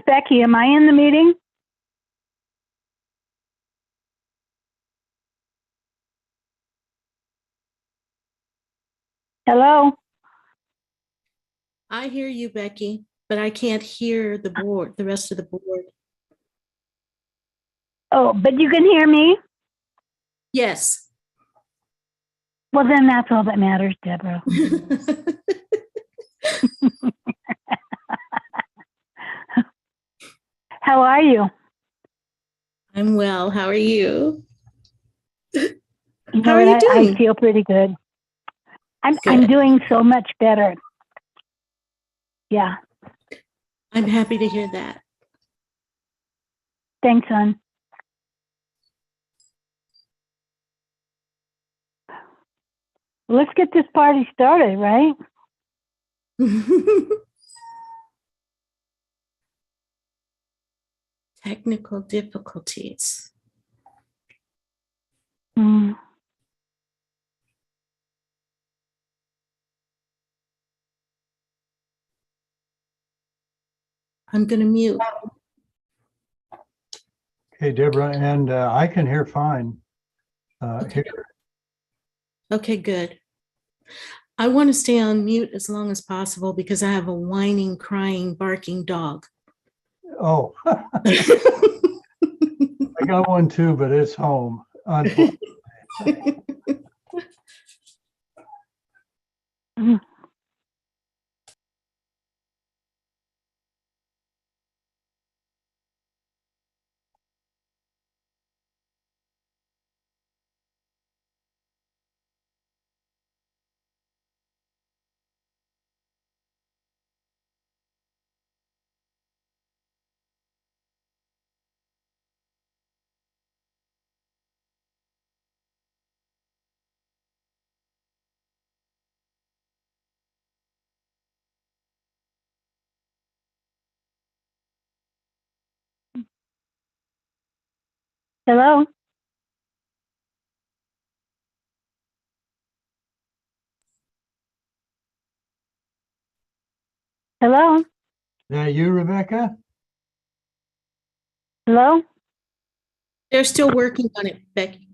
Becky. Am I in the meeting? Hello? I hear you, Becky, but I can't hear the board, the rest of the board. Oh, but you can hear me? Yes. Well, then that's all that matters, Deborah. How are you? I'm well. How are you? You How know are you what? I doing? feel pretty good. I'm Good. doing so much better. Yeah. I'm happy to hear that. Thanks, hon. Let's get this party started, right? Technical difficulties. Mm. I'm going to mute. Okay, Deborah, and I can hear fine. Okay. Okay, good. I want to stay on mute as long as possible because I have a whining, crying, barking dog. Oh, I got one too, but it's home. Unfortunately. Mm. Hello? Hello? Is that you, Rebecca? Hello? They're still working on it, Becky.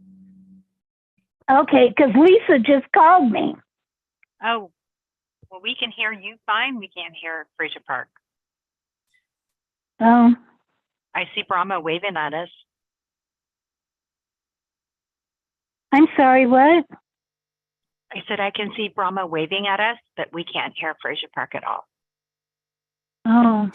Okay, because Lisa just called me. Oh, well, we can hear you fine. We can't hear Fraser Park. Oh, I see Brahma waving at us. I'm sorry, what? I said I can see Brahma waving at us, but we can't hear Fraser Park at all. Oh.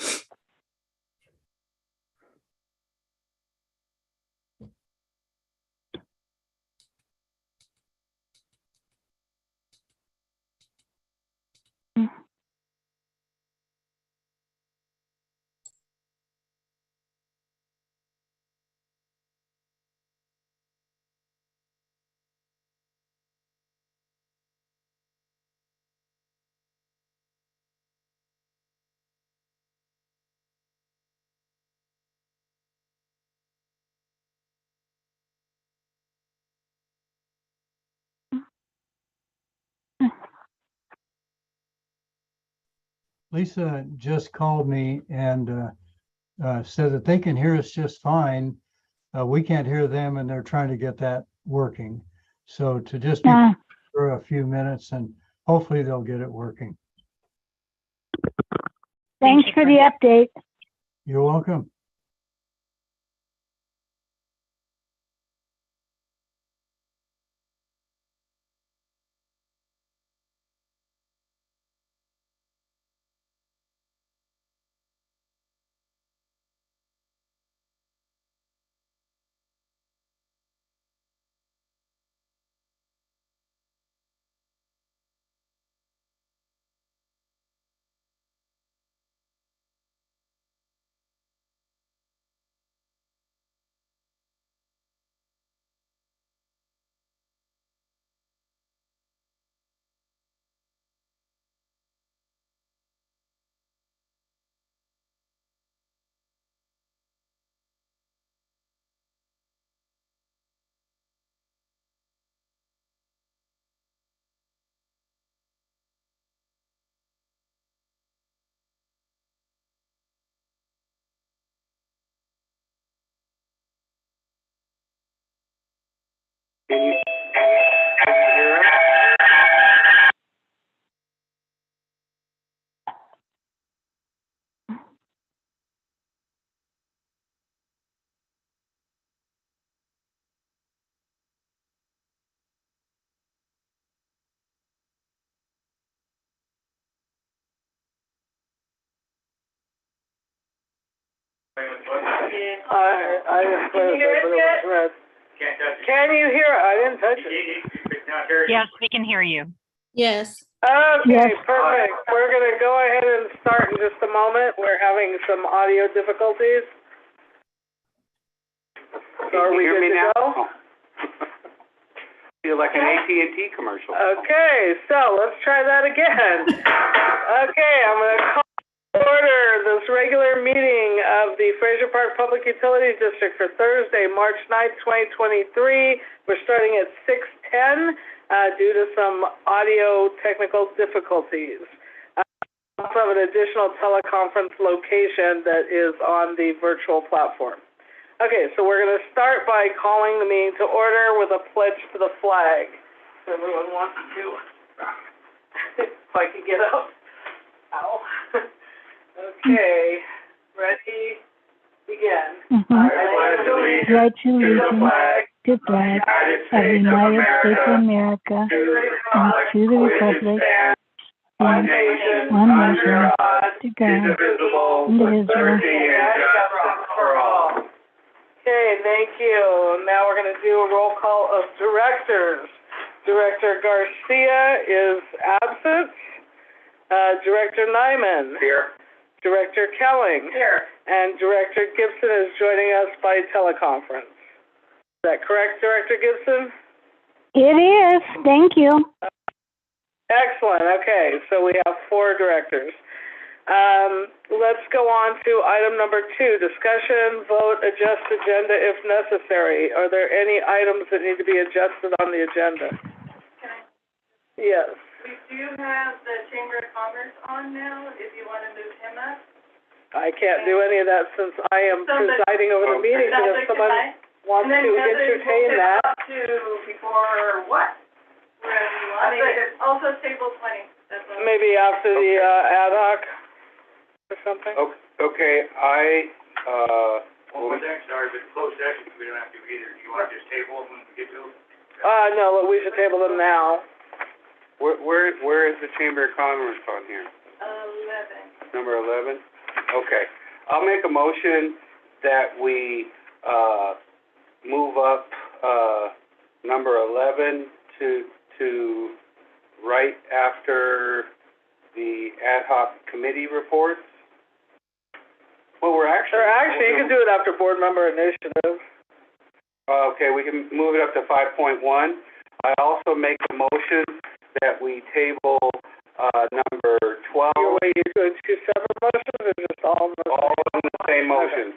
Lisa just called me and said that they can hear us just fine. We can't hear them and they're trying to get that working. So to just be for a few minutes and hopefully they'll get it working. Thanks for the update. You're welcome. Can you hear us? I didn't touch it, but it was red. Can you hear it? I didn't touch it. Yes, we can hear you. Yes. Okay, Yes. perfect. We're gonna go ahead and start in just a moment. We're having some audio difficulties. So are Can we you hear me good now? to go? Feel like an AT&T commercial. Okay, so let's try that again. Okay, I'm gonna call to order this regular meeting of the Fraser Park Public Utilities District for Thursday, March 9th, 2023. We're starting at 6:10 due to some audio technical difficulties. We also have an additional teleconference location that is on the virtual platform. Okay, so we're going to start by calling the meeting to order with a pledge to the flag. Everyone wants to, if I can get up. Ow. Okay, ready, begin. Mhm. Pledge allegiance Pledge to the allegiance flag to the flag of the United States of America and to the republic one and nation, one under nation, God, to God, indivisible, with indivisible. liberty and justice for all. Okay, thank you. Now we're going to do a roll call of directors. Director Garcia is absent. Director Nyman. Here. Director Kelling. Here. And Director Gibson is joining us by teleconference. Is that correct, Director Gibson? It is. Thank you. Excellent. Okay, so we have 4 directors. Let's go on to item number 2, discussion, vote, adjust agenda if necessary. Are there any items that need to be adjusted on the agenda? Yes. We do have the Chamber of Commerce on now, if you want to move him up. I can't do any of that since I am presiding over the meeting, but if someone wants to entertain that. To before what? Wherever you want. I mean, it's also table 20. That's all. Maybe after the ad hoc or something? Okay, Well, what's that, sorry, but closed session, we don't have to either. Do you want to just table them when we get to them? No, look, we should table them now. where is the Chamber of Commerce on here? 11. Number 11? Okay. I'll make a motion that we, move up, number 11 to right after the ad hoc committee reports. Well, You can do it after board member initiative. Okay, we can move it up to 5.1. I also make a motion that we table, number 12. You're doing 2 separate motions or just all in the All in the same motion.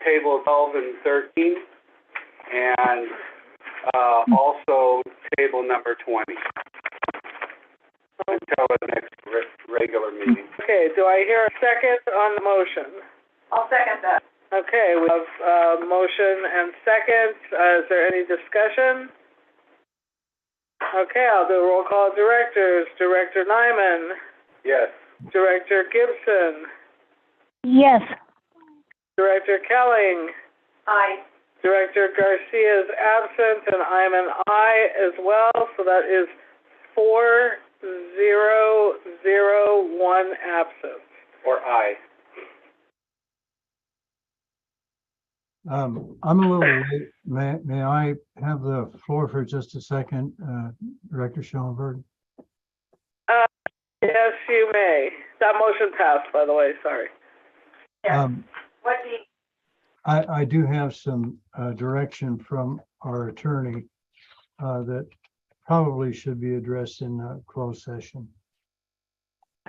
Table 12 and 13, and, also table number 20 until the next regular meeting. Okay, do I hear a second on the motion? I'll second that. Okay, we have motion and second. Is there any discussion? Okay, I'll do a roll call of directors. Director Nyman. Yes. Director Gibson. Yes. Director Kelling. Aye. Director Garcia is absent, and I'm an aye as well, so that is 4-0-0-1 absent. Or aye. I'm a little late. May I have the floor for just a second, Director Schoenberg? Yes, you may. That motion passed, by the way, sorry. What do you? I do have some direction from our attorney that probably should be addressed in a closed session.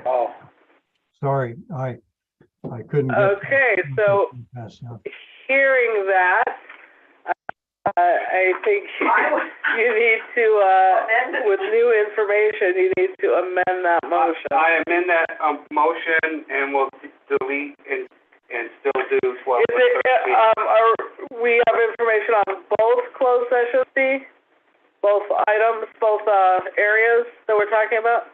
Oh. Sorry, I couldn't get. Okay, so hearing that, I think you need to, with new information, you need to amend that motion. I amend that motion and will delete and still do 12 Is and it, 13. we have information on both closed sessions, Steve? Both items, both, areas that we're talking about?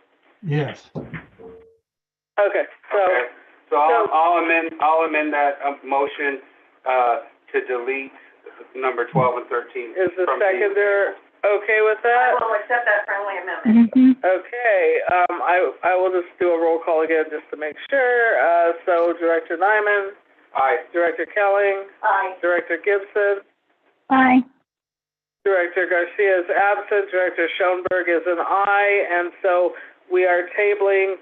Yes. Okay, so, Okay, so I'll amend that motion, to delete number 12 and 13. is the from seconder okay with I that? will accept that friendly amendment. Mhm. Okay, I will just do a roll call again just to make sure. So Director Nyman, Aye. Director Kelling, Aye. Director Gibson, Aye. Director Garcia is absent, Director Schoenberg is an aye, and so we are tabling,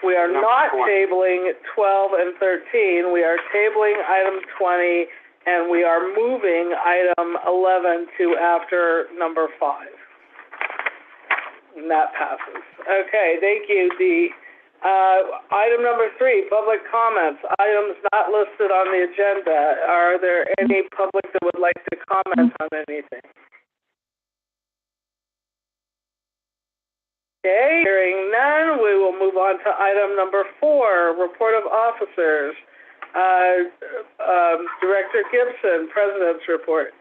we are Number not 20. tabling 12 and 13. We are tabling item 20, and we are moving item 11 to after number 5. And that passes. Okay, thank you, Dee. Item number 3, public comments. Items not listed on the agenda. Are there any public that would like to comment on anything? Okay, hearing none, we will move on to item number 4, report of officers. Director Gibson, President's report.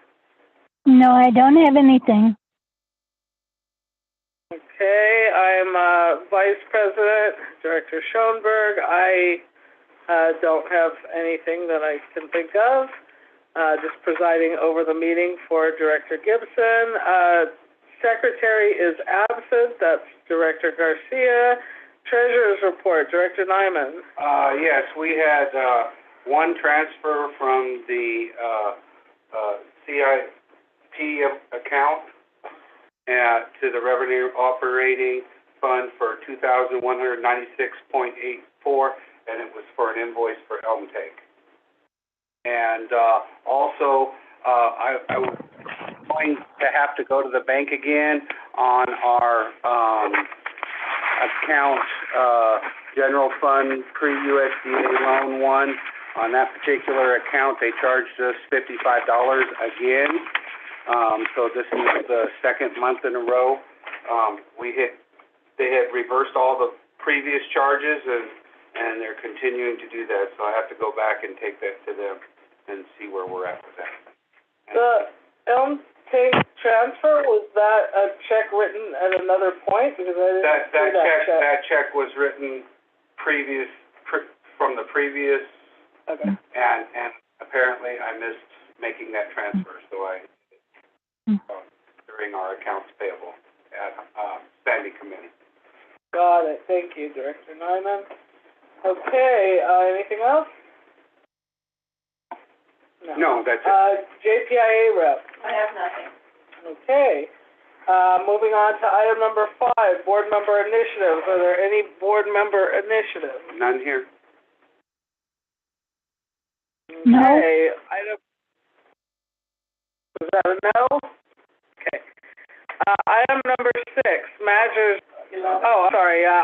No, I don't have anything. Okay, I'm Vice President, Director Schoenberg. I don't have anything that I can think of. Just presiding over the meeting for Director Gibson. Secretary is absent. That's Director Garcia. Treasurer's report, Director Nyman. Yes, we had, one transfer from the, CIP account, to the Revenue Operating Fund for $2,196.84, and it was for an invoice for Elm Take. And, also, I was going to have to go to the bank again on our, account, general fund pre-USDA loan one. On that particular account, they charged us $55 again. So this is the second month in a row. They had reversed all the previous charges, and they're continuing to do that. So I have to go back and take that to them and see where we're at with that. The Elm Take transfer, was that a check written at another point? Because I didn't see That check was written from the previous, Okay. and apparently I missed making that transfer, so during our accounts payable at standing committee. Got it. Thank you, Director Nyman. Okay, anything else? No, that's it. JPIA rep. I have nothing. Okay. Moving on to item number 5, board member initiatives. Are there any board member initiatives? None here. No. Okay, was that a no? Okay. Item number 6, measures,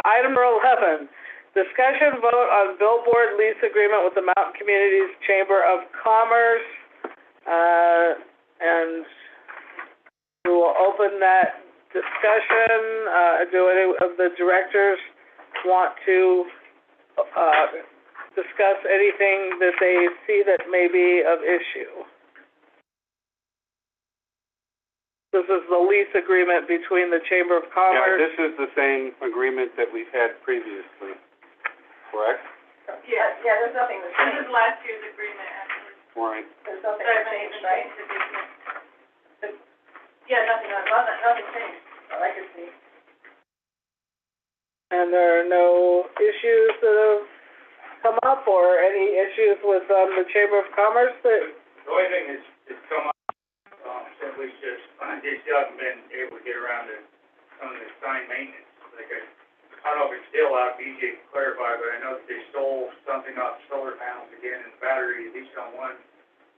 item number 11, discussion vote on billboard lease agreement with the Mountain Communities Chamber of Commerce. And we will open that discussion. Do any of the directors want to discuss anything that they see that may be of issue? This is the lease agreement between the Chamber of Yeah, Commerce. this is the same agreement that we've had previously, correct? Yeah, there's nothing to change. This is last year's agreement, actually. Right. There's nothing to change, right? Yeah, nothing changed, that I can see. And there are no issues that have come up, or any issues with the Chamber of Commerce that? The only thing that's come up, simply just, they still haven't been able to get around to some of the sign maintenance. Like, I don't know if it's still out, BJ can clarify, but I know that they stole something off solar panels again, and the battery, at least on one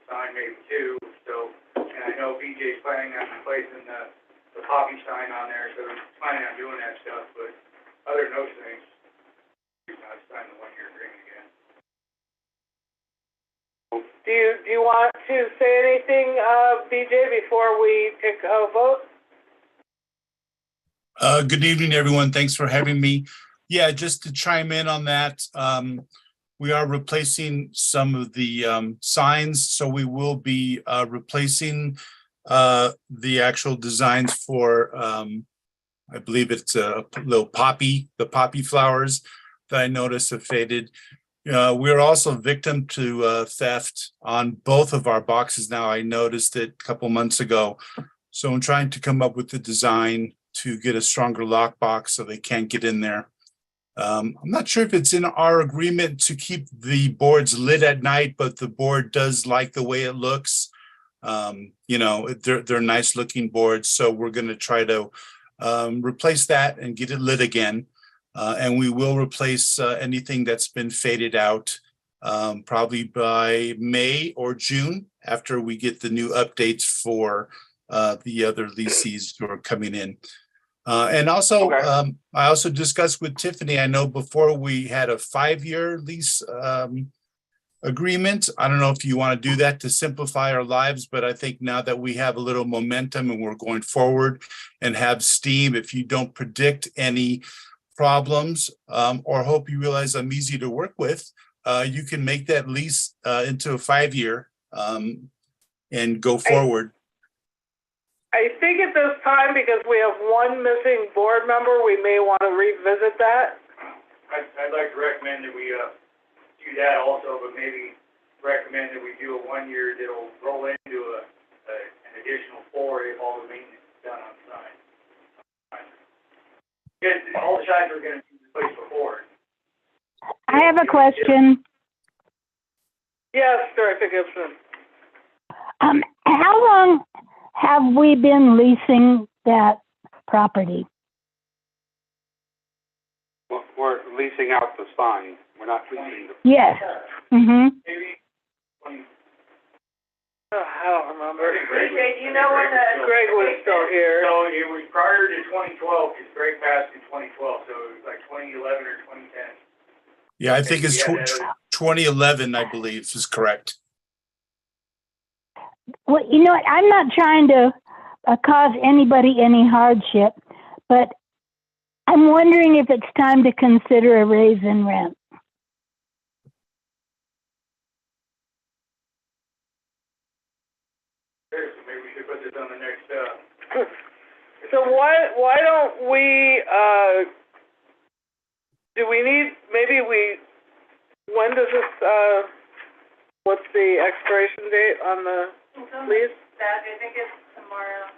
sign, maybe two, so, and I know BJ's planning on replacing the poppy sign on there, so he's planning on doing that stuff, but other than those things, he's not signing the one-year agreement again. Do you want to say anything, BJ, before we take a vote? Good evening, everyone. Thanks for having me. Yeah, just to chime in on that, we are replacing some of the signs, so we will be replacing the actual designs for, I believe it's a little poppy, the poppy flowers that I noticed have faded. We're also victim to theft on both of our boxes now. I noticed it a couple months ago. So I'm trying to come up with the design to get a stronger lockbox so they can't get in there. I'm not sure if it's in our agreement to keep the boards lit at night, but the board does like the way it looks. You know, they're nice looking boards. So we're going to try to replace that and get it lit again. And we will replace anything that's been faded out probably by May or June after we get the new updates for the other leases who are coming in. And also, I also discussed with Tiffany, I know before we had a 5-year lease agreement. I don't know if you want to do that to simplify our lives, but I think now that we have a little momentum and we're going forward and have steam, if you don't predict any problems or hope you realize I'm easy to work with, you can make that lease into a 5-year and go forward. I think at this time, because we have one missing board member, we may want to revisit that. I'd like to recommend that we do that also, but maybe recommend that we do a 1-year that'll roll into an additional 4 if all the maintenance is done on site. Because all the signs are going to be replaced before. I have a question. Yes, Director Gibson. How long have we been leasing that property? Well, we're leasing out the sign. We're not leasing the. Yes. Mm-hmm. Maybe 20. I don't remember. Appreciate, you know when Greg was still here. So it was prior to 2012, because Greg passed in 2012, so it was like 2011 or 2010. Yeah, I think it's 2011, I believe is correct. Well, you know what? I'm not trying to cause anybody any hardship, but I'm wondering if it's time to consider a raise in rent. Maybe we should put this on the next. So why don't we? Do we need? Maybe we. When does this? What's the expiration date on the lease? I think it's tomorrow.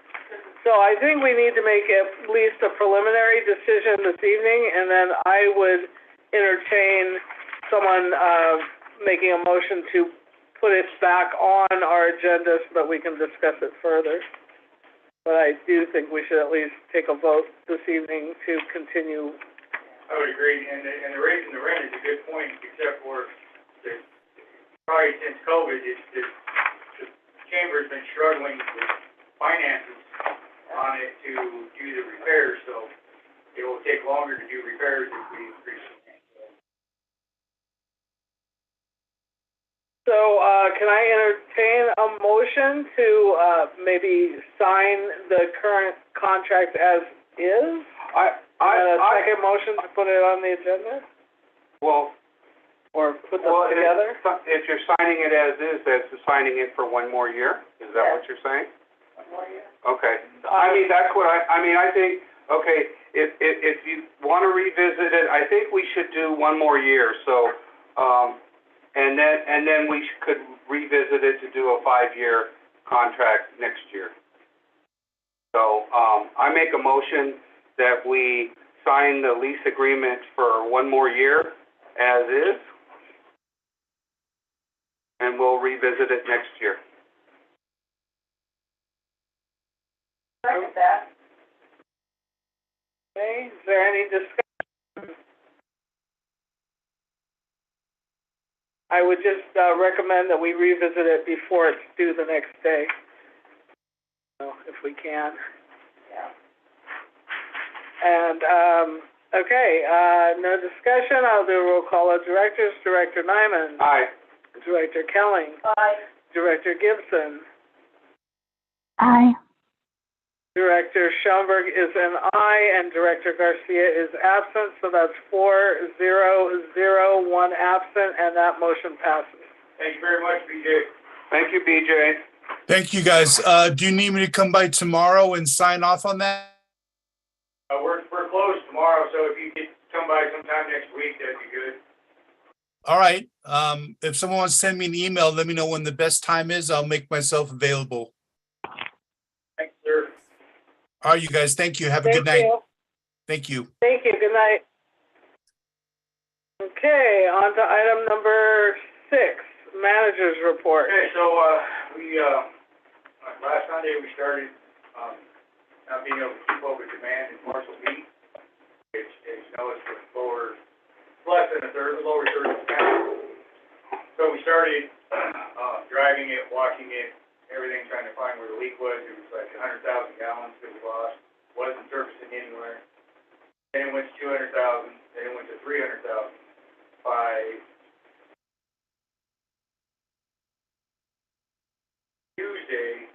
So I think we need to make at least a preliminary decision this evening, and then I would entertain someone making a motion to put it back on our agenda so that we can discuss it further. But I do think we should at least take a vote this evening to continue. I would agree, and the raising the rent is a good point, except for probably since COVID, the chamber's been struggling with finances on it to do the repairs, so it will take longer to do repairs if we increase it. So can I entertain a motion to maybe sign the current contract as is? Second motion to put it on the agenda? Well, or put them together? If you're signing it as is, that's signing it for 1 more year? Is that what you're saying? 1 more year. Okay. I mean, that's what I think, okay, if you want to revisit it, I think we should do 1 more year. So, and then we could revisit it to do a 5-year contract next year. So, I make a motion that we sign the lease agreement for 1 more year as is, and we'll revisit it next year. Second that. Okay, is there any discussion? I would just recommend that we revisit it before it's due the next day, if we can. Yeah. And, okay, no discussion. I'll do a roll call of directors. Director Nyman. Aye. Director Kelling. Aye. Director Gibson. Aye. Director Schoenberg is an aye, and Director Garcia is absent, so that's 4-0-0, 1 absent, and that motion passes. Thank you very much, BJ. Thank you, BJ. Thank you, guys. Do you need me to come by tomorrow and sign off on that? We're closed tomorrow, so if you could come by sometime next week, that'd be good. All right. If someone wants to send me an email, let me know when the best time is. I'll make myself available. Thanks, sir. All right, you guys. Thank you. Have a good night. Thank you. Thank you. Good night. Okay, on to item number 6, Manager's Report. Okay, so we last Sunday we started not being able to keep up with demand in Marshall Meat. Which, as you know, it's less than a third, lower third of the town. So we started driving it, walking it, everything, trying to find where the leak was. It was like 100,000 gallons that we lost. Wasn't surfacing anywhere. Then it went to 200,000. Then it went to 300,000. By Tuesday,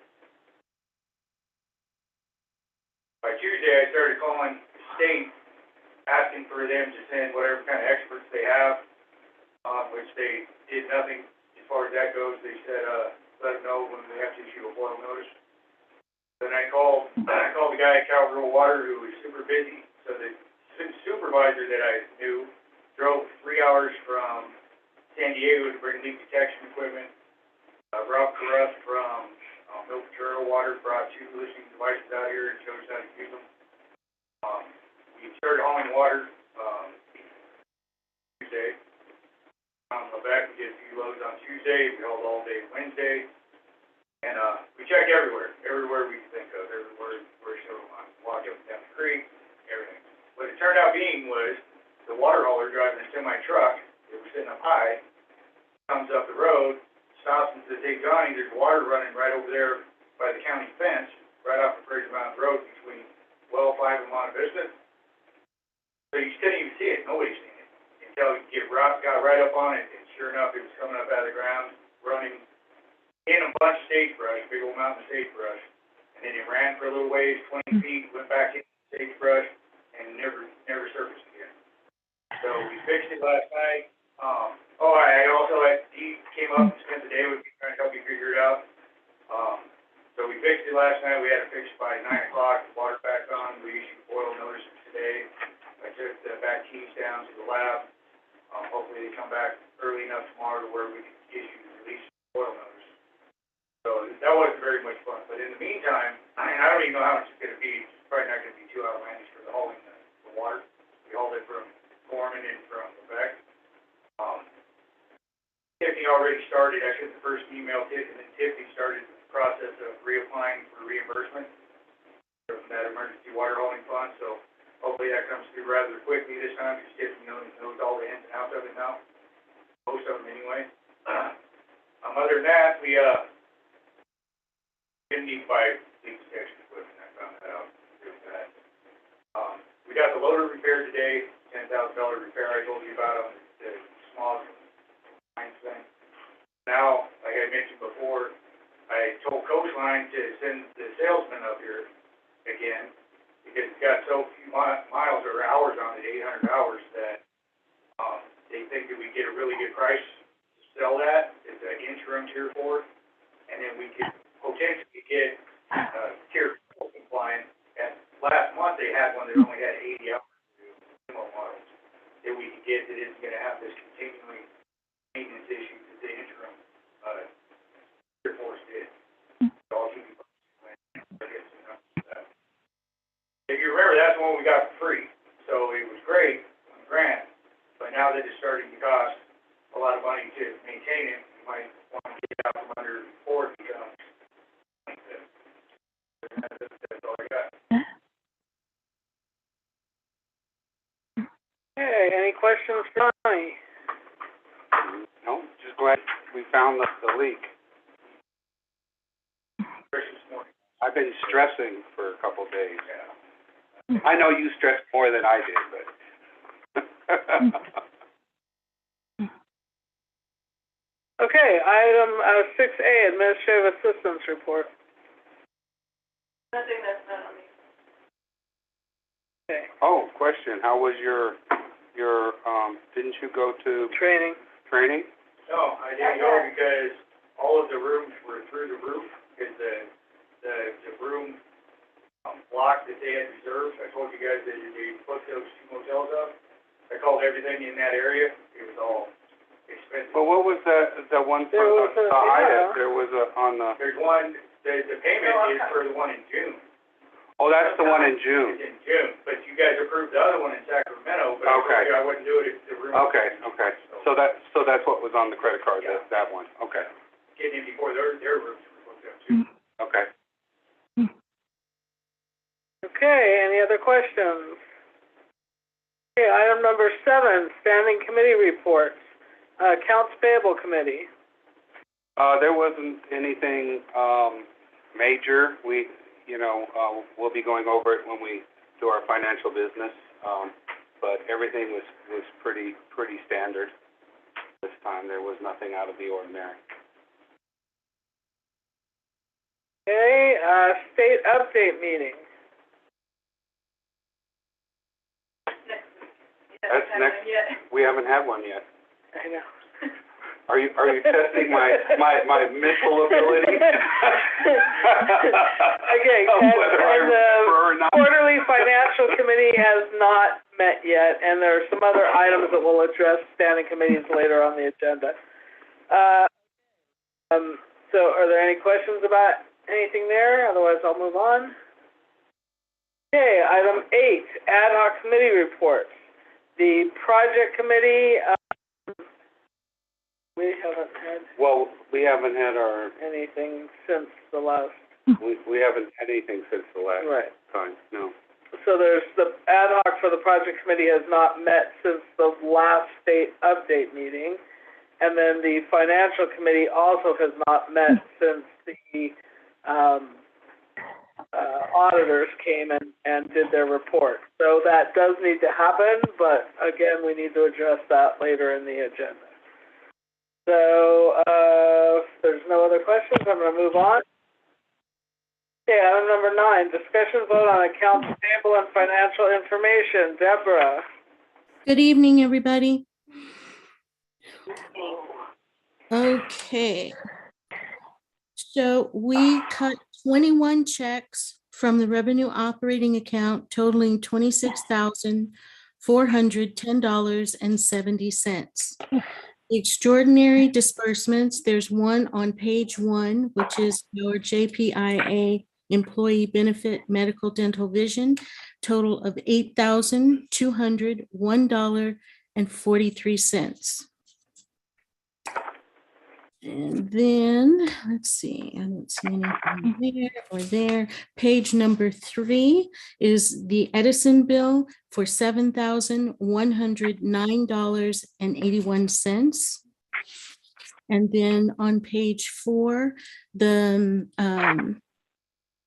I started calling the state, asking for them to send whatever kind of experts they have, which they did nothing as far as that goes. They said, let them know when we have to issue a boil notice. Then I called the guy at Cal Rural Water, who was super busy. So the supervisor that I knew drove 3 hours from San Diego to bring leak detection equipment. Rob Carruth from Milk Turtle Water brought 2 listening devices out here and showed us how to use them. We started hauling water Tuesday. Back, we did a few loads on Tuesday. We hauled all day Wednesday. And we checked everywhere we could think of, everywhere where so walked up and down the creek, everything. What it turned out being was the water hauler driving a semi-truck that was sitting up high, comes up the road, stops and says, hey, Johnny, there's water running right over there by the county fence, right off the Fraser Mountain Road between Well 5 and Monte Vista. So you couldn't even see it. Nobody's seen it. Until you got right up on it, and sure enough, it was coming up out of the ground, running in a bunch of sagebrush, big old mountain of sagebrush. And then it ran for a little ways, 20 feet, went back into the sagebrush, and never surfaced again. So we fixed it last night. He came up and spent the day with me trying to help me figure it out. So we fixed it last night. We had it fixed by 9 o'clock, the water back on. We issued boil notices today. I took the back keys down to the lab. Hopefully they come back early enough tomorrow to where we can issue the release boil notice. So that wasn't very much fun. But in the meantime, I don't even know how much it's going to be. It's probably not going to be too outlandish for the hauling the water. We hauled it from Foreman and from Quebec. Tiffany already started. I sent the first email to and then Tiffany started the process of reapplying for reimbursement from that emergency water hauling fund. So hopefully that comes through rather quickly this time because Tiffany knows all the ins and outs of it now. Most of them anyway. Other than that, we didn't need to buy leak detection equipment. I found that out really bad. We got the loader repaired today, $10,000 repair I told you about on the small thing. Now, like I mentioned before, I told Coastline to send the salesman up here again because it's got so few miles or hours on it, 800 hours, that they think that we get a really good price to sell that as an interim Tier 4, and then we could potentially get Tier 4 compliant. And last month they had one that only had 80 hours to demo models that we could get that isn't going to have this continuing maintenance issue that the interim Tier 4s did. So I'll keep you posted when I get some numbers for that. If you remember, that's the one we got for free. So it was great, $1 grand, but now that it's starting to cost a lot of money to maintain it, you might want to get out from under before it becomes like this. That's all I got. Okay, any questions for Johnny? No, just glad we found the leak. Christmas morning. I've been stressing for a couple of days. Yeah. I know you stressed more than I did, but. Okay, item 6A, Administrative Assistance Report. Nothing that's not on the Okay. Oh, question, how was your, didn't you go to Training. training? No, I didn't go because all of the rooms were through the roof, because the room block that they had reserved, I told you guys that they booked those 2 motels up. I called everything in that area, it was all expensive. Well, what was the one for There was the a- Hyatt? yeah. There was on the, There's one, the payment is for the one in June. oh, that's the one in June. It's in June, but you guys approved the other one in Sacramento, but I told Okay. you I wouldn't do it if the room. Okay. So that's what was on the credit card, that one, okay, Getting in before their rooms were booked up too. okay. Okay, any other questions? Okay, item number 7, standing committee reports. Accounts payable committee. There wasn't anything, major. We'll be going over it when we do our financial business. But everything was pretty standard this time. There was nothing out of the ordinary. Okay, state update meeting. That's next, we haven't had one yet. I know. Are you testing my mental ability? Okay, Of and whether I the remember or not. quarterly financial committee has not met yet, and there are some other items that we'll address standing committees later on the agenda. So are there any questions about anything there? Otherwise, I'll move on. Okay, item 8, ad hoc committee reports. The project committee, we haven't had Well, we haven't had anything since the last. we haven't had anything since the last Right. time, no. So there's the ad hoc for the project committee has not met since the last state update meeting. And then the financial committee also has not met since the auditors came and did their report. So that does need to happen, but again, we need to address that later in the agenda. So if there's no other questions, I'm going to move on. Okay, item number 9, discussion vote on accounts payable and financial information. Deborah. Good evening, everybody. Okay. So we cut 21 checks from the revenue operating account totaling $26,410.70. The extraordinary disbursements, there's one on page 1, which is your JPIA employee benefit medical dental vision, total of $8,201.43. And then, let's see, I don't see anything there or there. Page number 3 is the Edison bill for $7,109.81. And then on page 4, the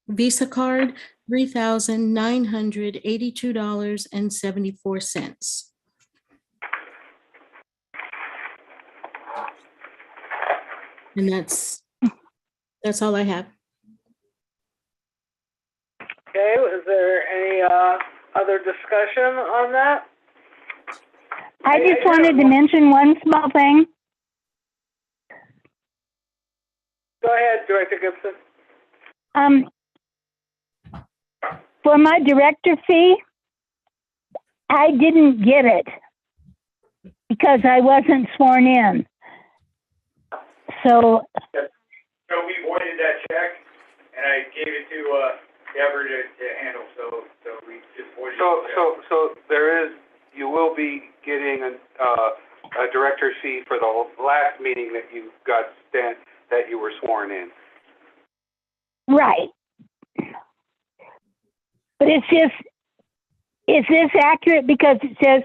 Visa card, $3,982.74. And that's all I have. Okay, is there any other discussion on that? I just wanted to mention one small thing. Go ahead, Director Gibson. For my director fee, I didn't get it because I wasn't sworn in. So we voided that check, and I gave it to Deborah to handle, so we just voided it. So you will be getting a director's fee for the last meeting that you got that you were sworn in. right. But is this accurate? Because it says,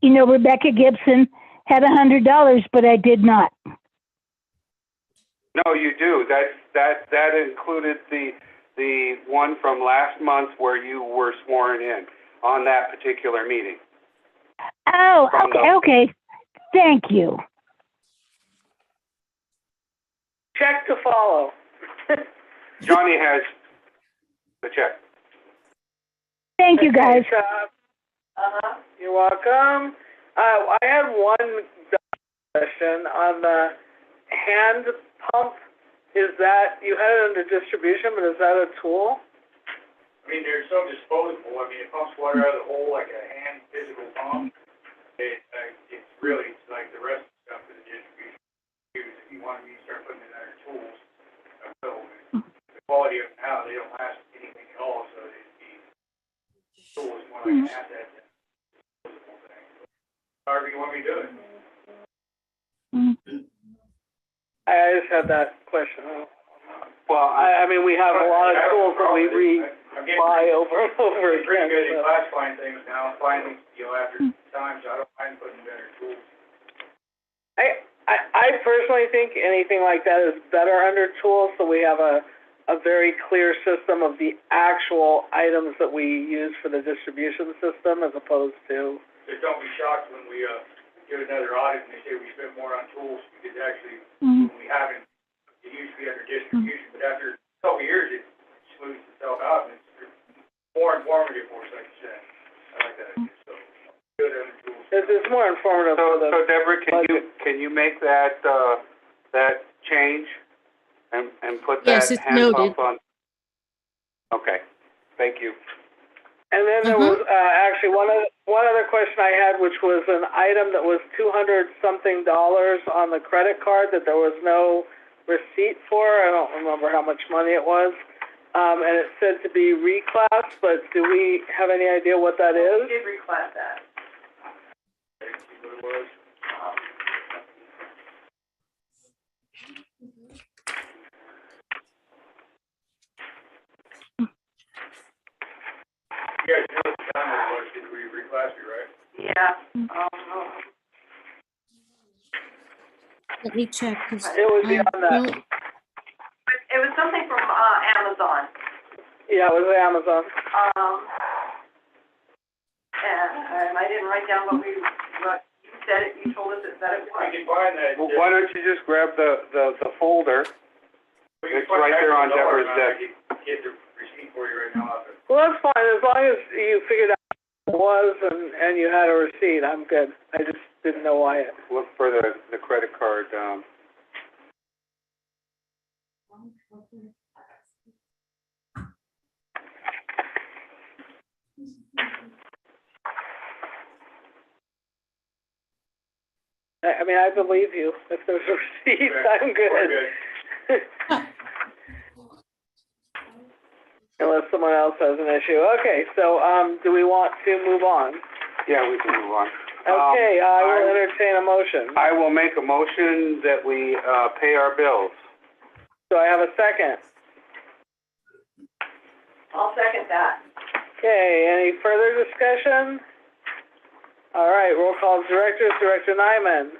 Rebecca Gibson had $100, but I did not. No, you do. That included the one from last month where you were sworn in on that particular meeting. Oh, okay. Thank you. Check to follow. Johnny has the check. Thank you, guys. You're welcome. I had one question on the hand pump. Is that, you had it under distribution, but is that a tool? I mean, there's some disposable, I mean, it pumps water out of the hole like a hand physical pump. It's really, it's like the rest of the stuff for the distribution. If you want to start putting in other tools, so the quality of them now, they don't last anything at all, so the tool is more like an asset than a disposable thing. However you want me to do it. I just had that question. Well, I mean, we have a lot of tools that we buy over and over I'm pretty again. good at So. classifying things now, finally, after time, so I don't mind putting better tools. I personally think anything like that is better under tools, so we have a very clear system of the actual items that we use for the distribution system, as opposed to. Just don't be shocked when we do another audit and they say we spent more on tools, because actually, when we haven't, it used to be under distribution, but after a couple of years, it smooths itself out, and it's more informative for us, like you said. I like that idea, so good under tools. It's more informative for the. So Deborah, can you make that, that change and put that Yes, it's hand noted. pump on? Okay, thank you. And then there was actually one other question I had, which was an item that was $200-something on the credit card that there was no receipt for. I don't remember how much money it was. And it said to be reclassed, but do we have any idea what that We is? did reclass that. See what it was. You guys know what the time it was, did we reclass it, right? Yeah. Let me check, because It was beyond that. It was something from Amazon. Yeah, it was Amazon. And I didn't write down what you said it, you told us that it We was. can find that. Well, why don't you just grab the folder? We can It's find right there on the dollar Deborah's amount. desk. I can get the receipt for you right now. Well, that's fine, as long as you figured out what it was and you had a receipt, I'm good. I just didn't know why it. Look for the credit card, I mean, I believe you. If there's a receipt, I'm We're good. good. Unless someone else has an issue. Okay, so, do we want to move on? yeah, we can move on. Okay, I will entertain a motion. I will make a motion that we, pay our bills. Do I have a second? I'll second that. Okay, any further discussion? All right, roll call directors, Director Nyman,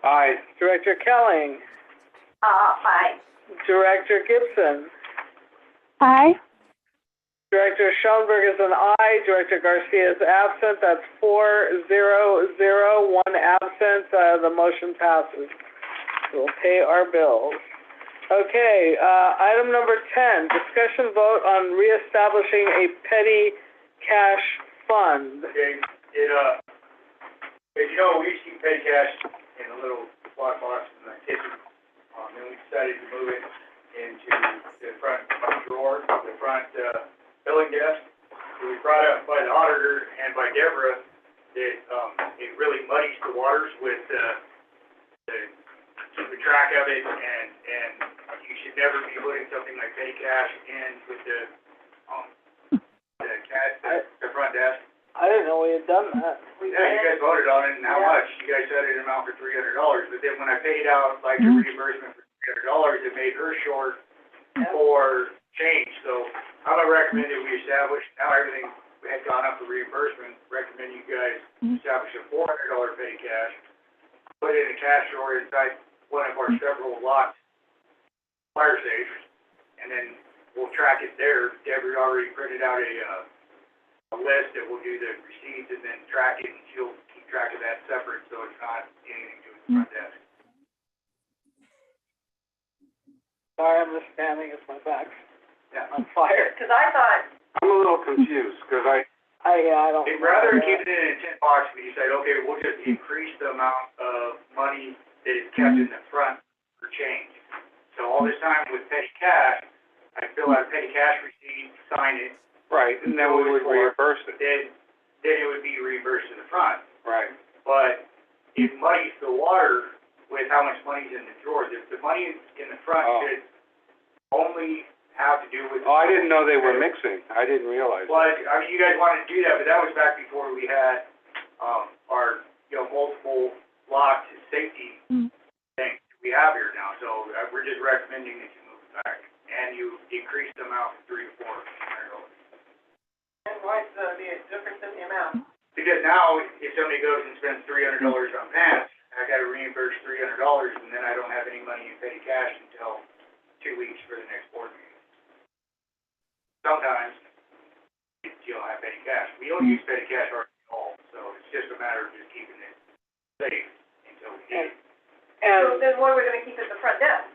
Aye. Director Kelling, Aye. Director Gibson, Aye. Director Schoenberg is an aye, Director Garcia is absent, that's 4-0-0, one absent, the motion passes. We'll pay our bills. Okay, item number 10, discussion vote on reestablishing a petty cash fund. Okay, as you know, we used to keep petty cash in a little lock box in the kitchen. Then we decided to move it into the front drawer, the front, billing desk. So we brought up by the auditor and by Deborah that, it really muddies the waters with, keeping track of it, and you should never be putting something like petty cash in with the front desk. I didn't know we had done that. Yeah, you guys voted on it, and how much? You guys set an amount for $300, but then when I paid out, like, the reimbursement for $300, it made her short for change, so I'm gonna recommend that we establish, now everything had gone up for reimbursement, recommend you guys establish a $400 petty cash, put it in a cash drawer inside one of our several locked fire safes, and then we'll track it there. Deborah already printed out a list that will do the receipts and then track it, and she'll keep track of that separate, so it's not anything to do with the front desk. Sorry, I'm just standing, it's my back's Yeah. on fire. Because I thought, I'm a little confused, because I don't. Rather than keeping it in a tin box, we decided, okay, we'll just increase the amount of money that is kept in the front for change. So all this time with petty cash, I fill out a petty cash receipt, sign it. Right, and then we would reimburse it. Then it would be reimbursed in the front. Right. But it muddies the water with how much money's in the drawers. If the money in the front should only have to do with. Oh, I didn't know they were mixing. I didn't realize. Well, I mean, you guys wanted to do that, but that was back before we had, our, multiple locked safety things we have here now. So we're just recommending that you move it back and you increase the amount from $300 to $400. And why's the difference in the amount? Because now, if somebody goes and spends $300 on pants, I gotta reimburse $300, and then I don't have any money in petty cash until 2 weeks for the next board meeting. Sometimes, you don't have petty cash. We don't use petty cash hardly at all, so it's just a matter of just keeping it safe until we need it. So then what are we gonna keep at the front desk?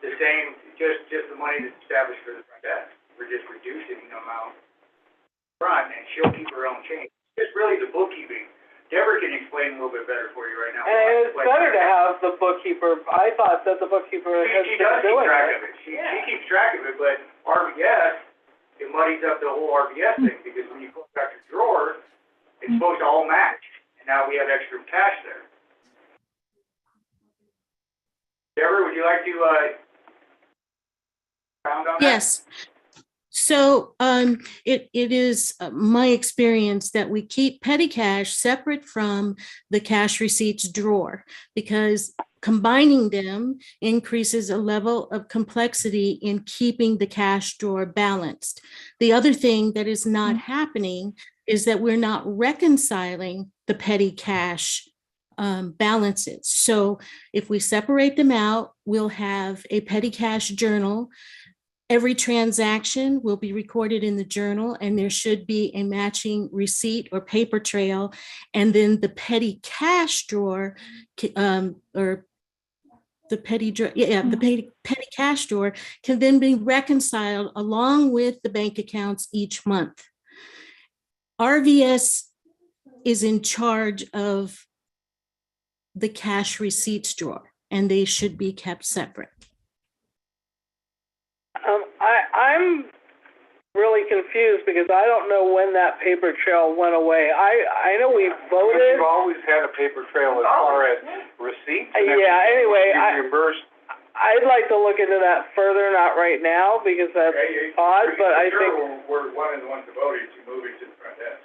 The same, just the money that's established for the front desk. We're just reducing the amount front, and she'll keep her own change. It's really the bookkeeping. Deborah can explain a little bit better for you right now. And it's better to have the bookkeeper. I thought that the bookkeeper has She been does keep doing track it. of it. She keeps track of it, but RBS, it muddies up the whole RBS thing, because when you pull back your drawer, it's supposed to all match, and now we have extra cash there. Deborah, would you like to, expound on that? Yes. So it is my experience that we keep petty cash separate from the cash receipts drawer, because combining them increases a level of complexity in keeping the cash drawer balanced. The other thing that is not happening is that we're not reconciling the petty cash balances. So if we separate them out, we'll have a petty cash journal. Every transaction will be recorded in the journal, and there should be a matching receipt or paper trail. And then the petty cash drawer, or the petty cash drawer can then be reconciled along with the bank accounts each month. RVS is in charge of the cash receipts drawer, and they should be kept separate. I'm really confused because I don't know when that paper trail went away. I know we voted. We've always had a paper trail as far as receipts. Yeah, anyway, reimbursed. I'd like to look into that further, not right now, because that's odd, but I think. We're one of the ones that voted to move it to the front desk.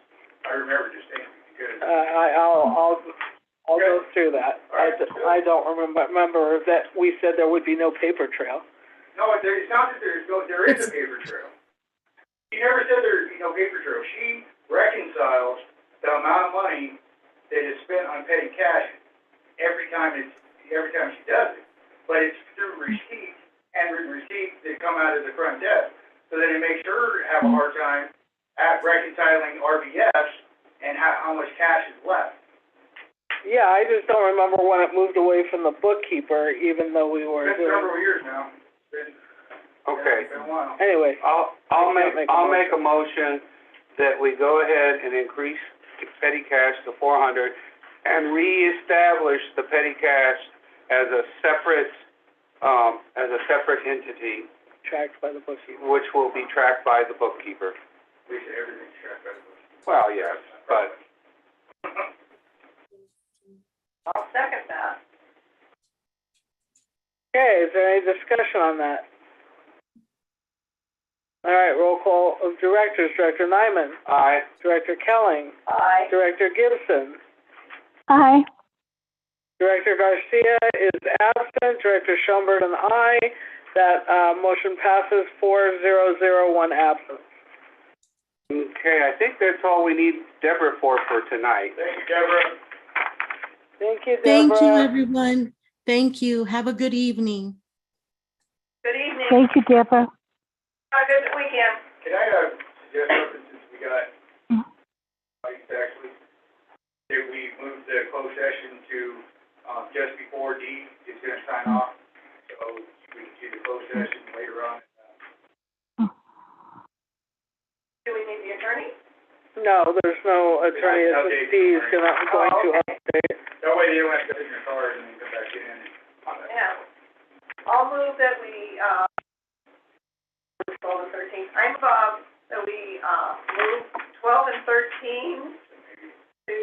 I remember distinctly because. I'll go through that. I don't remember that we said there would be no paper trail. No, it's not that there is a paper trail. She never said there'd be no paper trail. She reconciles the amount of money that is spent on petty cash every time she does it. But it's through receipts and receipts that come out of the front desk. So then it makes her have a hard time at reconciling RBS and how much cash is left. Yeah, I just don't remember when it moved away from the bookkeeper, even though we were. It's been several years now. Okay. It's been a while. Anyway, I'll make a motion that we go ahead and increase the petty cash to 400 and reestablish the petty cash as a separate entity, tracked by the bookkeeper. which will be tracked by the bookkeeper. We said everything's tracked by the book. Well, yes, but I'll second that. Okay, is there any discussion on that? All right, roll call of directors. Director Nyman. aye. Director Kelling. Aye. Director Gibson. Aye. Director Garcia is absent. Director Schoenberg and I. That motion passes 4-0-0, one absent. Okay, I think that's all we need Deborah for tonight. Thank you, Deborah. Thank you, Deborah. Thank you, everyone. Thank you. Have a good evening. Good evening. Thank you, Deborah. Have a good weekend. Can I suggest something since we got, actually, that we move the closed session to just before D is going to sign off, so we can do the closed session later on. Do we need the attorney? No, there's no attorney Yeah, okay. assistant going to update. That way you don't have to put in your card and then come back in. Yeah. I'll move that we, 12 and 13. I'm, that we, move 12 and 13 to,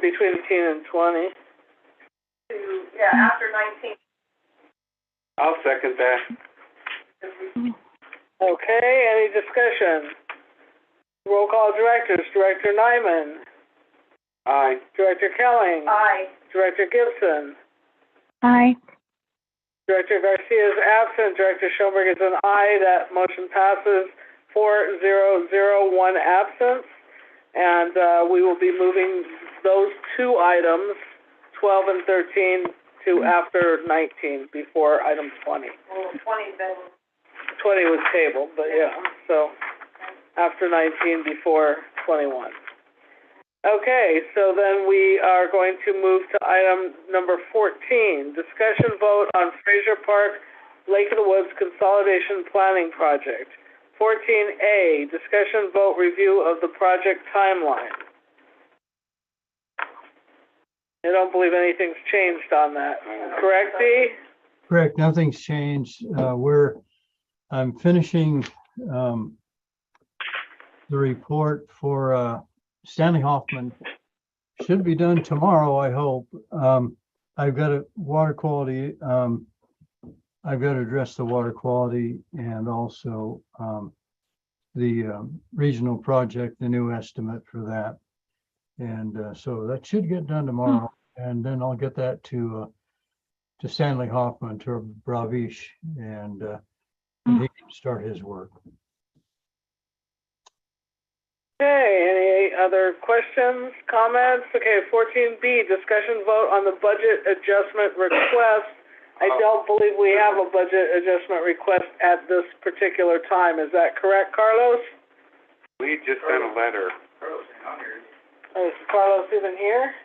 Between 10 and 20. after 19. I'll second that. Okay, any discussion? Roll call directors, Director Nyman, Aye. Director Kelling, Aye. Director Gibson, Aye. Director Garcia is absent, Director Schoenberg is an aye. That motion passes 4-0-0, one absence. And we will be moving those two items, 12 and 13, to after 19, before item 20. Well, 20's been, 20 was tabled, but yeah, so after 19, before 21. Okay, so then we are going to move to item number 14, discussion vote on Fraser Park Lake of the Woods Consolidation Planning Project. 14A, discussion vote review of the project timeline. I don't believe anything's changed on that, correct, Dee? Correct, nothing's changed. I'm finishing the report for Stanley Hoffman. Should be done tomorrow, I hope. I've got a water quality, I've got to address the water quality and also the regional project, the new estimate for that. And so that should get done tomorrow. And then I'll get that to Stanley Hoffman, to Bravish, and he can start his work. Okay, any other questions, comments? Okay, 14B, discussion vote on the budget adjustment request. I don't believe we have a budget adjustment request at this particular time. Is that correct, Carlos? We just sent a letter. Carlos ain't on here. Is Carlos even here?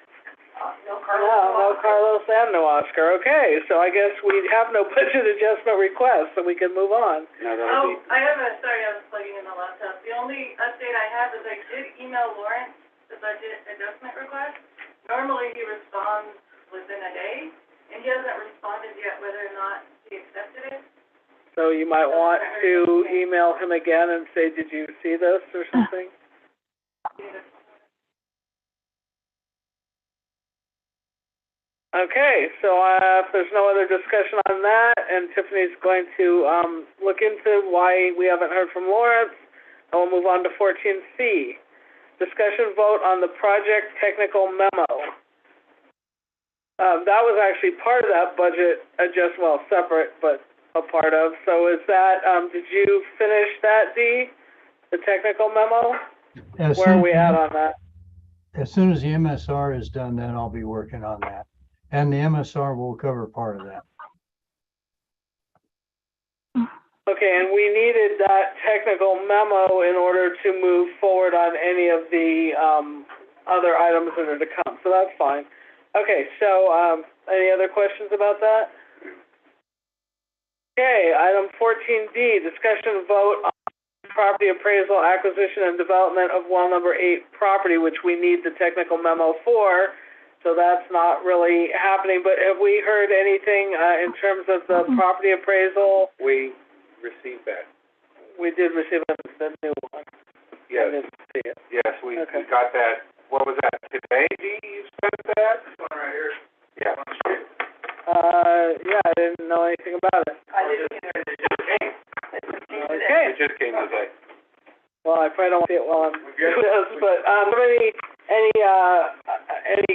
no Carlos. No Carlos and no Oscar. Okay, so I guess we have no budget adjustment request, so we can move on. No, that'll be, I was plugging in the laptop. The only update I have is I did email Lawrence the budget adjustment request. Normally he responds within a day, and he hasn't responded yet whether or not he accepted it. So you might want to email him again and say, did you see this or something? Okay, so if there's no other discussion on that, and Tiffany's going to look into why we haven't heard from Lawrence, and we'll move on to 14C. Discussion vote on the project technical memo. That was actually part of that budget adjustment, well, separate, but a part of. So is that, did you finish that, Dee? The technical memo? Where are we at on that? As soon as the MSR is done, then I'll be working on that. And the MSR will cover part of that. Okay, and we needed that technical memo in order to move forward on any of the other items that are to come, so that's fine. Okay, so any other questions about that? Okay, item 14D, discussion vote on property appraisal, acquisition, and development of well number 8 property, which we need the technical memo for. So that's not really happening, but have we heard anything in terms of the property appraisal? we received that. We did receive the new one. Yes, I didn't see it. yes, we Okay. got that. What was that, today, Dee, you sent that? This one right here. Yeah. Yeah, I didn't know anything about it. I didn't either. It just came. Okay. It just came today. Well, I probably don't see it while I'm doing this, but any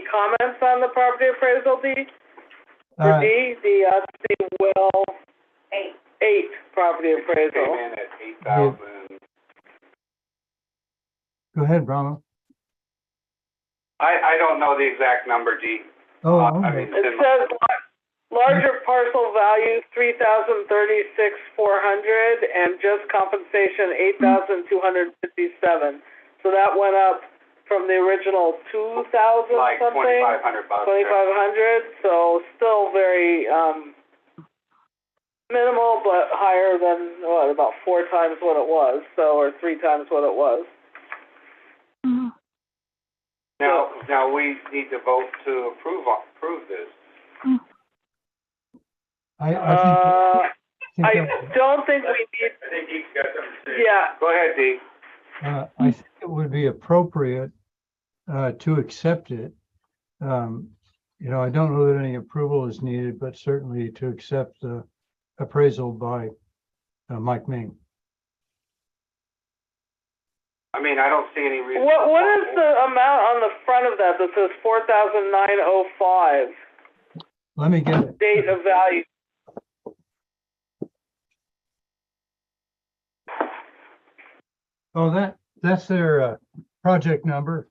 comments on the property appraisal, Dee? For Dee, the well 8 property appraisal. Came in at 8,000. Go ahead, Brahma. I don't know the exact number, Dee. Oh, I okay. mean, It says larger parcel value, 3,036,400, and just compensation, 8,257. So that went up from the original 2,000 like something. 2,500 bucks. 2,500, so still very minimal, but higher than about 4 times what it was, so, or 3 times what it was. Now we need to vote to approve this. I I think that- don't think we need, I think he's got something to say. yeah, Go ahead, Dee. I think it would be appropriate to accept it. You know, I don't know that any approval is needed, but certainly to accept the appraisal by Mike Ming. I mean, I don't see any reason. what is the amount on the front of that says 4,905, Let me get it. date of value? Oh, that's their project number.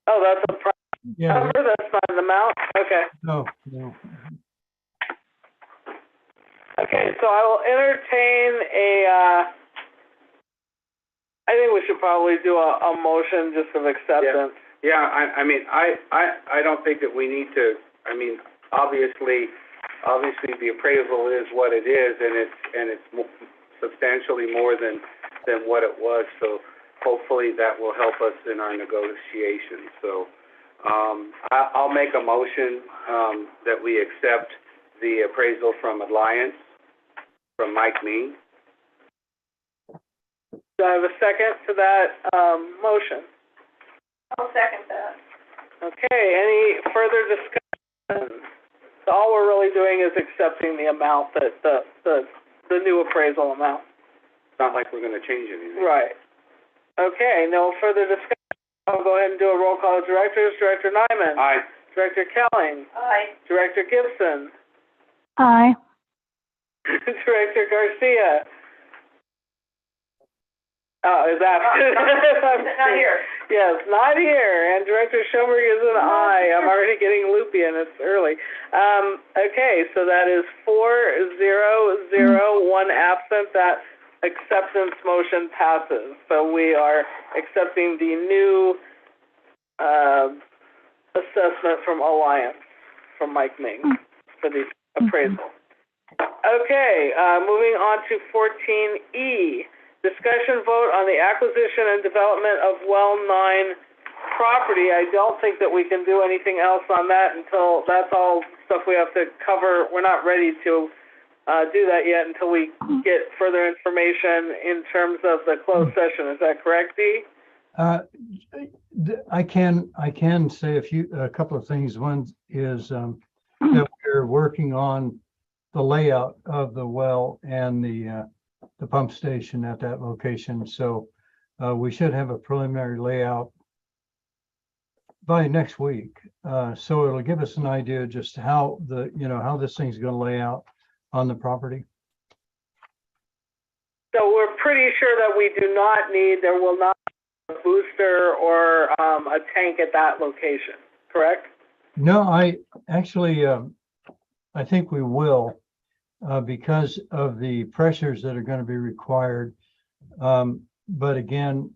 Oh, that's a price Yeah, number, that's not an amount? Okay. no. Okay, so I will entertain I think we should probably do a motion just of acceptance. Yeah, I mean, I don't think that we need to, I mean, obviously the appraisal is what it is, and it's substantially more than what it was, so hopefully that will help us in our negotiations. So, I'll make a motion, that we accept the appraisal from Alliance, from Mike Ming. Do I have a second to that, motion? I'll second that. Okay, any further discussion? So all we're really doing is accepting the amount that, the new appraisal amount. It's not like we're gonna change anything. Right. Okay, no further discussion. I'll go ahead and do a roll call of directors. Director Nyman. Aye. Director Kelling. Aye. Director Gibson. Aye. Director Garcia. Oh, is that? Not here. Yes, not here. And Director Schoenberg is an aye. I'm already getting loopy and it's early. Okay, so that is 4-0-0, 1 absent. That acceptance motion passes. So we are accepting the new assessment from Alliance, from Mike Ming, for the appraisal. Okay, moving on to 14E. Discussion vote on the acquisition and development of Well 9 property. I don't think that we can do anything else on that until, that's all stuff we have to cover. We're not ready to do that yet until we get further information in terms of the closed session. Is that correct, Dee? I can say a couple of things. One is that we're working on the layout of the well and the pump station at that location. So we should have a preliminary layout by next week. So it'll give us an idea just how how this thing's going to lay out on the property. So we're pretty sure that we do not need, there will not be a booster or a tank at that location, correct? No, I actually, I think we will because of the pressures that are going to be required. But again,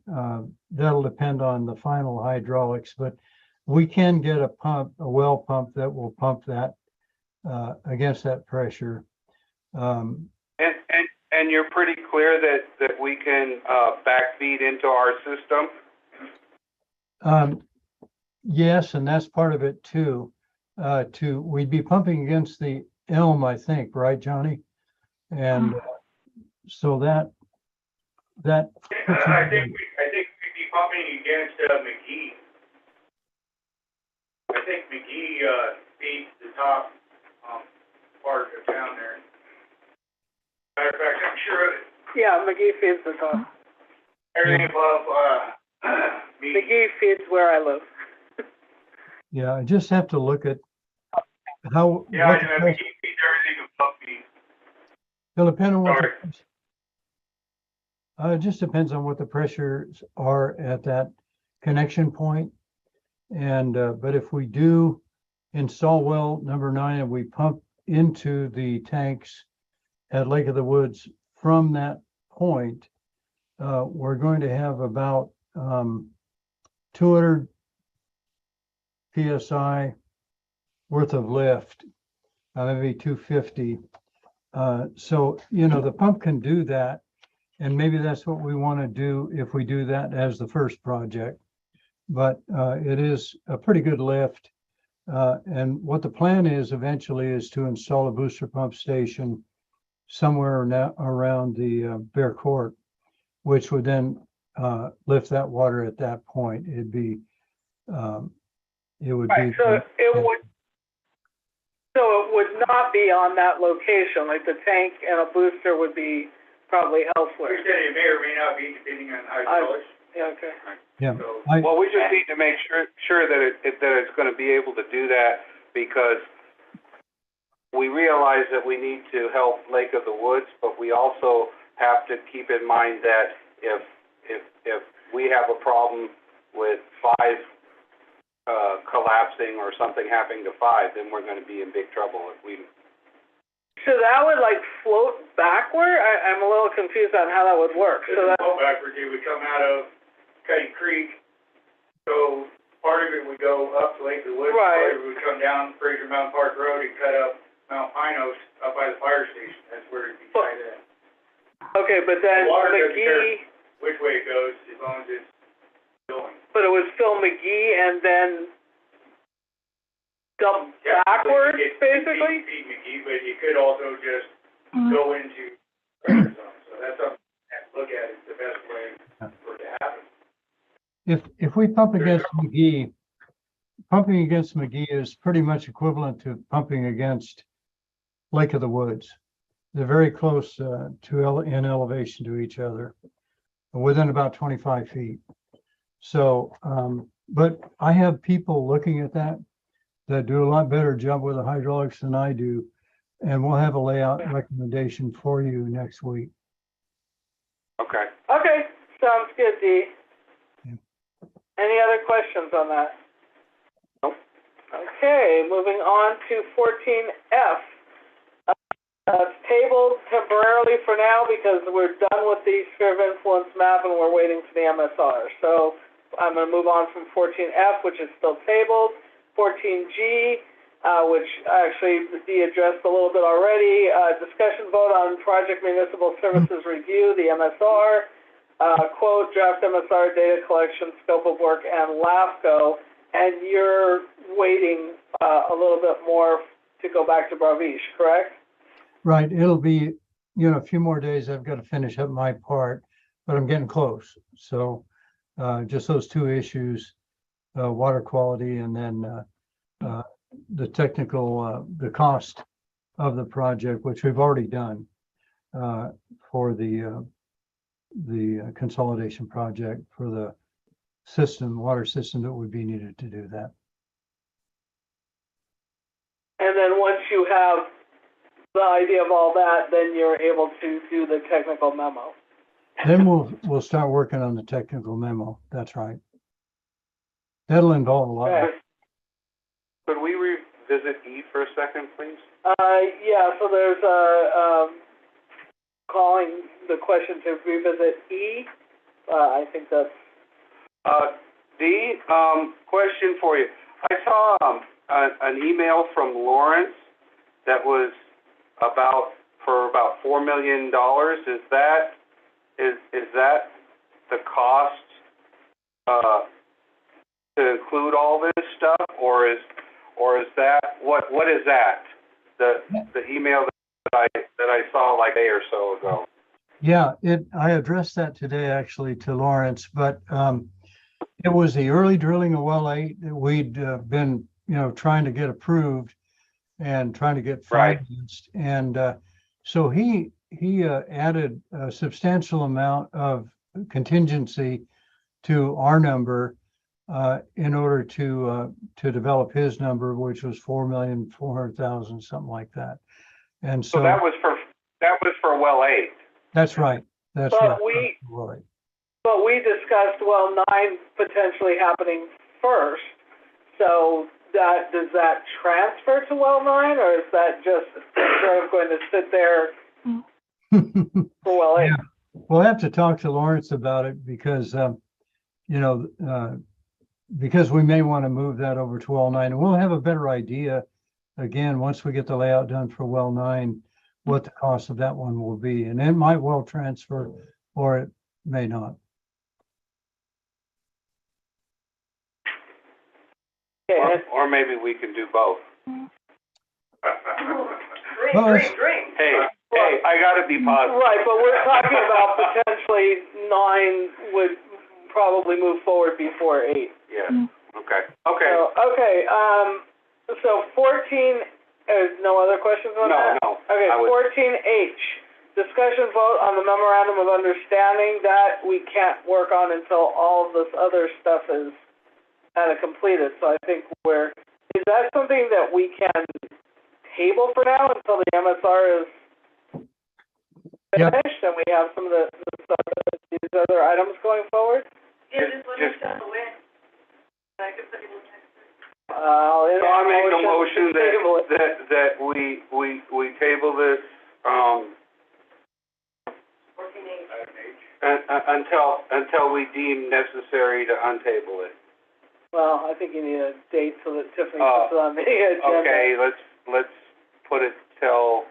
that'll depend on the final hydraulics, but we can get a pump, a well pump that will pump that against that pressure. And you're pretty clear that we can backfeed into our system? Yes, and that's part of it too. We'd be pumping against the elm, I think, right, Johnny? And so that. I think we'd be pumping against McGee. I think McGee feeds the top part of town there. Matter of fact, I'm sure of it. Yeah, McGee feeds the top. Everything above me. McGee feeds where I live. Yeah, I just have to look at how. Yeah, what I the know, pressure- McGee feeds everything above me. It'll depend on what. Sorry. It just depends on what the pressures are at that connection point. And, but if we do install well number 9 and we pump into the tanks at Lake of the Woods from that point, we're going to have about 200 PSI worth of lift, maybe 250. So, the pump can do that. And maybe that's what we want to do if we do that as the first project. But it is a pretty good lift. And what the plan is eventually is to install a booster pump station somewhere around the Bear Court, which would then lift that water at that point. It'd be, it would Right, be. so it would not be on that location, like the tank and a booster would be probably We elsewhere. said it may or may not be depending on hydraulics. Yeah, okay. Yeah, So, Well, we just need to make sure that it's gonna be able to do that, because we realize that we need to help Lake of the Woods, but we also have to keep in mind that if we have a problem with 5 collapsing or something happening to 5, then we're gonna be in big trouble if we. So that would like float backward? I'm a little confused on how that would work. this So is that, all backwards, it would come out of Cutty Creek. So part of it would go up to Lake of the Woods, Right. part of it would come down Fraser Mountain Park Road and cut up Mount Pinos up by the fire station. That's where it'd be tied in. okay, but then The water doesn't McGee, Which way it goes, as long as it's going. but it was Phil McGee and then dump Yeah, backwards, so you get basically? Feed McGee, but you could also just Mm. go into pressure zone. So that's something you have to look at, is the best way for it to happen. if we pump against McGee, pumping against McGee is pretty much equivalent to pumping against Lake of the Woods. They're very close in elevation to each other, within about 25 feet. So, but I have people looking at that do a lot better job with the hydraulics than I do. And we'll have a layout recommendation for you next week. Okay. Okay, sounds good, Dee. Yeah. Any other questions on that? Nope. Okay, moving on to 14F. It's tabled temporarily for now because we're done with the sphere of influence map and we're waiting for the MSR. So I'm going to move on from 14F, which is still tabled. 14G, which actually Dee addressed a little bit already. Discussion vote on project municipal services review, the MSR. Quote, draft MSR, data collection, scope of work, and LAFCO. And you're waiting a little bit more to go back to Bravish, correct? Right, it'll be, a few more days. I've got to finish up my part, but I'm getting close. So just those 2 issues, water quality and then the technical, the cost of the project, which we've already done for the consolidation project for the water system that would be needed to do that. And then once you have the idea of all that, then you're able to do the technical memo. Then we'll start working on the technical memo. That's right. That'll involve a lot. Okay. Could we revisit E for a second, please? Yeah, so there's calling the question to revisit E. I think that's, D, question for you. I saw an email from Lawrence that was for about $4 million. Is that the cost to include all this stuff, or is that what is that? The email that I saw like a day or so ago. Yeah, I addressed that today actually to Lawrence, but it was the early drilling of well 8 that we'd been, trying to get approved and trying to get financed. Right. And so he added a substantial amount of contingency to our number in order to develop his number, which was $4,400,000, something like that. And so that was for well 8. That's right. That's but right. But we discussed well 9 potentially happening first. So does that transfer to well 9, or is that just sort of going to sit there for well 8? Yeah. We'll have to talk to Lawrence about it because, because we may want to move that over to well 9, and we'll have a better idea again once we get the layout done for well 9, what the cost of that one will be, and it might well transfer or it may not. Okay, Or maybe we can do both. dream. Hey, I gotta be positive. Right, but we're talking about potentially 9 would probably move forward before 8. Yes, Mm. okay. So 14, no other questions on that? No. Okay, I would- 14H, discussion vote on the memorandum of understanding that we can't work on until all of this other stuff is kind of completed. So I think is that something that we can table for now until the MSR is Yep. finished and we have some of these other items going forward? Yeah, just let me Just- step away. I can put you in text. So I make a motion to table it. that we table this, 14H. until we deem necessary to untable it. Well, I think you need a date so that Tiffany Oh, puts it on the agenda. Okay, let's put it till,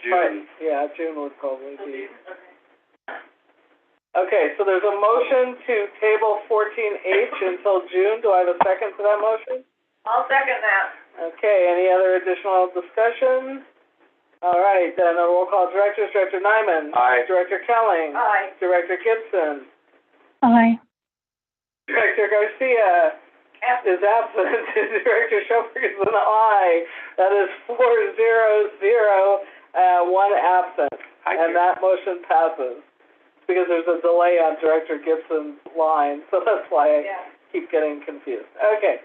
June. Right, yeah, June would probably be. Okay, so there's a motion to table 14H until June. Do I have a second to that motion? I'll second that. Okay, any other additional discussion? All right, then a roll call. Directors, Director Nyman. Aye. Director Kelling. Aye. Director Gibson. Aye. Director Garcia is absent. Director Schoenberg is an aye. That is 4-0-0, 1 absent. And that motion passes. Because there's a delay on Director Gibson's line, so that's why I keep getting confused. Okay.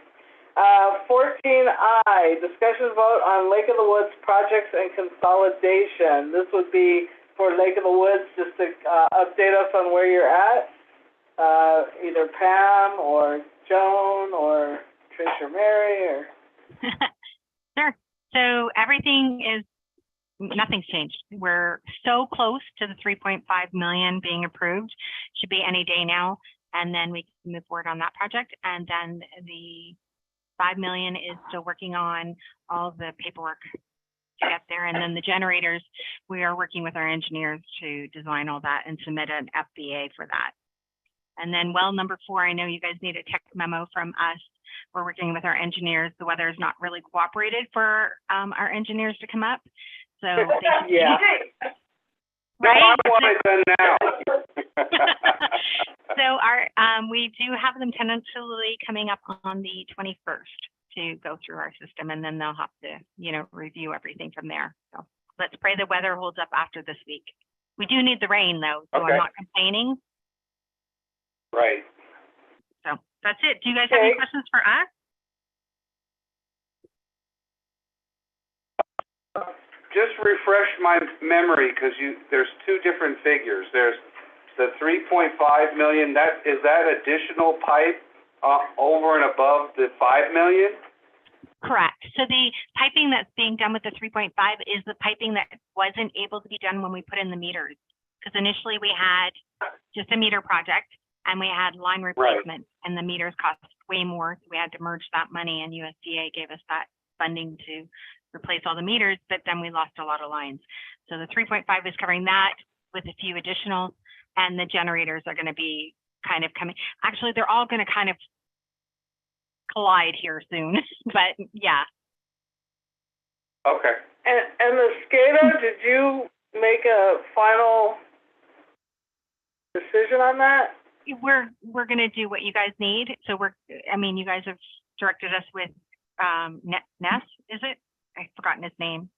14I, discussion vote on Lake of the Woods projects and consolidation. This would be for Lake of the Woods, just to update us on where you're at. Either Pam or Joan or Trish or Mary or... Sure. So nothing's changed. We're so close to the 3.5 million being approved. Should be any day now. And then we can move forward on that project. And then the 5 million is still working on all the paperwork to get there. And then the generators, we are working with our engineers to design all that and submit an FBA for that. And then well number 4, I know you guys need a tech memo from us. We're working with our engineers. The weather is not really cooperated for our engineers to come up. So they Yeah. No, right? I want it done now. So we do have them tentatively coming up on the 21st to go through our system, and then they'll have to, review everything from there. So let's pray the weather holds up after this week. We do need the rain though, so Okay. I'm not complaining. Right. So that's it. Do you guys have any Okay. questions for us? Just refresh my memory, because there's 2 different figures. There's the 3.5 million, is that additional pipe over and above the 5 million? Correct. So the piping that's being done with the 3.5 is the piping that wasn't able to be done when we put in the meters. Because initially we had just a meter project and we had line replacement, and the meters cost way more. So we had to merge that money, and USDA gave us that funding to replace all the meters, but then we lost a lot of lines. So the 3.5 is covering that with a few additional, and the generators are going to be kind of coming. Actually, they're all going to kind of collide here soon, but yeah. Okay. And the SCADA, did you make a final decision on that? We're going to do what you guys need. So you guys have directed us with Ness, is it? I've forgotten his name.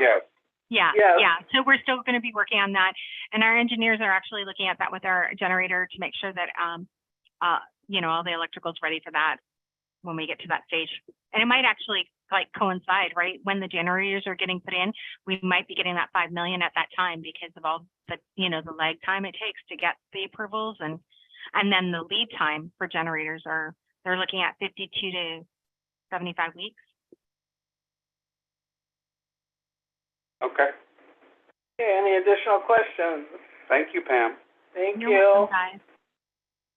Yes. Yeah, Yes. yeah. So we're still going to be working on that, and our engineers are actually looking at that with our generator to make sure that all the electrical's ready for that when we get to that stage. And it might actually coincide, right? When the generators are getting put in, we might be getting that 5 million at that time because of all the the lag time it takes to get the approvals, and then the lead time for generators they're looking at 52 to 75 weeks. Okay. Okay, any additional questions? Thank you, Pam. Thank You're you. welcome, guys.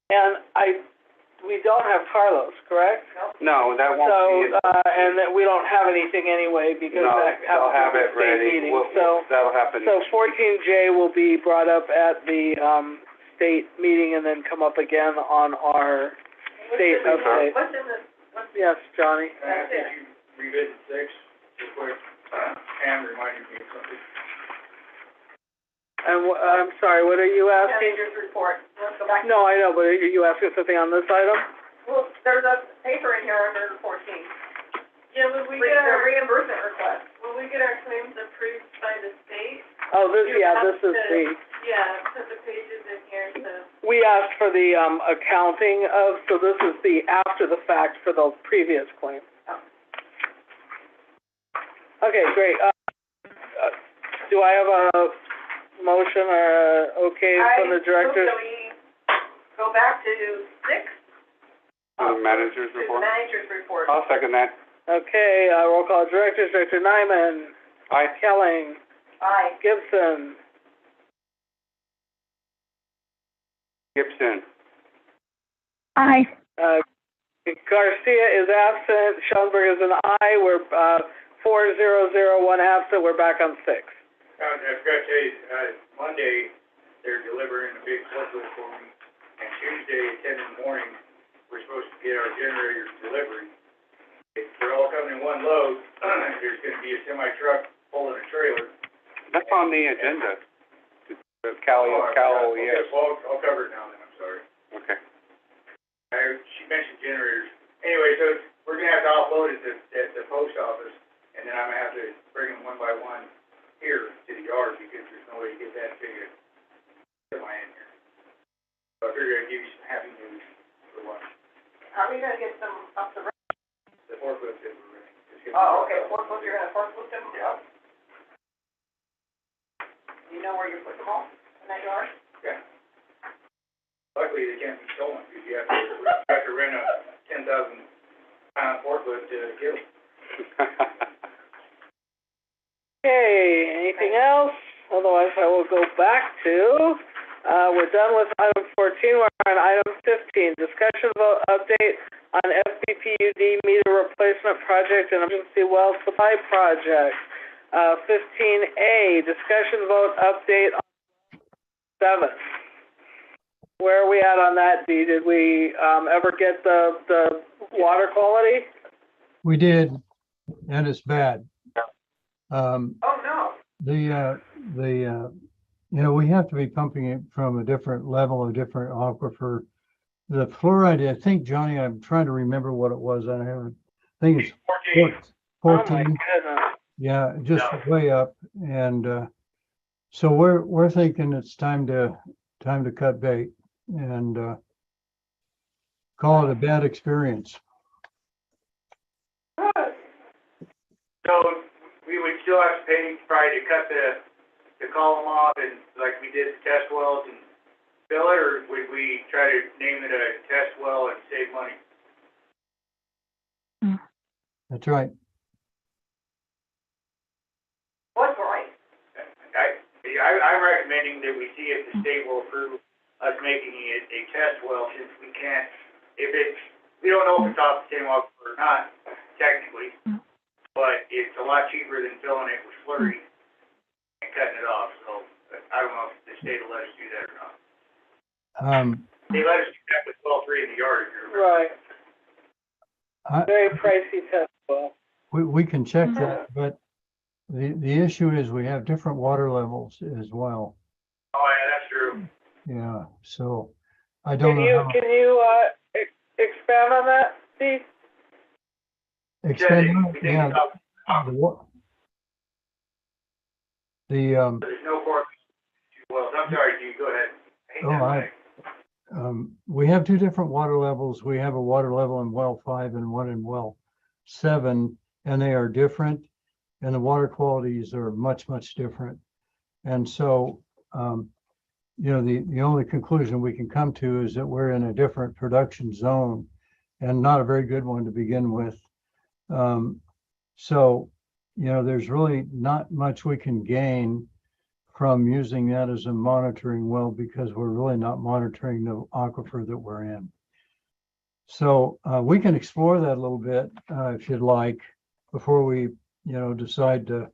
And I we don't have Carlos, correct? No, that won't be, So, and that we don't have anything anyway because no, that they'll have happens at it the state ready. meeting. That'll happen. So 14J will be brought up at the, state meeting and then come up again on our state update. What's in this, Yes, Johnny? I think you revisit 6, real quick. Pam reminded me of something. And, I'm sorry, what are you asking? manager's report, let's go back. No, I know, but are you asking something on this item? Well, there's a paper in here under 14. Yeah, when we get our- our reimbursement request. When we get our claims approved by the state. Oh, this, You yeah, have this is to- the, Yeah, put the pages in here, so. we asked for the, accounting of, so this is the after the fact for the previous claim. Oh. Okay, great. Do I have a motion or okay from the director? So we go back to 6. The manager's To the report? manager's report. I'll second that. Okay, roll call directors, Director Nyman, Aye. Kelling, Aye. Gibson, Gibson. Aye. Garcia is absent, Schoenberg is an aye, we're, 4-0-0-1 absent, we're back on 6. I forgot to tell you, Monday, they're delivering a big forklift for me, and Tuesday at 10 in the morning, we're supposed to get our generators delivered. If they're all coming in one load, there's gonna be a semi-truck pulling a trailer. That's on the agenda. The Cal, Okay, yes. well, I'll cover it now then, I'm sorry. Okay. She mentioned generators. Anyway, so we're gonna have to offload it at the post office, and then I'm gonna have to bring them one by one here to the yard, because there's no way to get that big a semi in here. So I figured I'd give you some happy news for lunch. How are we gonna get them up the road? The forklift that we're running. It's gonna be Oh, okay, up. forklift, you're gonna forklift them up? You know where you put them all, in that yard? Yeah. Luckily, they can't be stolen, because you have to rent a 10,000-pound forklift to get them. Okay, anything else? Otherwise, I will go back to, we're done with item 14, we're on item 15, discussion vote update on FPPUD meter replacement project and emergency well supply project. 15A, discussion vote update on 7. Where are we at on that, Dee? Did we, ever get the water quality? We did, and it's bad. Oh, no. We have to be pumping it from a different level, a different aquifer. The fluoride, I think, Johnny, I'm trying to remember what it was. I think it's 14. Oh, my goodness. Yeah, just way up. And so we're thinking it's time to cut bait and call it a bad experience. So we would still have to pay probably to cut the column off, and like we did the test wells and fill it, or would we try to name it a test well and save money? That's right. What's right? I'm recommending that we see if the state will approve us making it a test well, since we can't, we don't know if it's off the same aquifer or not, technically, but it's a lot cheaper than filling it with slurry and cutting it off, so I don't know if the state will let us do that or not. They let us do that with well 3 in the yard, if you remember. Right, very pricey test well. We can check that, but the issue is we have different water levels as well. Oh, yeah, that's true. Yeah, so I don't know. how- Can you expand on that, Steve? Expand, We think yeah, it's up. There's no correlation to wells. I'm sorry, Dean, go ahead. I hate that way. we have two different water levels. We have a water level in well 5 and one in well 7, and they are different, and the water qualities are much, much different. And so, the only conclusion we can come to is that we're in a different production zone and not a very good one to begin with. There's really not much we can gain from using that as a monitoring well, because we're really not monitoring the aquifer that we're in. So we can explore that a little bit if you'd like, before we, decide to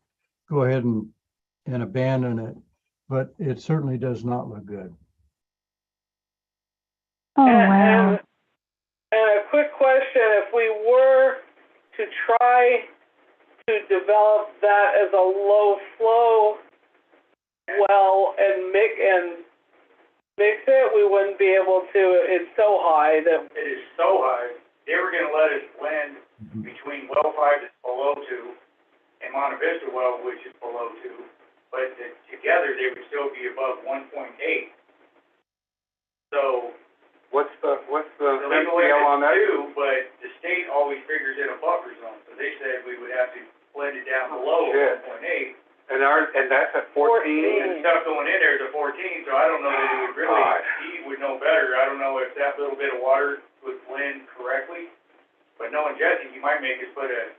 go ahead and abandon it. But it certainly does not look good. Oh, wow. And a quick question, if we were to try to develop that as a low flow well and mix it, we wouldn't be able to. It's so high that It is so high, they were gonna let us blend between well 5 that's below 2 and Monte Vista well, which is below 2, but together they would still be above 1.8. So What's the the legal MCL on limit that? is 2, but the state always figures in a buffer zone, so they said we would have to blend it down below Shit. 1.8. And that's at 14? And stuff going in there is a 14, so I don't know that it would really, God. Steve would know better. I don't know if that little bit of water would blend correctly. But knowing Jesse, he might make us put a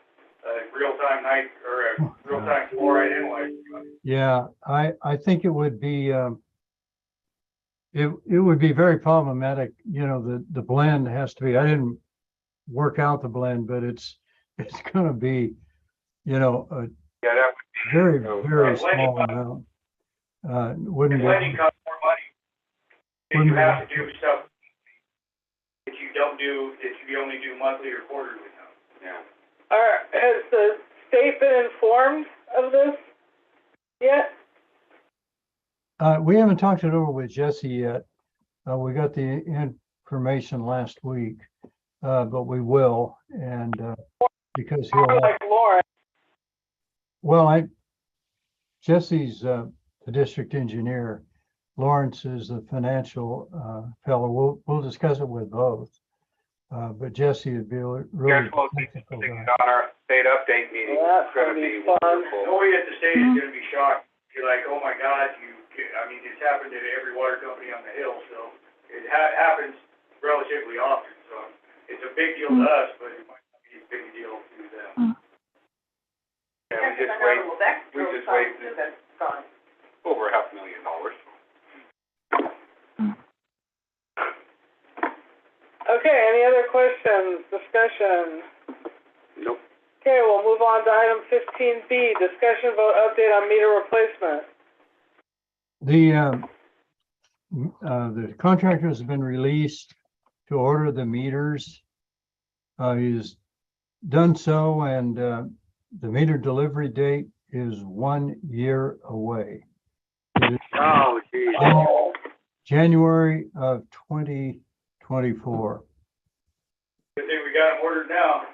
real-time night, or a real-time fluoride analyzer. Yeah, I think it would be, it would be very problematic, the blend has to be, I didn't work out the blend, but it's gonna be, a Yeah, that very, Oh, very right. Blending small amount. Wouldn't Blending be, costs more money. If you have to do stuff that you don't do, that you only do monthly or quarterly now. yeah. has the state been informed of this yet? we haven't talked it over with Jesse yet. We got the information last week, but we will, and because he'll have, Like Lauren. well, Jesse's the district engineer. Lawrence is the financial fellow. We'll discuss it with both. But Jesse would be a really Guess we'll be technical on guy. our state update meeting. Well, It's gonna be fun. wonderful. Nobody at the state is gonna be shocked. You're like, oh my God, it's happened to every water company on the hill, so it happens relatively often, so it's a big deal to us, but it might not be a big deal to them. Yeah, we just wait over $500,000. Okay, any other questions, discussion? Nope. Okay, we'll move on to item 15B, discussion vote update on meter replacement. The contractor has been released to order the meters. He's done so, and the meter delivery date is 1 year away. It is Oh, geez. January of 2024. Good thing we got them ordered now.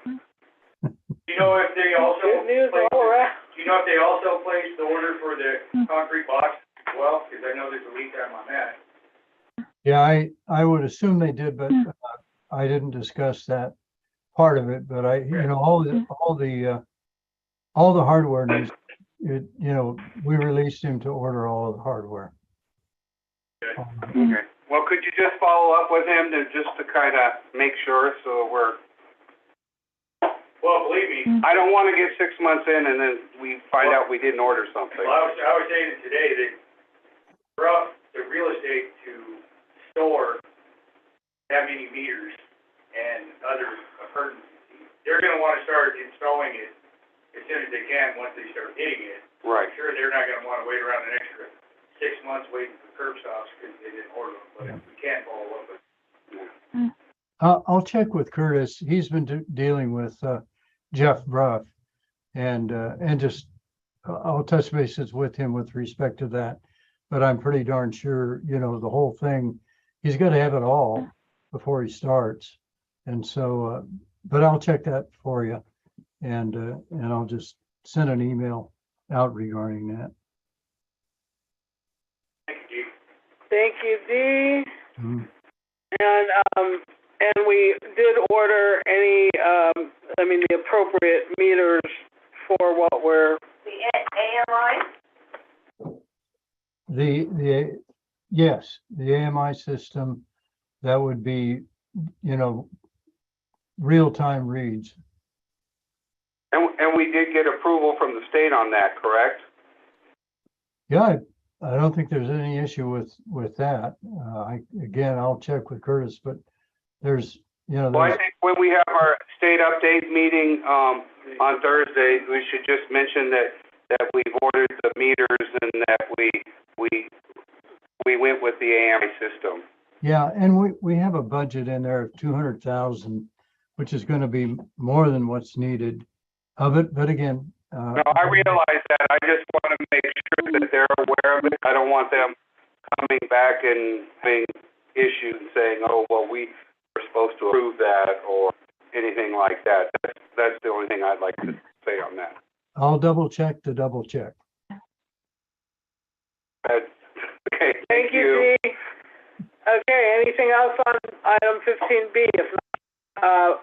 Do you know if they also Good news placed, all around. do you know if they also placed the order for the concrete box as well? Because I know there's a lead time on that. Yeah, I would assume they did, but I didn't discuss that part of it. But all the hardware needs, we released him to order all of the hardware. Okay. Well, could you just follow up with him just to kind of make sure, so we're, Well, believe me, I don't want to get 6 months in and then we find out we didn't order something. well, I was saying it today that for us, the real estate to store that many meters and other appurtenances, they're gonna wanna start installing it as soon as they can, once they start hitting it. Right. I'm sure they're not gonna wanna wait around an extra 6 months waiting for curb stops because they didn't order them, but if we can follow up with. I'll check with Curtis. He's been dealing with Jeff Bruff, and just I'll touch bases with him with respect to that. But I'm pretty darn sure, the whole thing, he's got to have it all before he starts. And so, but I'll check that for you, and I'll just send an email out regarding that. Thank you, Chief. Thank you, Dee. Mhm. And we did order any, the appropriate meters for what we're. The AMI? Yes, the AMI system, that would be, real-time reads. And we did get approval from the state on that, correct? Yeah, I don't think there's any issue with that. I'll check with Curtis, but there's you know, Well, I there's, think when we have our state update meeting, on Thursday, we should just mention that we've ordered the meters and that we went with the AMI system. yeah, and we have a budget in there of 200,000, which is going to be more than what's needed of it. But again, No, I realize that. I just want to make sure that they're aware of it. I don't want them coming back and having issues and saying, oh, well, we were supposed to approve that or anything like that. That's the only thing I'd like to say on that. I'll double check to double check. Okay, Thank you, Dee. Okay, anything else on item 15B? If not,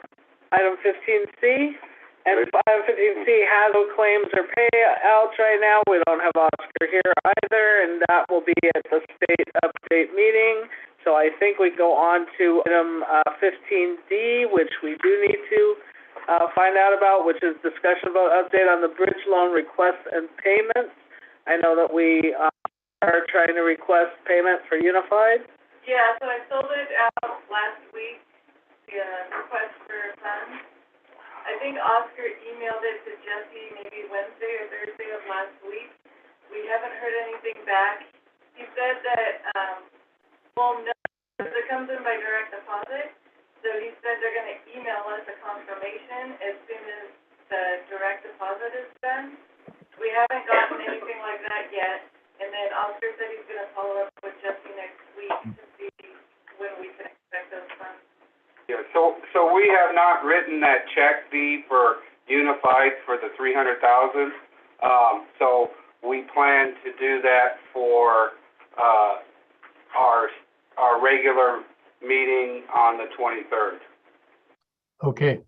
item 15C? And item 15C has no claims or payouts right now. We don't have Oscar here either, and that will be at the state update meeting. So I think we go on to item 15D, which we do need to find out about, which is discussion about update on the bridge loan requests and payments. I know that we are trying to request payment for Unified. Yeah, so I filled it out last week, the request for funds. I think Oscar emailed it to Jesse maybe Wednesday or Thursday of last week. We haven't heard anything back. He said that, well, no, it comes in by direct deposit. So he said they're gonna email us a confirmation as soon as the direct deposit is done. We haven't gotten anything like that yet. And then Oscar said he's gonna follow up with Jesse next week to see when we can expect those funds. Yeah, so we have not written that check fee for Unified for the 300,000. So we plan to do that for our regular meeting on the 23rd. Okay,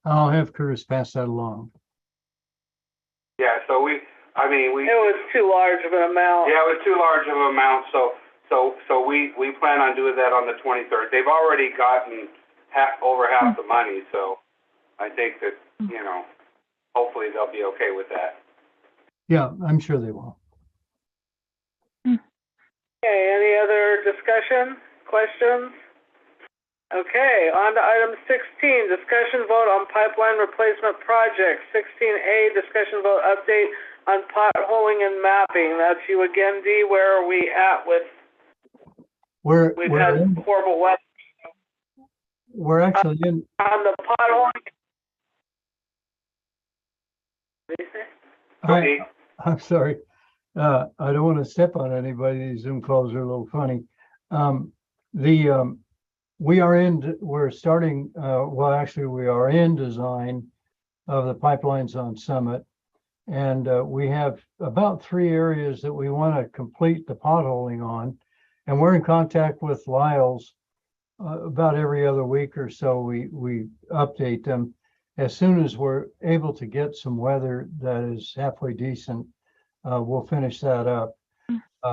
I'll have Curtis pass that along. Yeah, so we. It was too large of an amount. Yeah, it was too large of an amount. So we plan on doing that on the 23rd. They've already gotten over half the money, so I think that, hopefully they'll be okay with that. Yeah, I'm sure they will. Okay, any other discussion, questions? Okay, on to item 16, discussion vote on pipeline replacement project. 16A, discussion vote update on potholing and mapping. That's you again, Dee. Where are we at with, we've had horrible weather. We're actually in, On the potholing. I'm sorry. I don't want to step on anybody. These Zoom calls are a little funny. We're starting, well, actually, we are in design of the pipelines on Summit. And we have about 3 areas that we want to complete the potholing on. And we're in contact with Lyles about every other week or so. We update them. As soon as we're able to get some weather that is halfway decent, we'll finish that up.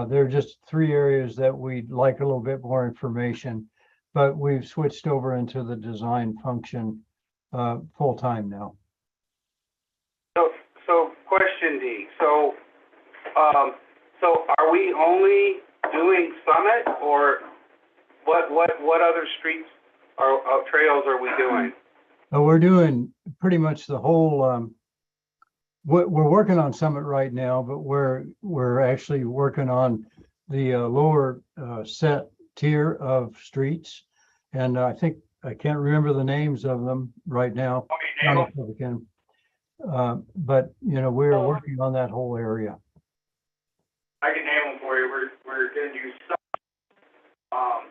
There are just 3 areas that we'd like a little bit more information, but we've switched over into the design function full time now. So question, D. So are we only doing Summit, or what other streets or trails are we doing? We're doing pretty much the whole. We're working on Summit right now, but we're actually working on the lower set tier of streets, and I think I can't remember the names of them right now. But we're working on that whole area. I can name them for you. We're going to do some,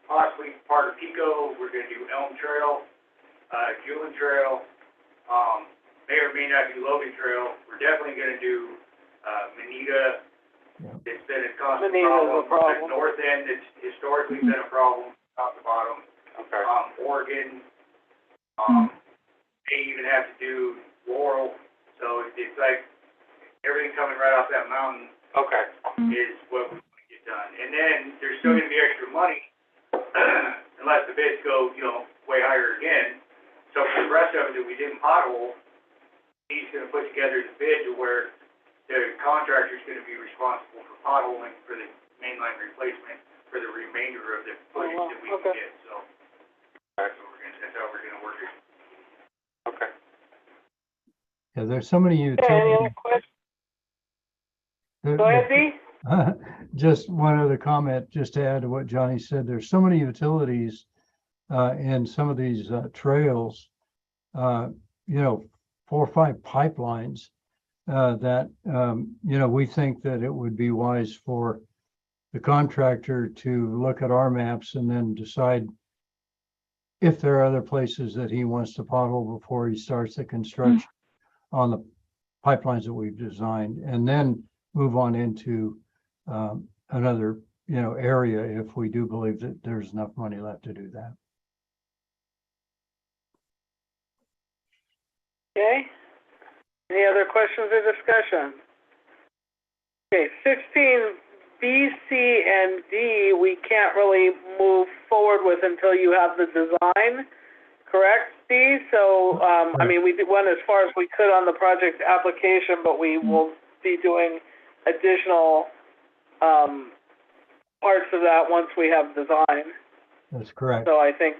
possibly part of Pico. We're going to do Elm Trail, Julian Trail, may or may not do Logan Trail. We're definitely going to do Manita. Yeah. It's been a constant Manita's problem. The north end, it's historically been a problem, top to bottom. Okay. Oregon, may even have to do Laurel. So it's like everything coming right off that mountain. Okay. Is what we want to get done. And then there's still going to be extra money unless the bids go, way higher again. So for the rest of it that we didn't pothole, he's going to put together the bid to where the contractor's going to be responsible for potholing for the mainline replacement for the remainder of the footage that we can get. So that's what we're going to do. Yeah, there's so many Okay, any other utilities. questions? there- Go ahead, Dee. Just one other comment, just to add to what Johnny said. There's so many utilities in some of these trails, you know, 4 or 5 pipelines that, you know, we think that it would be wise for the contractor to look at our maps and then decide if there are other places that he wants to pothole before he starts the construction on the pipelines that we've designed, and then move on into another, you know, area if we do believe that there's enough money left to do that. Okay. Any other questions or discussion? Okay, 16 B, C, and D, we can't really move forward with until you have the design, correct, D? So, I mean, we went as far as we could on the project application, but we will be doing additional parts of that once we have design. That's correct. So I think,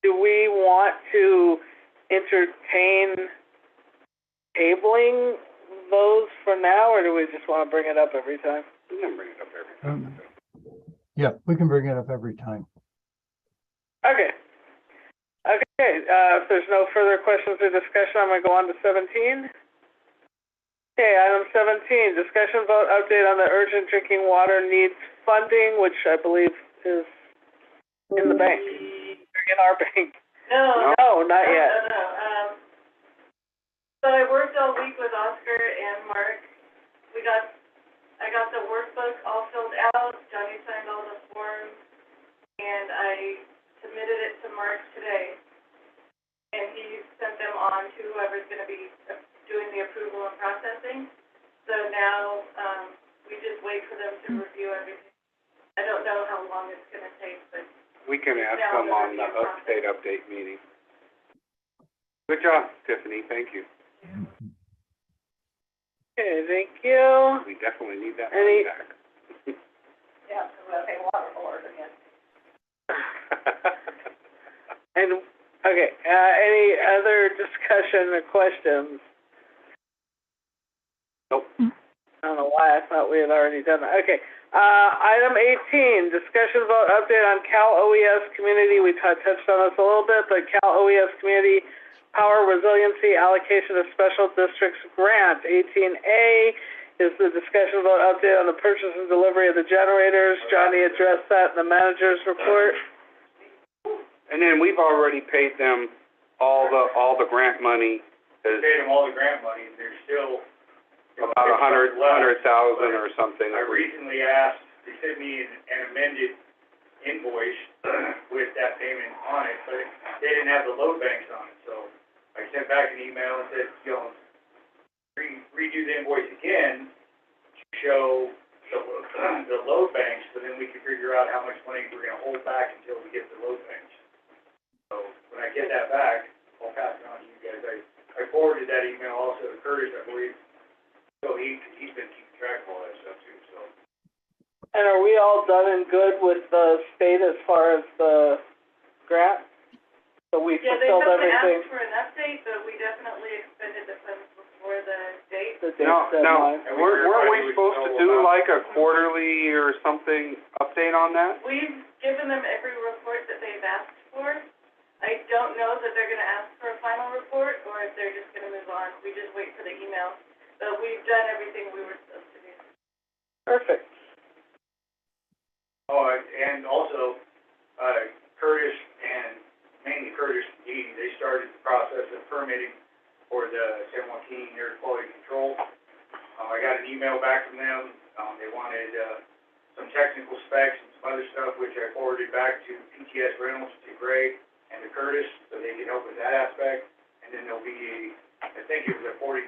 do we want to entertain tabling those for now, or do we just want to bring it up every time? We can bring it up every time. Yeah, we can bring it up every time. Okay. Okay, if there's no further questions or discussion, I'm going to go on to 17. Okay, item 17, discussion vote update on the urgent drinking water needs funding, which I believe is in the bank, in our bank. No, No, not yet. no. So I worked all week with Oscar and Mark. I got the workbook all filled out, Johnny signed all the forms, and I submitted it to Mark today. And he sent them on to whoever's gonna be doing the approval and processing. So now, we just wait for them to review everything. I don't know how long it's gonna take, but We can ask Now them the on the review process. upstate update meeting. Good job, Tiffany, thank you. Okay, thank you. We definitely need that Any- money back. yeah, we'll pay water for it again. And, okay, any other discussion or questions? Nope. I don't know why I thought we had already done that. Okay, item 18, discussion vote update on Cal OES community. We touched on this a little bit, but Cal OES community power resiliency allocation of special districts grant. 18A is the discussion vote update on the purchase and delivery of the generators. Johnny addressed that in the manager's report. And then we've already paid them all the grant money, They paid them all the grant money, and there's still about a hundred thousand or something. I recently asked, they sent me an amended invoice with that payment on it, but they didn't have the load banks on it, so I sent back an email and said, you know, redo the invoice again to show the load banks, so then we can figure out how much money we're gonna hold back until we get the load banks. So when I get that back, I'll pass it on to you guys. I forwarded that email also to Curtis, I believe, so he's been keeping track of all that stuff too, so. And are we all done and good with the state as far as the grant? So we Yeah, they fulfilled definitely everything? asked for an update, but we definitely expended the funds before the date. The date No, deadline? weren't we supposed to do like a quarterly or something update on that? We've given them every report that they've asked for. I don't know that they're gonna ask for a final report, or if they're just gonna move on. We just wait for the email. But we've done everything we were supposed to do. Perfect. Oh, and also, Curtis and mainly Curtis and Dee, they started the process of permitting for the San Joaquin Air Quality Control. I got an email back from them. They wanted, some technical specs and some other stuff, which I forwarded back to PTS Reynolds, to Greg, and to Curtis, so they can help with that aspect. And then there'll be I think it was a $40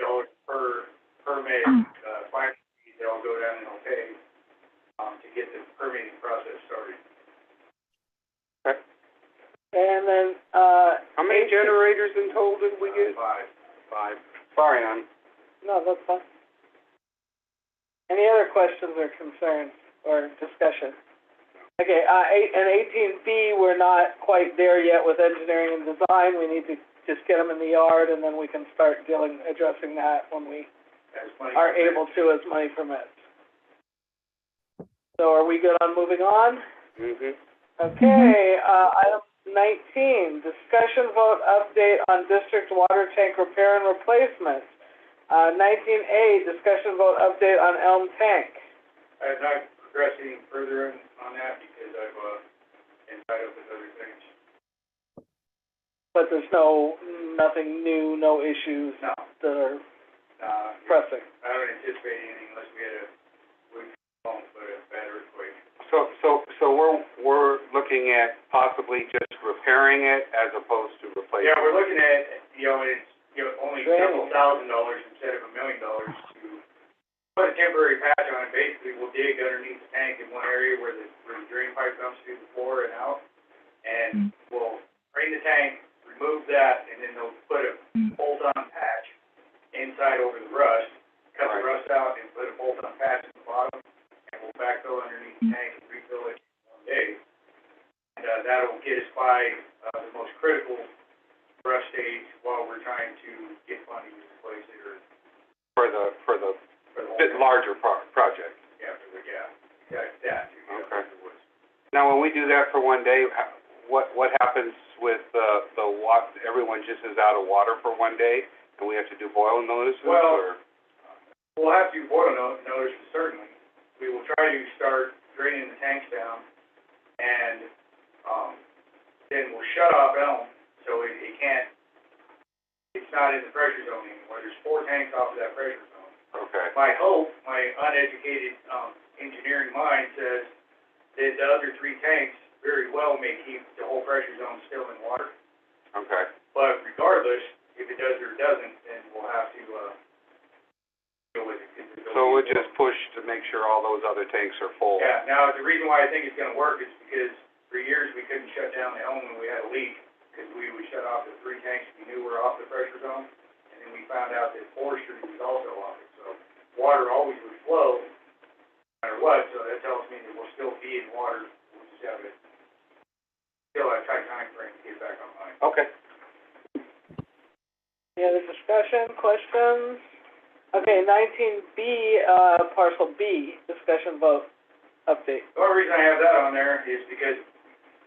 per permit, fine fee that I'll go down and I'll pay, to get the permitting process started. And then, How many generators in total did we get? 5. Sorry, hon. no, that's fine. Any other questions or concerns or discussion? Okay, and 18B, we're not quite there yet with engineering and design. We need to just get them in the yard, and then we can start addressing that when we As money are permits. able to, as money permits. So are we good on moving on? Mm-hmm. Okay, item 19, discussion vote update on district water tank repair and replacement. 19A, discussion vote update on Elm Tank. I have not progressed any further on that because I've, been tied up with other things. But there's nothing new, no issues No, that are I pressing. don't anticipate anything unless we had a bad earthquake. So we're looking at possibly just repairing it as opposed to replacing. Yeah, we're looking at, it's, only several $1,000s instead of $1 million to put a temporary patch on it. Basically, we'll dig underneath the tank in one area where the drain pipe comes through the floor and out. And we'll drain the tank, remove that, and then they'll put a bolt-on patch inside over the rust, cut the rust out and put a bolt-on patch in the bottom, and we'll backfill underneath the tank and refill it one day. And that'll get us by the most critical rust stage while we're trying to get funding to replace it or For the bit whole larger project. that. Okay. Now, when we do that for one day, what happens with the water? Everyone just is out of water for one day, and we have to do boil notices, Well, or? We'll have to boil notices, certainly. We will try to start draining the tanks down, and then we'll shut off Elm, so it can't, it's not in the pressure zone anymore. There's 4 tanks off of that pressure zone. Okay. My hope, my uneducated engineering mind says that the other 3 tanks very well may keep the whole pressure zone still in water. Okay. But regardless, if it does or doesn't, then we'll have to deal with it. So we'll just push to make sure all those other tanks are full. Yeah, now, the reason why I think it's gonna work is because for years we couldn't shut down the Elm when we had a leak, because we would shut off the 3 tanks we knew were off the pressure zone, and then we found out that forestry was also off it, so water always would flow, no matter what, so that tells me that we'll still be in water, we'll just have it, still a tight time frame to get back online. Okay. Any other discussion, questions? Okay, 19B, parcel B, discussion vote update. The only reason I have that on there is because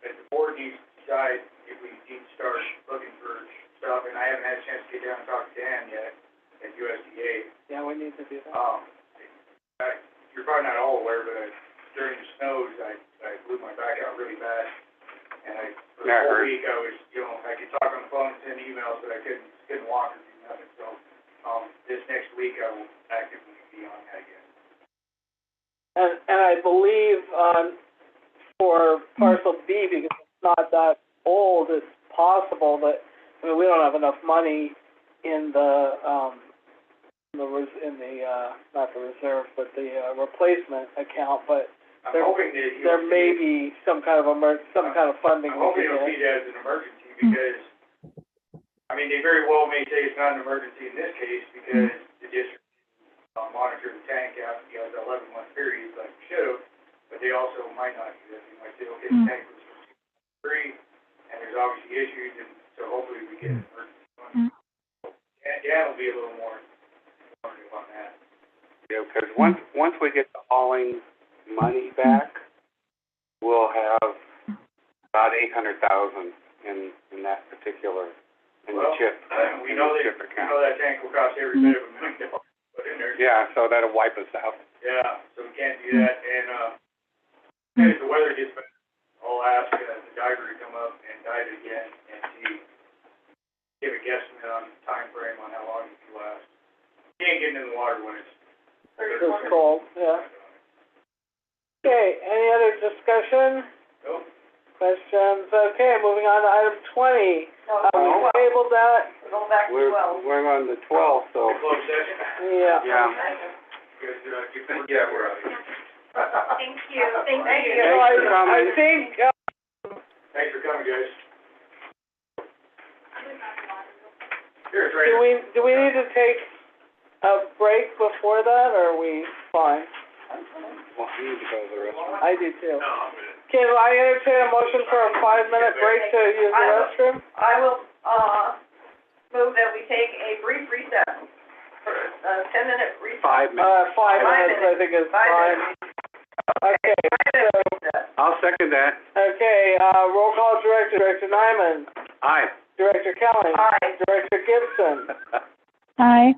as the board needs to decide if we need to start looking for stuff, and I haven't had a chance to get down and talk to Dan yet at USDA. Yeah, we need to do that. You're probably not all aware, but during the snows, I blew my back out really bad. And for the whole week, I was, I could talk on the phone and send emails, but I couldn't walk or do nothing. So, this next week, I will actively be on that again. And I believe, for parcel B, because it's not that old, it's possible that, we don't have enough money in the, not the reserve, but the, replacement account, but I'm hoping that there may be some kind of funding. I'm hoping it'll be that as an emergency because, they very well may say it's not an emergency in this case because the district monitor the tank out, the 11-month period like we should have, but they also might not do that. They might say, okay, the tank was free, and there's obviously issues, and so hopefully we get an emergency funding. Dan will be a little more informative on that. Yeah, because once we get the hauling money back, we'll have about $800,000 in that particular the chip. We know that tank will cost every bit of $1 million put in there. Yeah, so that'll wipe us out. Yeah, so we can't do that. And as the weather gets better, I'll ask the diver to come up and dive it again and give a guesstimate on the time frame on how long it can last. You can't get in the water when it's cold. Yeah. Okay. Any other discussion? Nope. Questions? Okay, moving on to item 20. We tabled that. We're on the 12th, so. Closed session? Yeah. Yeah. Yeah, we're out of here. Thank you. Thank you. So I think, Thanks for coming, guys. Here, it's right here. do we need to take a break before that, or are we fine? Well, we need to go to the restaurant. I do too. No, I'm good. Can I entertain a motion for a 5-minute break to use the restroom? I will, move that we take a brief recess for a 10-minute recess. 5 minutes. 5 minutes, I think is fine. Okay, I'll second that. okay, roll call director, Director Nyman, Aye. Director Kelly. Aye. Director Gibson. Aye.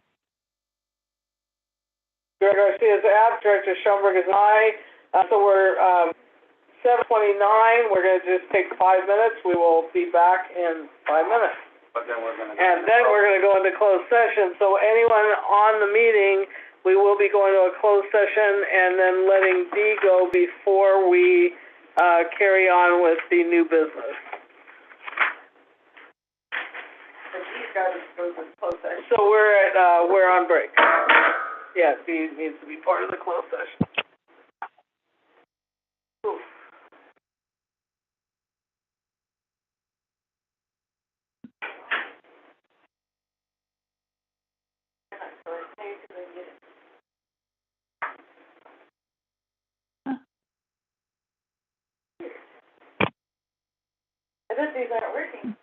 Director Garcia is out, Director Schoenberg is aye. So we're, 7:29, we're gonna just take 5 minutes, we will be back in 5 minutes. But then we're gonna. And then we're gonna go into closed session, so anyone on the meeting, we will be going to a closed session and then letting Dee go before we, carry on with the new business. So these guys go to closed session. So we're on break. Yeah, Dee needs to be part of the closed session. Oof. I bet these aren't working.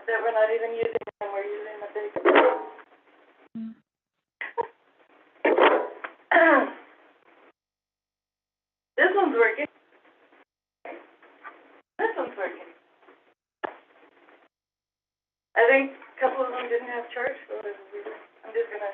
That we're not even using them, we're using the big. This one's working. This one's working. I think a couple of them didn't have charge for whatever reason. I'm just gonna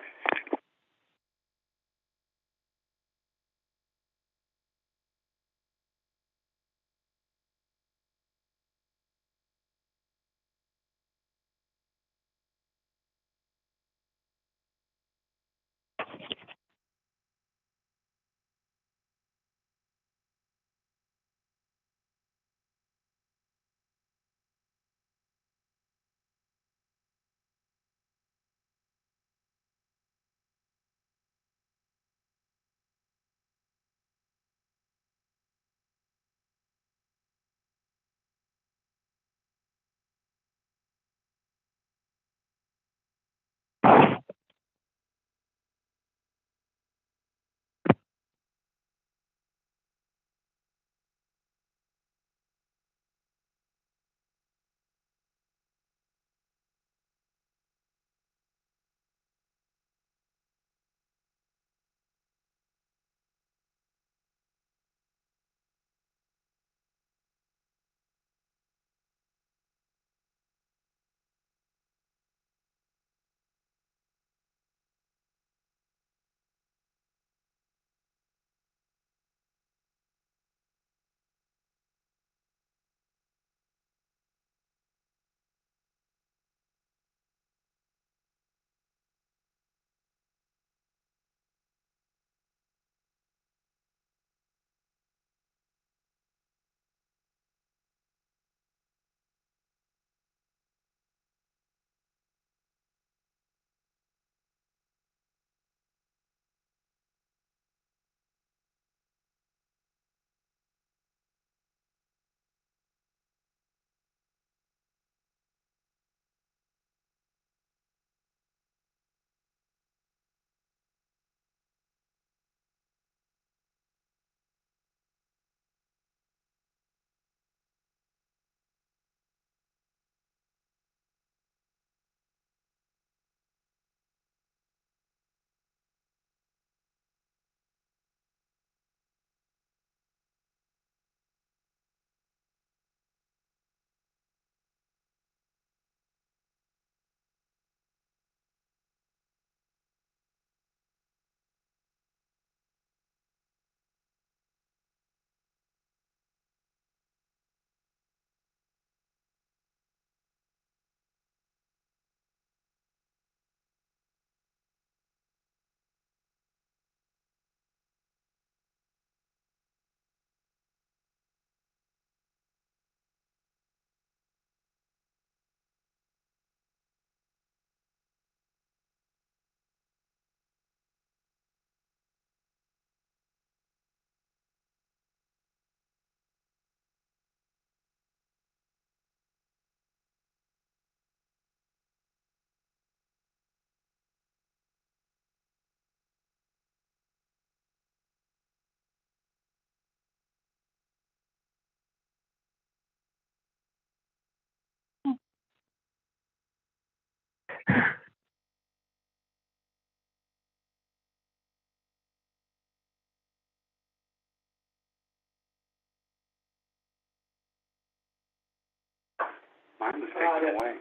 Mine was Got taken it. away.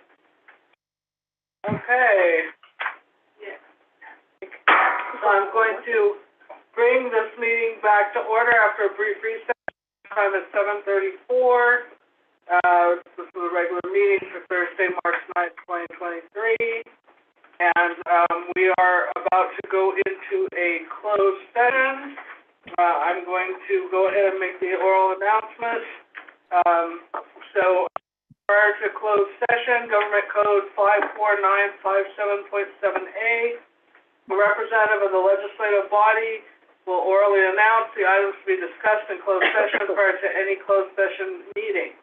Okay. So I'm going to bring this meeting back to order after a brief recess. Time is 7:34. This is a regular meeting for Thursday, March 9th, 2023. And we are about to go into a closed session. I'm going to go ahead and make the oral announcement. So prior to closed session, Government Code 54957.7A, a representative of the legislative body will orally announce the items to be discussed in closed session prior to any closed session meeting.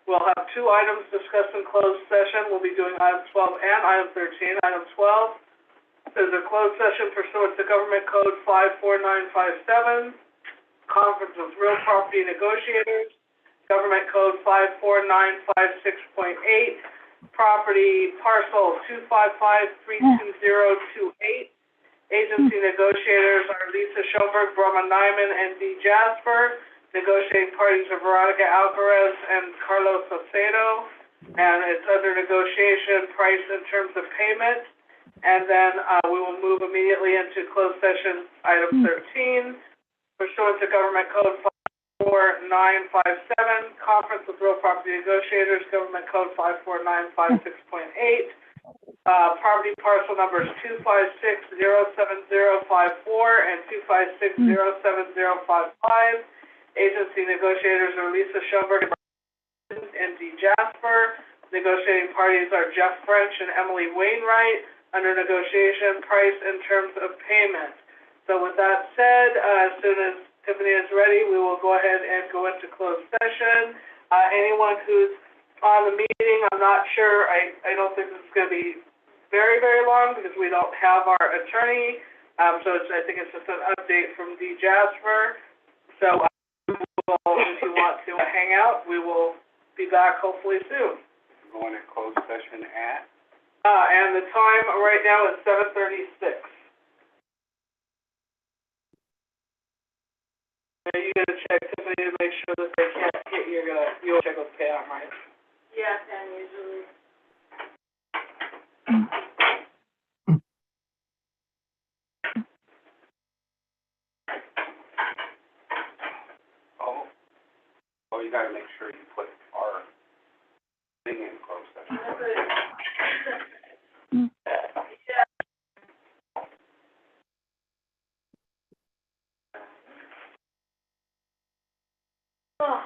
We'll have 2 items discussed in closed session. We'll be doing item 12 and item 13. Item 12 is a closed session pursuant to Government Code 54957, Conference of Real Property Negotiators, Government Code 54956.8, Property Parcel 255-32028. Agency negotiators are Lisa Schoenberg, Brahma Nyman, and D. Jasper. Negotiating parties are Veronica Alvarez and Carlos Salcedo. And it's under negotiation, price in terms of payment. And then we will move immediately into closed session, item 13. Pursuant to Government Code 54957, Conference with Real Property Negotiators, Government Code 54956.8. Property parcel numbers 256-07054 and 256-07055. Agency negotiators are Lisa Schoenberg and D. Jasper. Negotiating parties are Jeff French and Emily Wainwright. Under negotiation, price and terms of payment. So with that said, as soon as Tiffany is ready, we will go ahead and go into closed session. Anyone who's on the meeting, I'm not sure, I don't think this is going to be very, very long because we don't have our attorney. So I think it's just an update from D. Jasper. So if you want to hang out, we will be back hopefully soon. Going to closed session at? And the time right now is 7:36. You gotta check, Tiffany, to make sure that they can't hit, you'll check with Pam, right? Yeah, Pam usually. Oh, you gotta make sure you put our thing in closed session. Oh.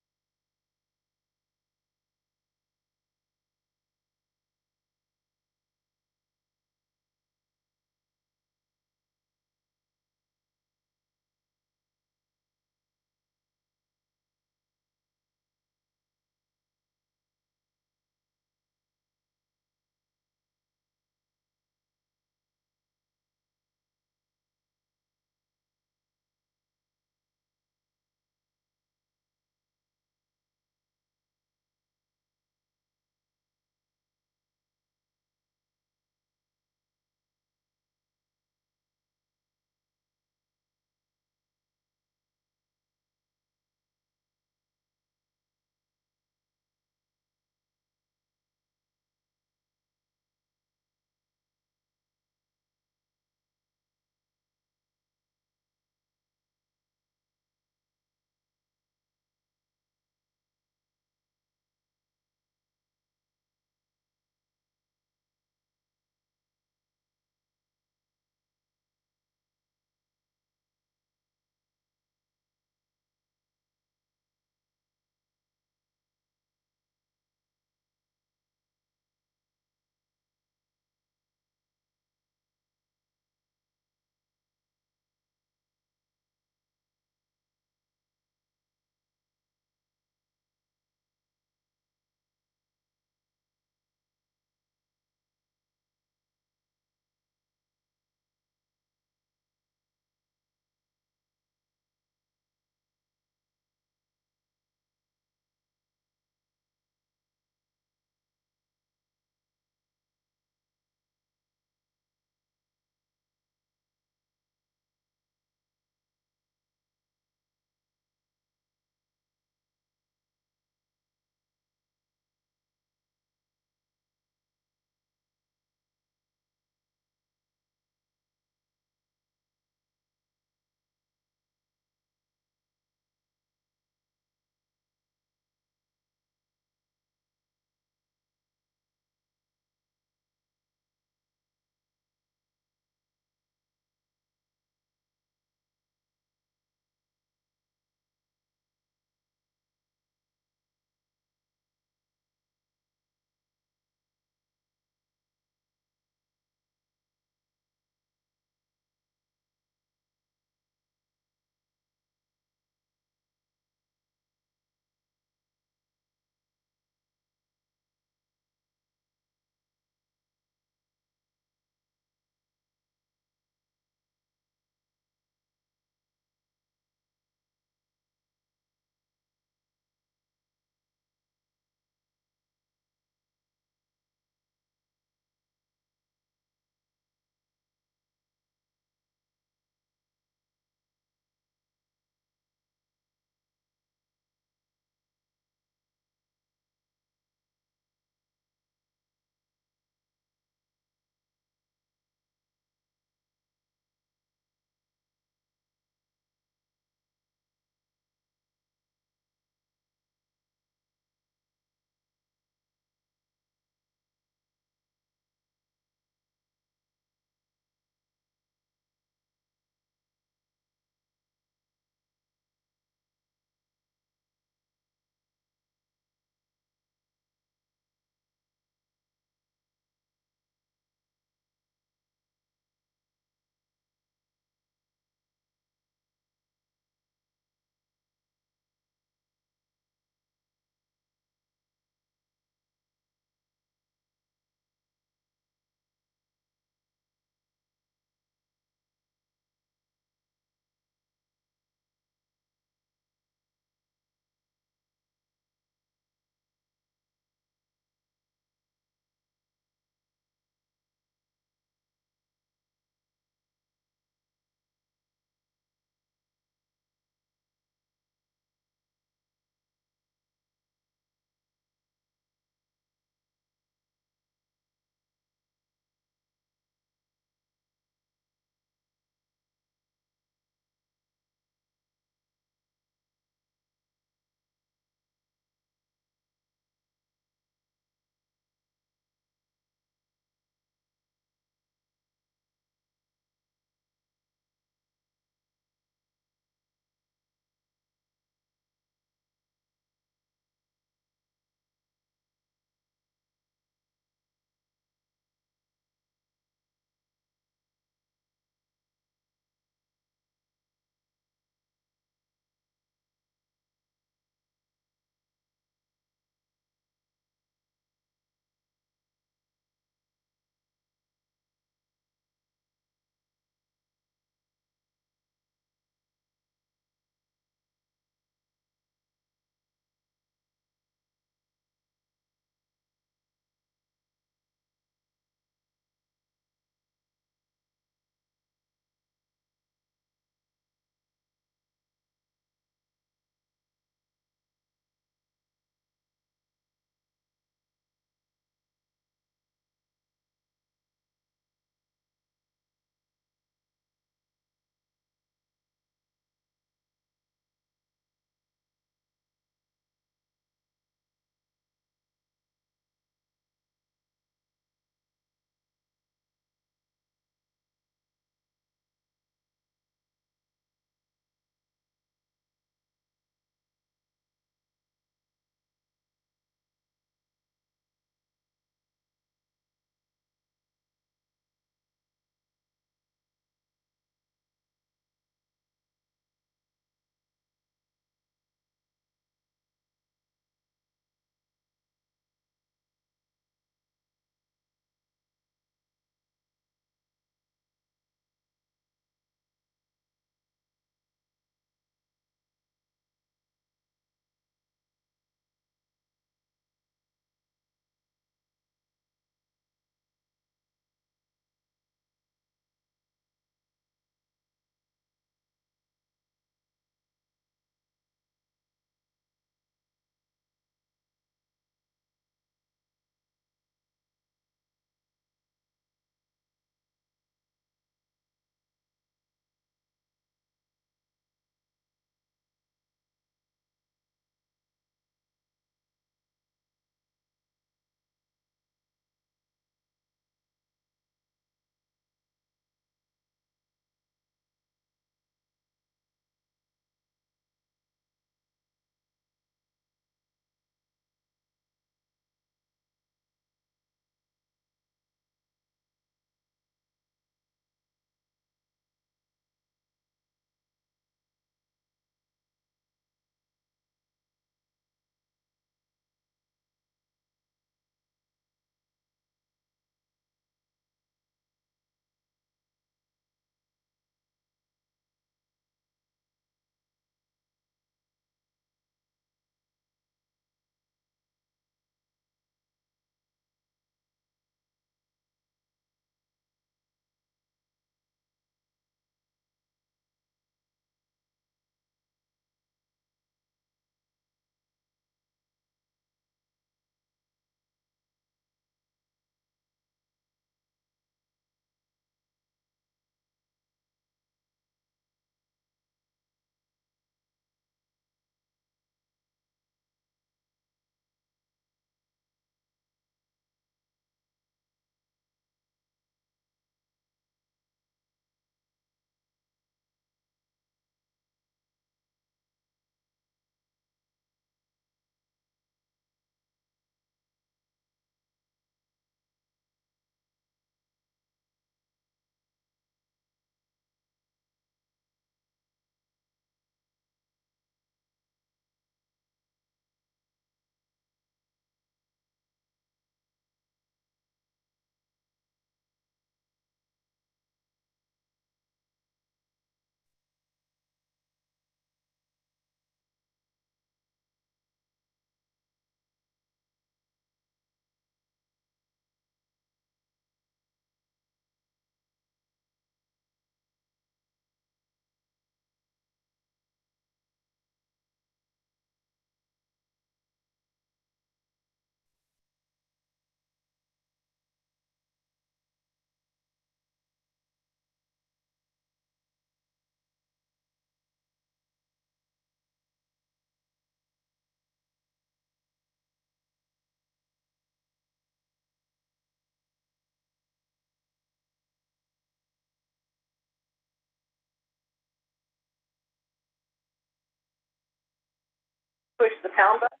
push the pound button?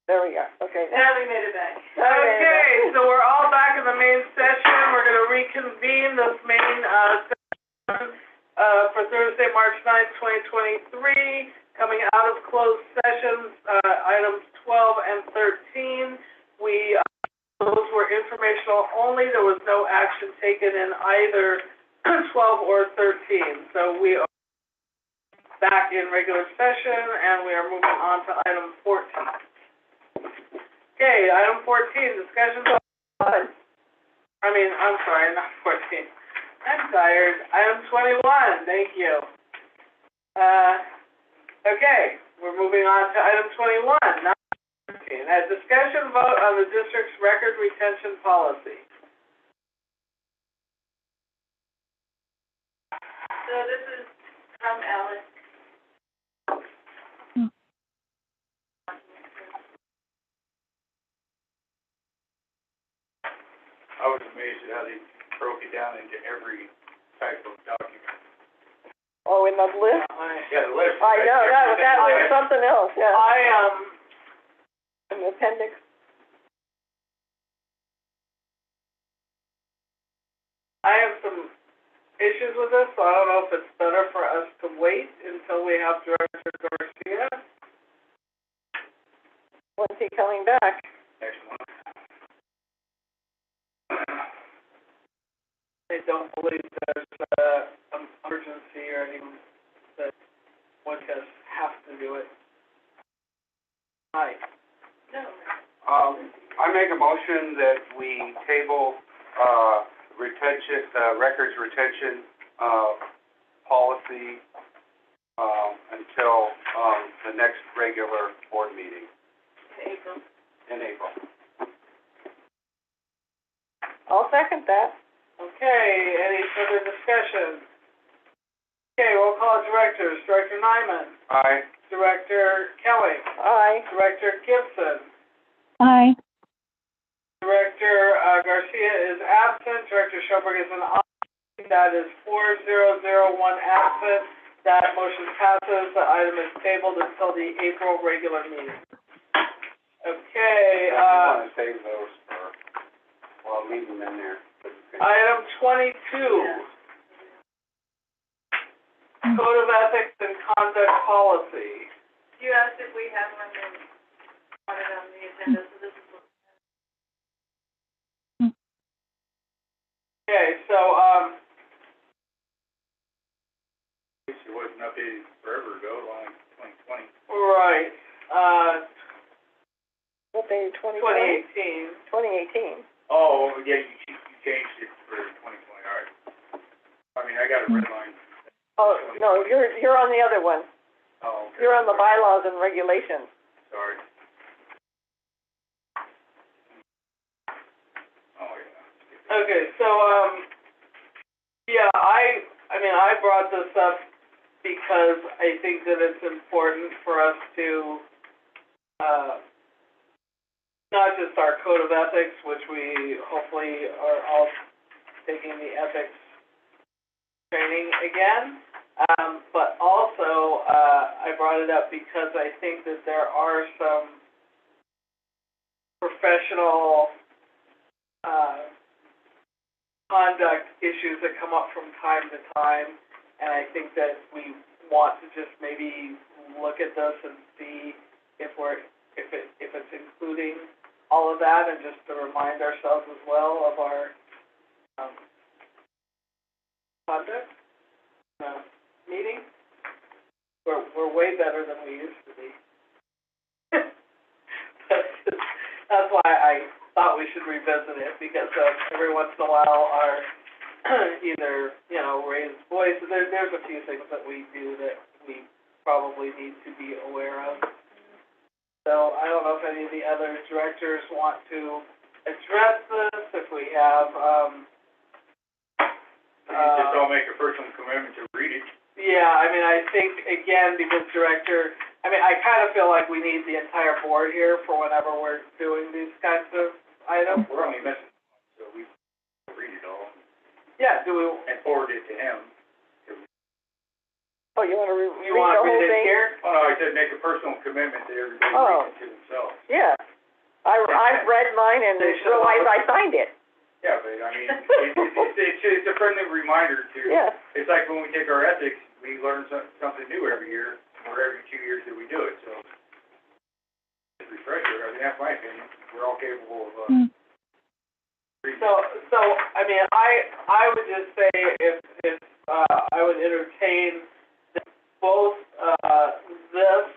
There we go, okay. Now we made it back. Okay, so we're all back in the main session. We're gonna reconvene this main, session, for Thursday, March 9th, 2023. Coming out of closed sessions, items 12 and 13. Those were informational only. There was no action taken in either 12 or 13. So we are back in regular session, and we are moving on to item 14. Okay, item 14, discussion on, I'm sorry, not 14. I'm tired. Item 21, thank you. Okay, we're moving on to item 21. Now, a discussion vote on the district's record retention policy. So this is from Alice. I was amazed at how they broke it down into every type of document. Oh, in the list? Yeah, the list. I know, that was something else, yeah. An appendix. I have some issues with this, so I don't know if it's better for us to wait until we have Director Garcia. When's he coming back? Next one. I don't believe there's an urgency or anything that one just has to do it. Hi. No. I make a motion that we table, retention, records retention, policy, until, the next regular board meeting April. in April. I'll second that. Okay, any further discussion? Okay, roll call directors. Director Nyman. Aye. Director Kelly. Aye. Director Gibson. Aye. Director Garcia is absent. Director Schoenberg is an aye. That is 4001 absent. That motion passes. The item is tabled until the April regular meeting. Okay, I want to save those for, well, leave them in there. item 22. Code of Ethics and Conduct Policy. You asked if we have one on the agenda, so this is what. Okay, so, It wasn't updated forever ago, long 2020. right, What day, 2020? 2018. 2018. Oh, yeah, you changed it for 2020, all right. I mean, I got a red line. Oh, no, you're on the other one. Oh, okay. You're on the bylaws and regulations. Sorry. Oh, yeah. Okay, so, yeah, I brought this up because I think that it's important for us to, not just our code of ethics, which we hopefully are all taking the ethics training again, but also, I brought it up because I think that there are some professional, conduct issues that come up from time to time, and I think that we want to just maybe look at this and see if it's including all of that, and just to remind ourselves as well of our conduct meeting. We're way better than we used to be. That's why I thought we should revisit it, because every once in a while our either, raise voice. There's a few things that we do that we probably need to be aware of. So I don't know if any of the other directors want to address this, if we have, Just don't make a personal commitment to read it. yeah, I think, again, because I kind of feel like we need the entire board here for whenever we're doing these kinds of items. We're only missing one, so we read it all Yeah, do we, and forward it to him. Oh, you wanna read You the want whole me to thing? here? Oh, no, I said make a personal commitment to everybody Oh. reading it to themselves. Yeah. I've read mine and They should realized all- I signed it. Yeah, but I mean, it's a friendly reminder to, Yeah. it's like when we take our ethics, we learn something new every year, or every 2 years that we do it, so. It's a refresher, I mean, that's my opinion, we're all capable of, reading. So, I mean, I would just say if I would entertain both, this,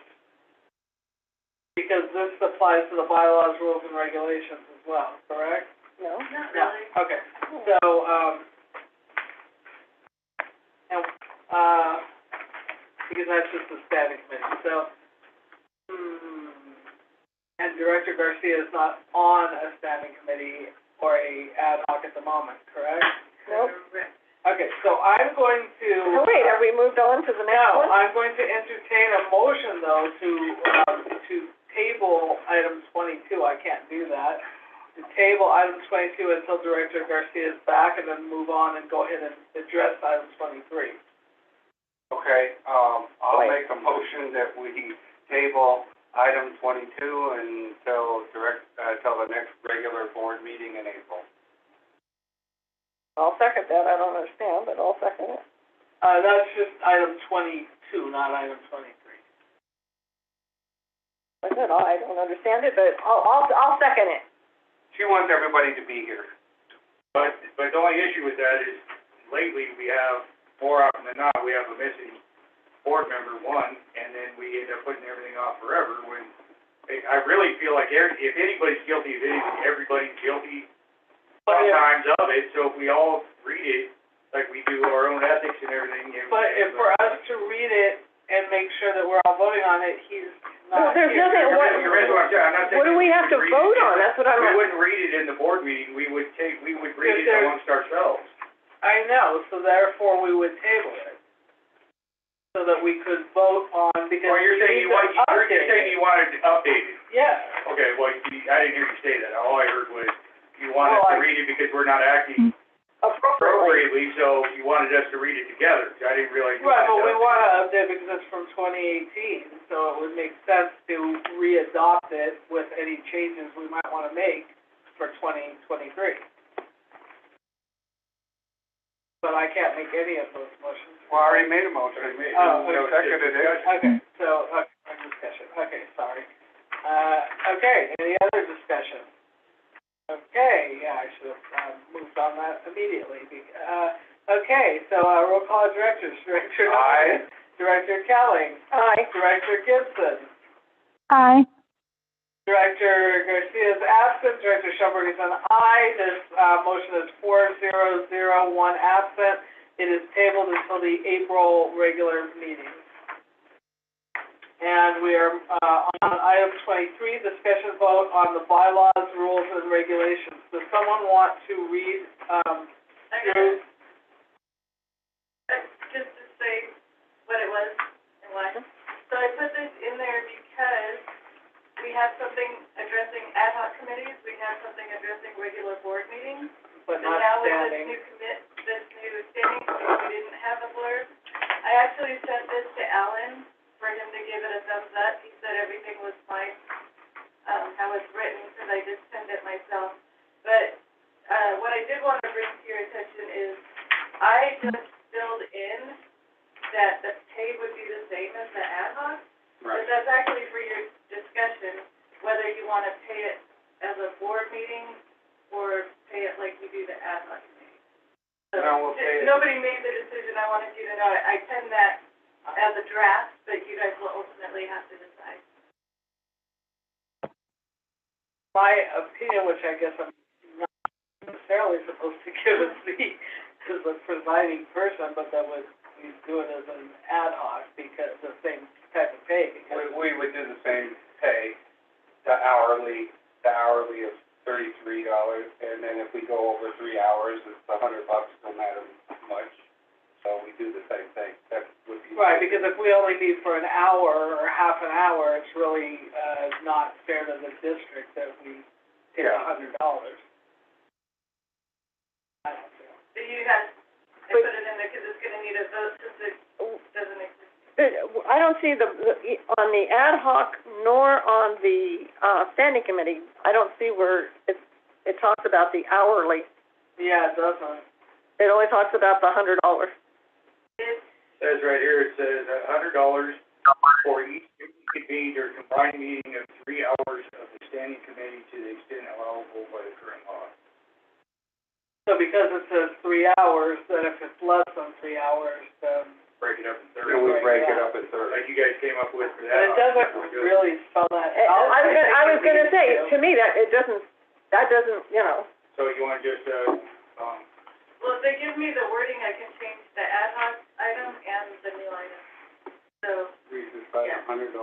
because this applies to the bylaws, rules, and regulations as well, correct? No? Not No. really. Okay, so, because that's just the standing committee, so, and Director Garcia is not on a standing committee or a ad hoc at the moment, correct? Nope. Okay, so I'm going to. Oh, wait, have we moved on to the next No, one? I'm going to entertain a motion, though, to table item 22. I can't do that. To table item 22 until Director Garcia is back, and then move on and go ahead and address item 23. Okay, I'll Wait. make a motion that we table item 22 until the next regular board meeting in April. I'll second that. I don't understand, but I'll second it. That's just item 22, not item 23. I said, I don't understand it, but I'll second it. She wants everybody to be here. But the only issue with that is lately we have, more often than not, we have a missing board member, one, and then we end up putting everything off forever when, I really feel like if anybody's guilty of anything, everybody's guilty sometimes of it, so if we all read it, like we do our own ethics and everything. But if for us to read it and make sure that we're all voting on it, he's Well, not there's here. nothing, You're right, what I'm saying. I'm not saying what do we that have to would read vote it. on? That's what I'm. We wouldn't read it in the board meeting, we would read it there's- amongst ourselves. I know, so therefore we would table it. So that we could vote on, because Well, you're we saying need you want, to you're update saying it. you wanted to update it. Yeah, Okay, well, I didn't hear you say that. All I heard was you wanted Well, to read it because we're not acting Appropriately. appropriately, so you wanted us to read it together. I didn't realize you right, wanted but we to. want to update because it's from 2018, so it would make sense to re-adopt it with any changes we might want to make for 2023. But I can't make any of those motions. Well, I already made a motion. Oh, You seconded it. Okay, so, discussion, okay, sorry. Okay, any other discussion? Okay, yeah, I should have, moved on that immediately. Okay, so, roll call directors, Director Aye. Director Kelly, Aye. Director Gibson, Aye. Director Garcia is absent, Director Schoenberg is an aye. This, motion is 4-0-0-1 absent. It is tabled until the April regular meeting. And we are, on item 23, discussion vote on the bylaws, rules, and regulations. Does someone want to read, through? Just to say what it was and why. So I put this in there because we have something addressing ad hoc committees, we have something addressing regular board meetings. But And not now with standing. this new standing, we didn't have a blurb. I actually sent this to Alan for him to give it a thumbs up. He said everything was fine, how it's written, because I did send it myself. But, what I did want to bring to your attention is, I just filled in that the pay would be the same as the ad hoc. But that's actually for your discussion, whether you want to pay it as a board meeting or pay it like you do the ad hoc meeting. So, No, we'll pay it. nobody made the decision, I wanted you to know, I send that as a draft, but you guys will ultimately have to decide. My opinion, which I guess I'm not necessarily supposed to give as the presiding person, but that would, we do it as an ad hoc because the same type of pay, because. We would do the same pay, the hourly is $33, and then if we go over 3 hours, it's $100, no matter much. So we do the same thing. That would be. Right, because if we only meet for an hour or half an hour, it's really, not fair to the district that we take Yeah. $100. I don't feel. So you guys, I put it in there because it's gonna need a vote since it doesn't exist. I don't see on the ad hoc nor on the, standing committee, I don't see where it talks about the hourly. Yeah, it doesn't. It only talks about the $100. Says right here, it says $100 for each convened or combined meeting of 3 hours of the standing committee to the extent allowable by the current law. So because it says 3 hours, then if it's less than 3 hours, then. Break it up in thirds. And we break it up in thirds. Like you guys came up with for that. And it doesn't really spell that out. I was gonna say, to me, that doesn't, you know. So you want to just, Well, if they give me the wording, I can change the ad hoc item and the new item. So, Reasons by Yeah. $100.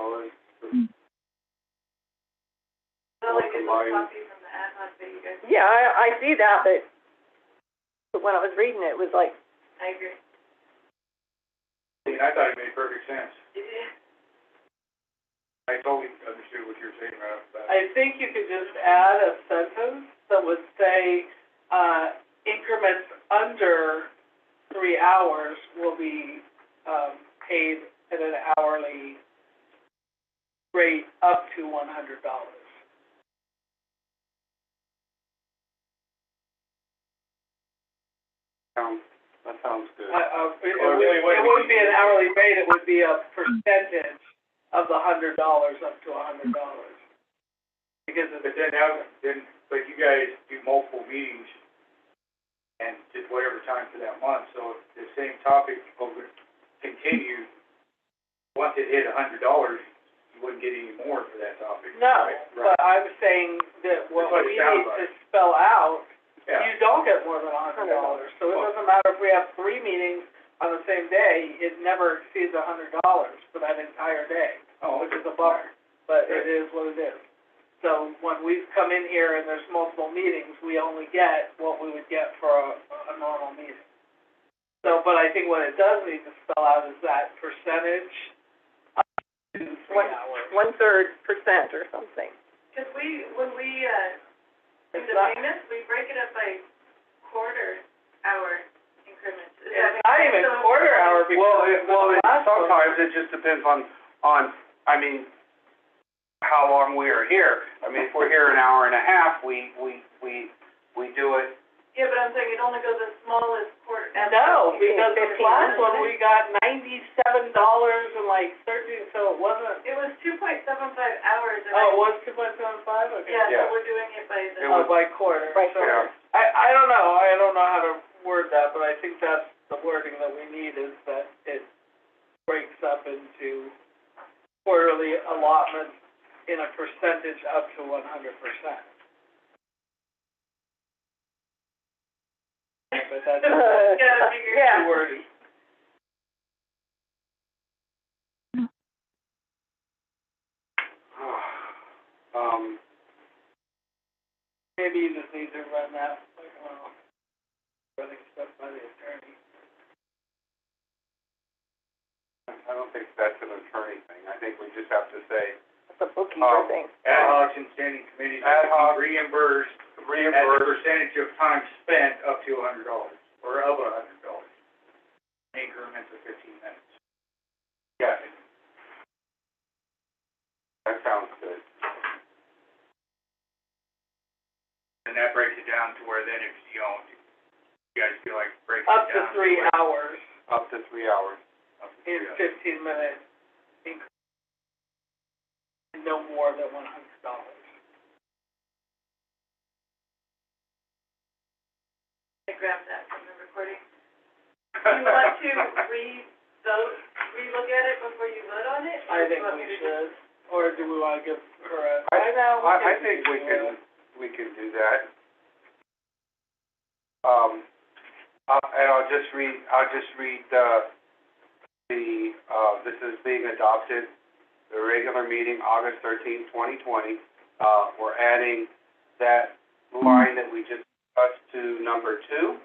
I'll like a copy from the ad hoc that you guys. Yeah, I see that, but when I was reading it, it was like, I agree. I thought it made perfect sense. Yeah. I totally understood what you're saying right off the bat. I think you could just add a sentence that would say, increments under 3 hours will be, paid at an hourly rate up to $100. That sounds good. It wouldn't be an hourly rate, it would be a percentage of the $100 up to $100. Because but but you guys do multiple meetings and just whatever time for that month, so if the same topic will continue, once it hit $100, you wouldn't get any more for that topic. No, right? but I'm saying that what That's what we it sounds need to like. spell out, Yeah. you don't get more than $100. So it doesn't matter if we have 3 meetings on the same day, it never exceeds $100 for that entire day, which is a bummer, but it is what it is. So when we come in here and there's multiple meetings, we only get what we would get for a normal meeting. So, but I think what it does need to spell out is that percentage up to 3 hours. 1/3% or something. Because when we, do It's the not- payments, we break it up by quarter hour increments. Does that It's make not sense? even So- quarter hour because the last one- Sometimes it just depends on, I mean, how long we are here. I mean, if we're here an hour and a half, we do it. Yeah, but I'm saying it only goes as small as quarter. No, because the 15 last minutes. one, we got $97 and like 13, so it wasn't, It was 2.75 hours. And oh, it was 2.75? Okay. Yeah, Yeah. so we're doing it by the. It Oh, was- by quarter. By So, quarter. I don't know how to word that, but I think that's the wording that we need is that it breaks up into quarterly allotments in a percentage up to 100%. But that's Gotta figure. Yeah. too wordy. Maybe you just need to run that, like, running stuff by the attorney. I don't think that's an attorney thing. I think we just have to say, It's a bookkeeper thing. Ad hoc and standing committees Ad hoc. reimbursed as a percentage of time spent up to $100, or of $100, increments of 15 minutes. yes. That sounds good. And that breaks it down to where then if you guys feel like breaking it Up down. to 3 hours Up to 3 hours. Up to in 3 hours. 15-minute increments. No more than $100. I grabbed that from the recording. Do you want to re-look at it before you vote on it? I or do you think want we me to should, or do we wanna give her a? I think we can do that. And I'll just read, this is being adopted, the regular meeting, August 13, 2020. We're adding that line that we just discussed to number 2.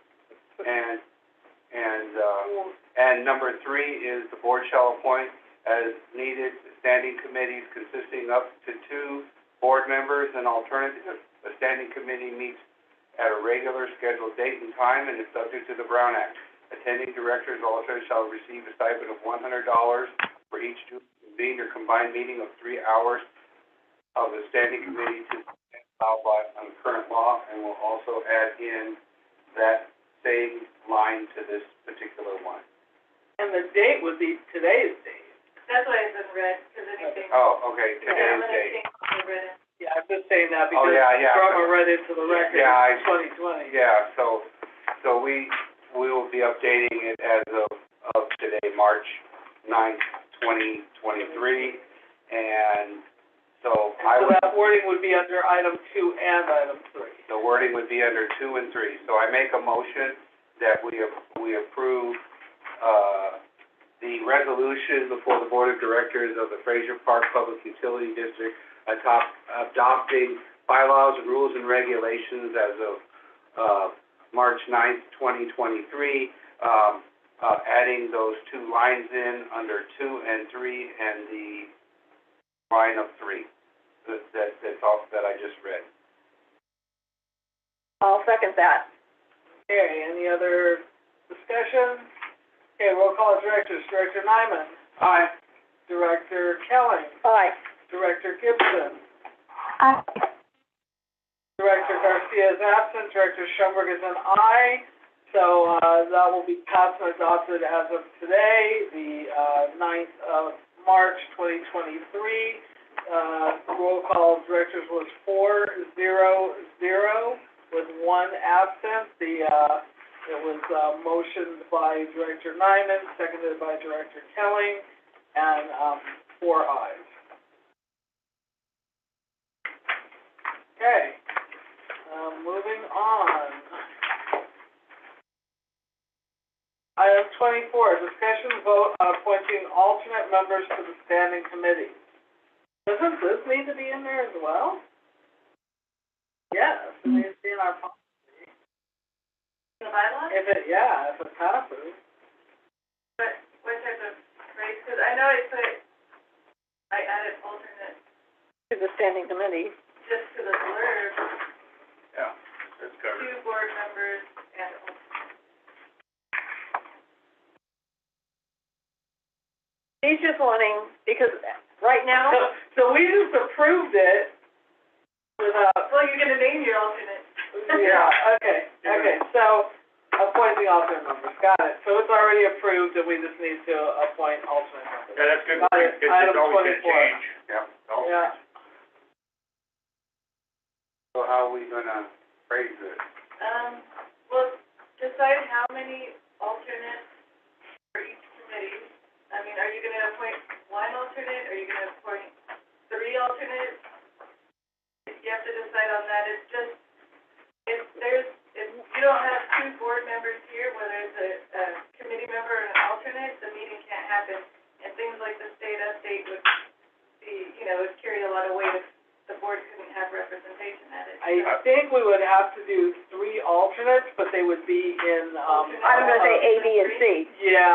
And number 3 is the board shall appoint as needed standing committees consisting up to 2 board members and alternative. The standing committee meets at a regular scheduled date and time and is subject to the Brown Act. Attending directors also shall receive a stipend of $100 for each convened or combined meeting of 3 hours of the standing committee to allow by on current law, and we'll also add in that same line to this particular one. And the date would be today's date. That's why it's in red, because anything. Oh, okay, Yeah, I'm today's gonna date. change the red. Yeah, I'm just saying that Oh, because yeah. Brahma read into the record, Yeah, I- 2020. Yeah, so we will be updating it as of today, March 9th, 2023, and so I So would, that wording would be under item 2 and item 3. the wording would be under 2 and 3. So I make a motion that we approve, the resolution before the Board of Directors of the Fraser Park Public Utility District adopting bylaws, rules, and regulations as of, March 9th, 2023, adding those 2 lines in under 2 and 3 and the line of 3. That's all that I just read. I'll second that. Okay, any other discussion? Okay, roll call directors. Director Nyman. Aye. Director Kelly. Aye. Director Gibson. I, Director Garcia is absent. Director Schoenberg is an aye. So, that will be passed and adopted as of today, the, 9th of March, 2023. Roll call of directors was 4-0-0 with 1 absent. It was, motioned by Director Nyman, seconded by Director Kelly, and, 4 ayes. Okay, moving on. Item 24, discussion vote on appointing alternate members to the standing committee. Doesn't this need to be in there as well? Yes, it needs to be in our policy. The bylaws? If it passes. But what type of race? Because I know I added alternate To the standing committee. just to the blurb, Yeah, that's covered. 2 board members and alternate. He's just wanting, because right now, So we just approved it without, Well, you're gonna name your alternate. yeah, okay, so appointing alternate members, got it. So it's already approved and we just need to appoint alternate members. Yeah, that's good, Got it. because Item it's always gonna 24. change. Yep. Yeah, So how are we gonna phrase it? Well, decide how many alternates for each committee. I mean, are you gonna appoint 1 alternate, are you gonna appoint 3 alternates? You have to decide on that. It's just, if you don't have 2 board members here, whether it's a committee member and an alternate, the meeting can't happen. And things like the state update would be, would carry a lot of weight if the board couldn't have representation at it. I think we would have to do 3 alternates, but they would be in, I was gonna say A, B, and C. yeah,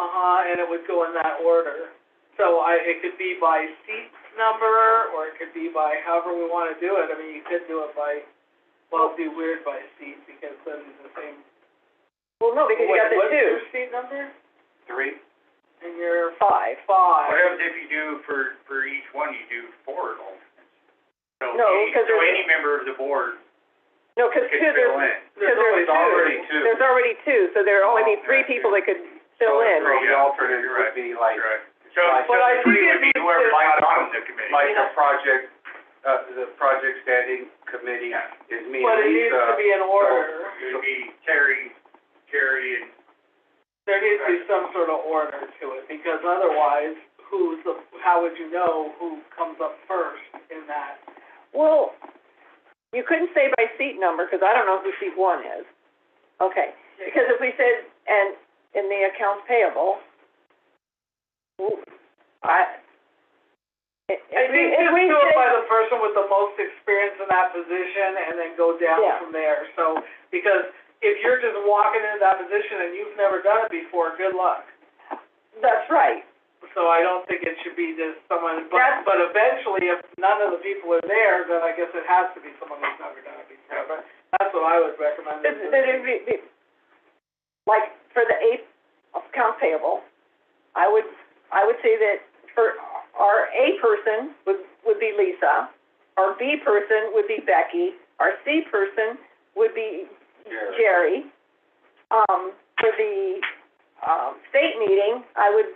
and it would go in that order. So it could be by seat number, or it could be by however we wanna do it. I mean, you could do it by, well, it'd be weird by seat, because then it's the same. Well, no, because you got the What's 2 your seat number? 3? And you're 5. 5. What happens if you do, for each one, you do 4 alternates? So No, any, 'cause so there's- any member of the board No, because could 2, fill there's, in. There's always already 2. there's already 2, so there will only be 3 people that could fill in. So the alternate would be like, That's right. So, Like- so But I the think 3 it would be needs whoever to- likes on the committee. like the project standing committee is me But and it needs to Lisa. be in order. It would be Terry, Jerry, and There needs to be some sort of order to it, because otherwise, how would you know who comes up first in that? Well, you couldn't say by seat number, because I don't know who seat 1 is. Okay, because if we said, and in the accounts payable, I think just do it by the person with the most experience in that position, and then go down Yeah. from there. So, because if you're just walking into that position and you've never done it before, good luck. That's right. So I don't think it should be just someone, That's- but eventually, if none of the people are there, then I guess it has to be someone who's never done it before. But that's what I would recommend. That it'd be, like, for the accounts payable, I would I would say that for our A person would be Lisa, our B person would be Becky, our C person would be Jerry. For the, state meeting, I would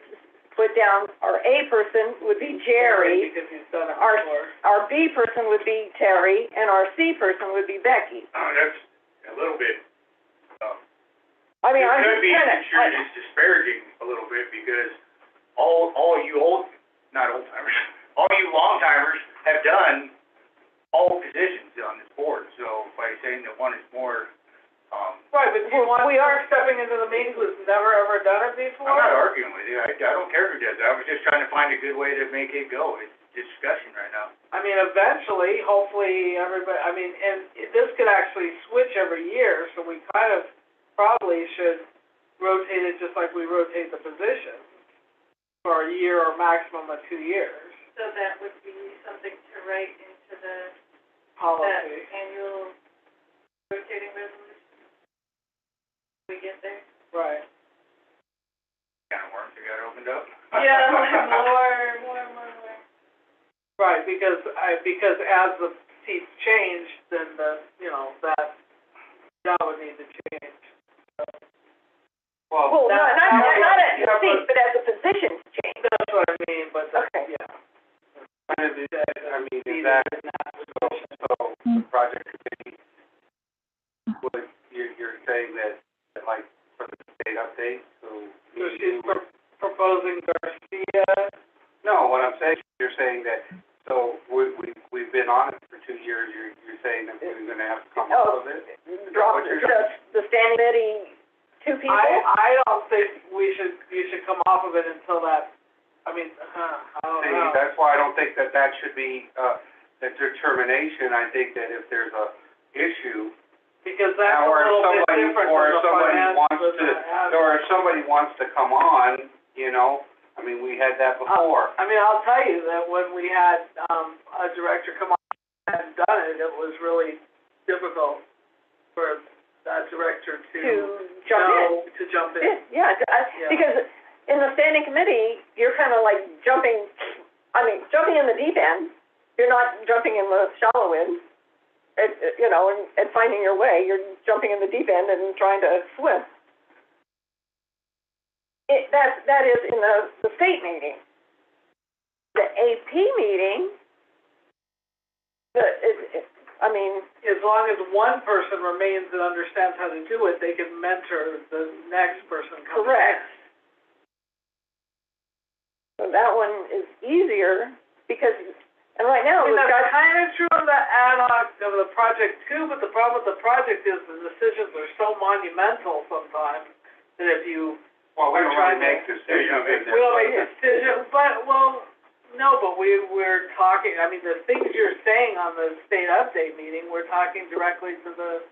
put down our A person would be Jerry, Because he's done it our, before. our B person would be Terry, and our C person would be Becky. That's a little bit, I mean, it I'm could just be kind construed of, as disparaging a little bit because all you not old timers, all you long timers have done all positions on this board. So by saying that one is more, Right, but do you want we are stepping into the meeting who's never ever done it before? I'm not arguing with you. I don't care who does it. I was just trying to find a good way to make it go. It's discussion right now. I mean, eventually, hopefully, everybody, I mean, and this could actually switch every year, so we kind of probably should rotate it just like we rotate the position for a year or maximum of 2 years. So that would be something to write into the, that Policy. annual rotating resolution. We get there. Right. Kind of worms that got opened up. Yeah, more. Right, because as the seats change, then that would need to change. well, not at the seat, but as the positions change. That's what I mean, but, Okay. yeah. I mean, is that, so the project committee, what, you're saying that, like, for the state update, so. So she's proposing Garcia. No, what I'm saying, you're saying that, so we've been on it for 2 years, you're saying that we're gonna have to come off of it? Drop what you're the standing committee, 2 people. I don't think you should come off of it until that, I mean, I don't See, know. that's why I don't think that should be, the determination. I think that if there's a issue, Because that's a or if little bit somebody, different or from if the somebody finance wants with to, the admin. or if somebody wants to come on, I mean, we had that before. I mean, I'll tell you that when we had, a director come on and done it, it was really difficult for that director to jump in. Yeah, Yeah. because in the standing committee, you're kind of like jumping in the deep end. You're not jumping in the shallow end, and finding your way. You're jumping in the deep end and trying to swim. That is in the state meeting. The AP meeting, As long as one person remains and understands how to do it, they can mentor the next person coming in. correct. So that one is easier because, and right now I mean, we've that's got, kind of true of the ad hoc of the project too, but the problem with the project is the decisions are so monumental sometimes that if you Well, we are don't trying really to. make decisions in We don't make there. decisions, but, no, but we're talking, I mean, the things you're saying on the state update meeting, we're talking directly to the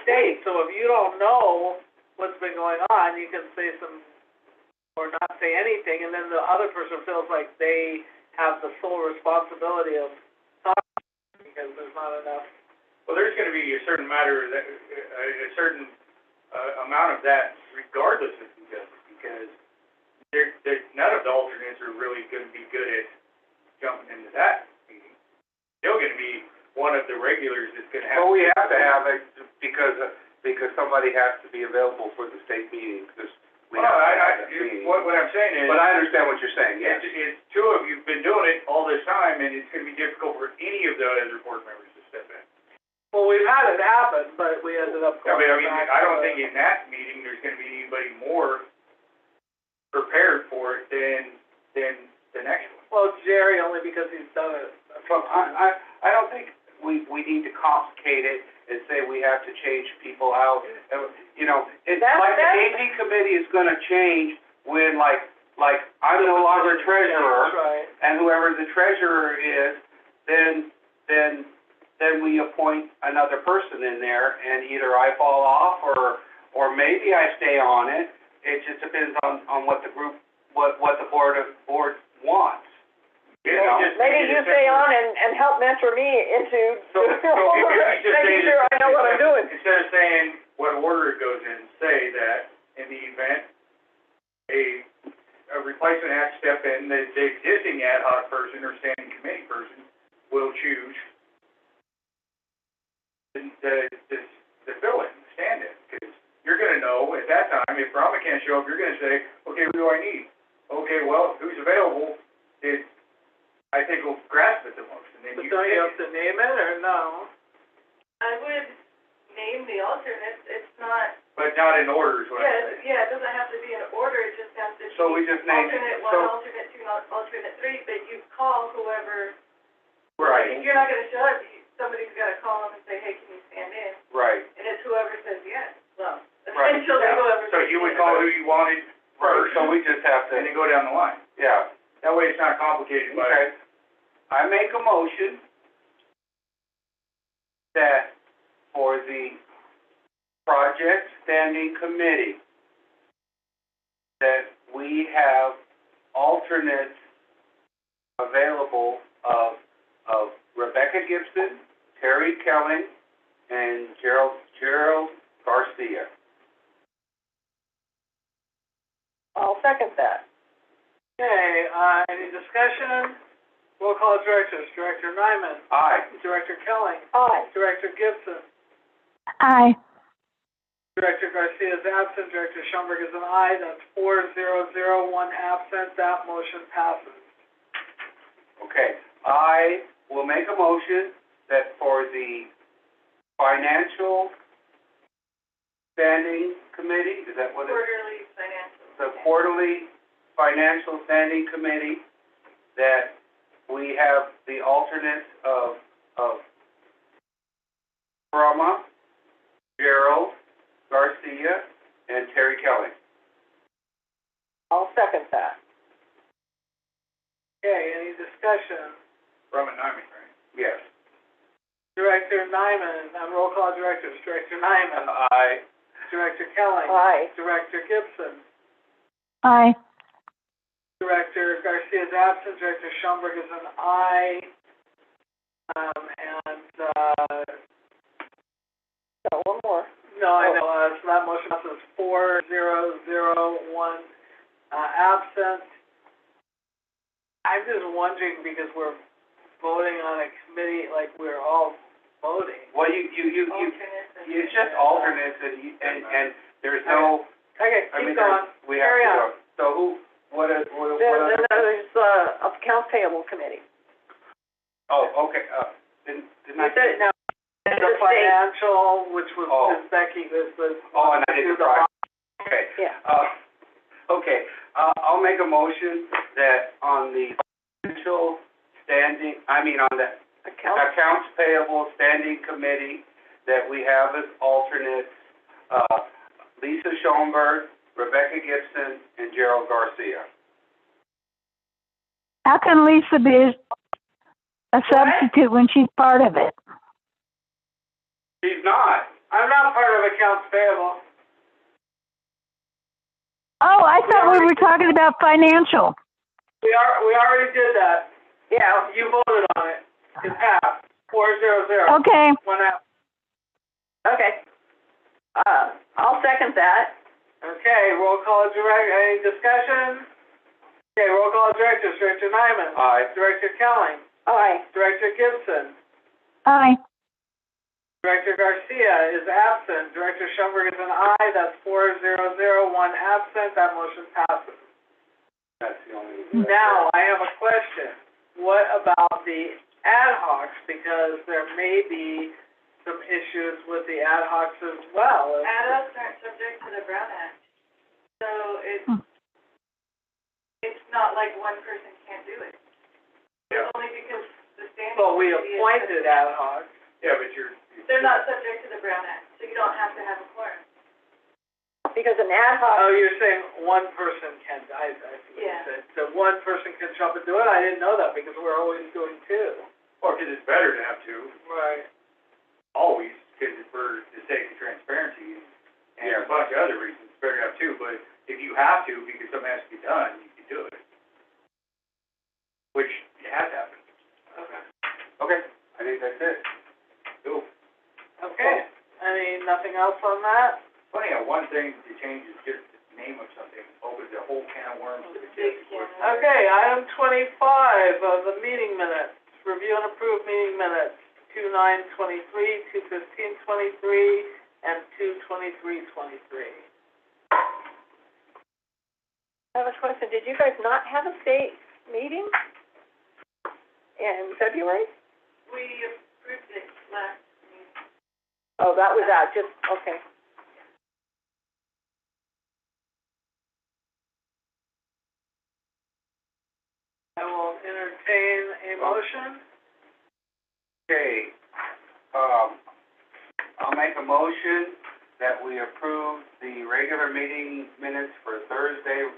state. So if you don't know what's been going on, you can say some, or not say anything, and then the other person feels like they have the sole responsibility of talking because there's not enough. Well, there's gonna be a certain matter that, a certain, amount of that regardless of who does it, because none of the alternates are really gonna be good at jumping into that meeting. Still gonna be one of the regulars that's gonna have. Well, we have to have it because somebody has to be available for the state meeting, because we Well, have to have that meeting. what I'm saying is. But I understand what you're saying, yes. It's two of you've been doing it all this time, and it's gonna be difficult for any of the other board members to step in. Well, we've had it happen, but we ended up I going mean, back I don't to- think in that meeting there's gonna be anybody more prepared for it than the next one. Well, Jerry, only because he's done it a few Well, times. I don't think we need to complicate it and say we have to change people out. It's like the AP committee is gonna change when like I'm no longer treasurer, Right. and whoever the treasurer is, then we appoint another person in there, and either I fall off or maybe I stay on it. It just depends on what the group, what the board wants. maybe you stay on and help mentor me into So if you just say making sure I know what I'm doing. Instead of saying what order it goes in, say that in the event a replacement has to step in, the existing ad hoc person or standing committee person will choose the fill-in, stand-in, because you're gonna know at that time, if Brahma can't show up, you're gonna say, okay, who do I need? Okay, well, who's available, I think will grasp it the most, and then But you don't pick you it. have to name it, or no? I would name the alternates, it's not, But not in order is what I'm saying. it doesn't have to be in order, it just has to be. So we just name, Alternate one, so, alternate two, alternate three, but you call whoever, if right, you're not gonna show up, somebody's gotta call them and say, hey, can you stand in? right. And it's whoever says yes, well, Right, essentially yeah. whoever. So you would call who you wanted first, So we just have and to, then go down the line. yeah, That way it's not complicated by. okay. I make a motion that for the project standing committee, that we have alternates available of Rebecca Gibson, Terry Kelling, and Gerald Garcia. I'll second that. Okay, any discussion? Roll call directors, Director Nyman, Aye. Director Kelly, Aye. Director Gibson, Aye. Director Garcia is absent, Director Schoenberg is an aye, that's 4-0-0, one absent, that motion passes. Okay, I will make a motion that for the financial standing committee, is that what it is? Quarterly financial. The quarterly financial standing committee, that we have the alternates of Brahma, Gerald Garcia, and Terry Kelly. I'll second that. Okay, any discussion? From a Nyman, right? Yes. Director Nyman, roll call directors, Director Nyman, Aye. Director Kelly, Aye. Director Gibson, Aye. Director Garcia is absent, Director Schoenberg is an aye, Got one more. no, I know, so that motion passes 4-0-0, one, absent. I'm just wondering, because we're voting on a committee, like we're all voting. Well, you, Alternates and. it's just alternates and there's no, Okay, I mean, keep going. we have Carry to on. go. So what Then other? there's, accounts payable committee. Oh, okay, didn't You I? said it now. The The state, financial, which was, Oh. is Becky, is the. Oh, and I didn't try. Okay. yeah. Okay, I'll make a motion that on the financial standing, on the accounts payable standing committee, that we have as alternates, Lisa Schoenberg, Rebecca Gibson, and Gerald Garcia. How can Lisa be a substitute when she's part of it? She's not. I'm not part of accounts payable. Oh, I thought we were talking about financial. We already did that. Yeah. You voted on it. It passed. 4-0-0. Okay. One out. Okay. I'll second that. Okay, roll call any discussion? Okay, roll call directors, Director Nyman. Aye. Director Kelly. Aye. Director Gibson. Aye. Director Garcia is absent. Director Schoenberg is an aye. That's 4-0-0, one absent. That motion passes. That's the only. Now, I have a question. What about the ad hocs? Because there may be some issues with the ad hocs as well. Ad hocs aren't subject to the Brown Act, so it's not like one person can't do it. Yeah. It's only because the standing. But we committee is appointed ad hocs. Yeah, but They're not subject to the Brown Act, so you don't have to have a quorum. Because an ad hoc. Oh, you're saying one person can, I see what you Yeah. said. So one person can show up and do it? I didn't know that because we're always doing two. or because it's better to have two, Right. always, because for the sake of transparency and a bunch of other reasons, it's better to have two, but if you have to, because something has to be done, you can do it. Which has happened. Okay. Okay, I think that's it. Cool. Okay. Nothing else on that? Funny how one thing to change is just name of something opens a whole can of worms to the Big kids. can. Okay, item 25 of the meeting minutes. Review and approve meeting minutes, 2/9/23, 2/15/23, and 2/23/23. I have a question. Did you guys not have a state meeting in February? We approved it last meeting. Oh, that was out, just, okay. I will entertain a motion. Okay, I'll make a motion that we approve the regular meeting minutes for Thursday,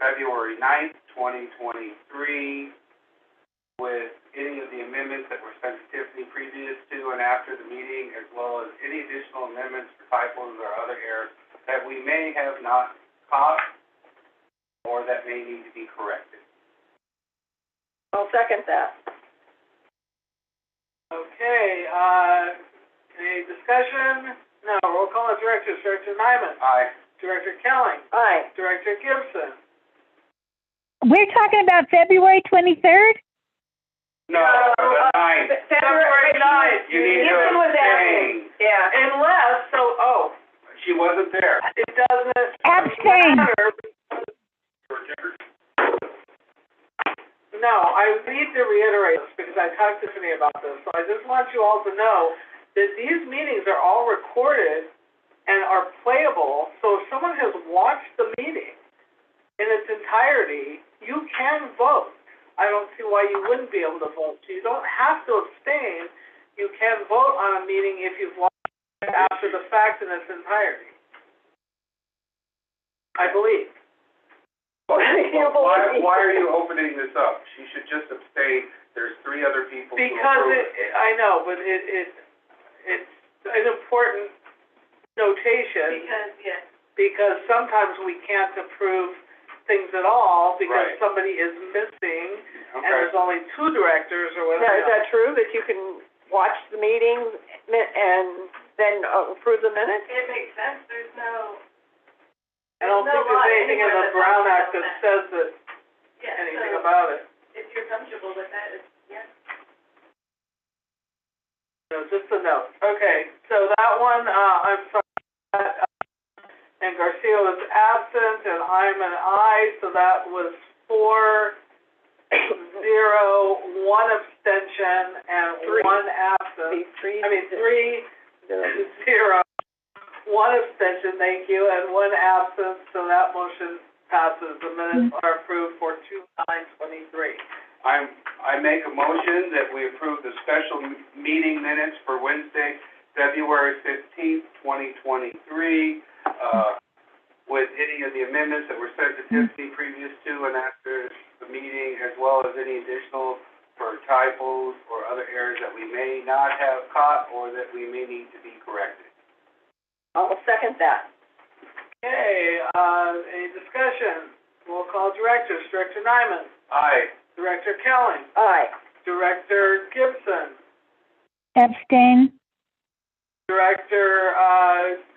February 9th, 2023, with any of the amendments that were sent to Tiffany previous to and after the meeting, as well as any additional amendments for typos or other errors that we may have not caught or that may need to be corrected. I'll second that. Okay, any discussion? No, roll call of directors. Director Nyman. Aye. Director Kelly. Aye. Director Gibson. We're talking about February 23rd? No, the 9th. February 9th. You need to Gibson was abstain. Yeah. Unless, She wasn't there. it doesn't Abstain. matter. No, I need to reiterate this because I talked to Tiffany about this. So I just want you all to know that these meetings are all recorded and are playable. So if someone has watched the meeting in its entirety, you can vote. I don't see why you wouldn't be able to vote. You don't have to abstain. You can vote on a meeting if you've watched it after the fact in its entirety. I believe. Why are you opening this up? She should just abstain. There's 3 other people to Because approve. I know, but it's an important notation Because, yes. because sometimes we can't approve things at all because Right. somebody is missing and Okay. there's only 2 directors or Now, whatever. is that true, that you can watch the meeting and then approve the minutes? It makes sense, there's no, I don't think there's anything in the Brown Act that says that, yeah, anything so about it. if you're comfortable with that, it's, yes. No, just a note. Okay, so that one, I'm sorry, and Garcia was absent, and I'm an aye, so that was 4-0, 1 abstention, and 1 absent. 3-0, 1 abstention, thank you, and 1 absent, so that motion passes. The minutes are approved for 2/9/23. I make a motion that we approve the special meeting minutes for Wednesday, February 15th, 2023, with any of the amendments that were sent to Tiffany previous to and after the meeting, as well as any additional for typos or other errors that we may not have caught or that we may need to be corrected. I'll second that. Okay, any discussion? Roll call directors. Director Nyman. Aye. Director Kelly. Aye. Director Gibson. Abstain. Director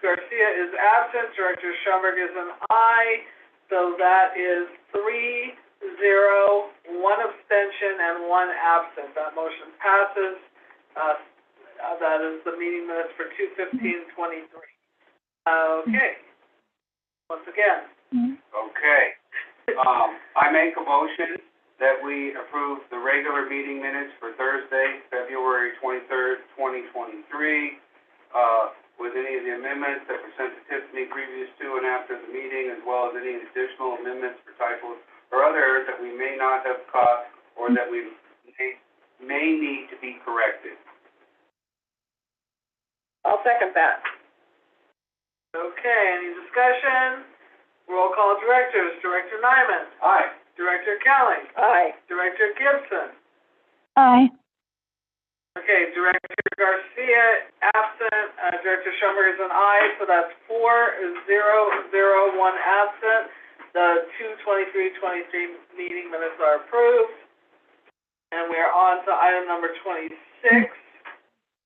Garcia is absent. Director Schoenberg is an aye. So that is 3-0, 1 abstention, and 1 absent. That motion passes. That is the meeting minutes for 2/15/23. Okay. Once again. Okay. I make a motion that we approve the regular meeting minutes for Thursday, February 23rd, 2023, with any of the amendments that were sent to Tiffany previous to and after the meeting, as well as any additional amendments for typos or other errors that we may not have caught or that we may need to be corrected. I'll second that. Okay, any discussion? Roll call directors. Director Nyman. Aye. Director Kelly. Aye. Director Gibson. Aye. Okay, Director Garcia absent, Director Schoenberg is an aye, so that's 4-0-0, 1 absent. The 2/23/23 meeting minutes are approved. And we are on to item number 26,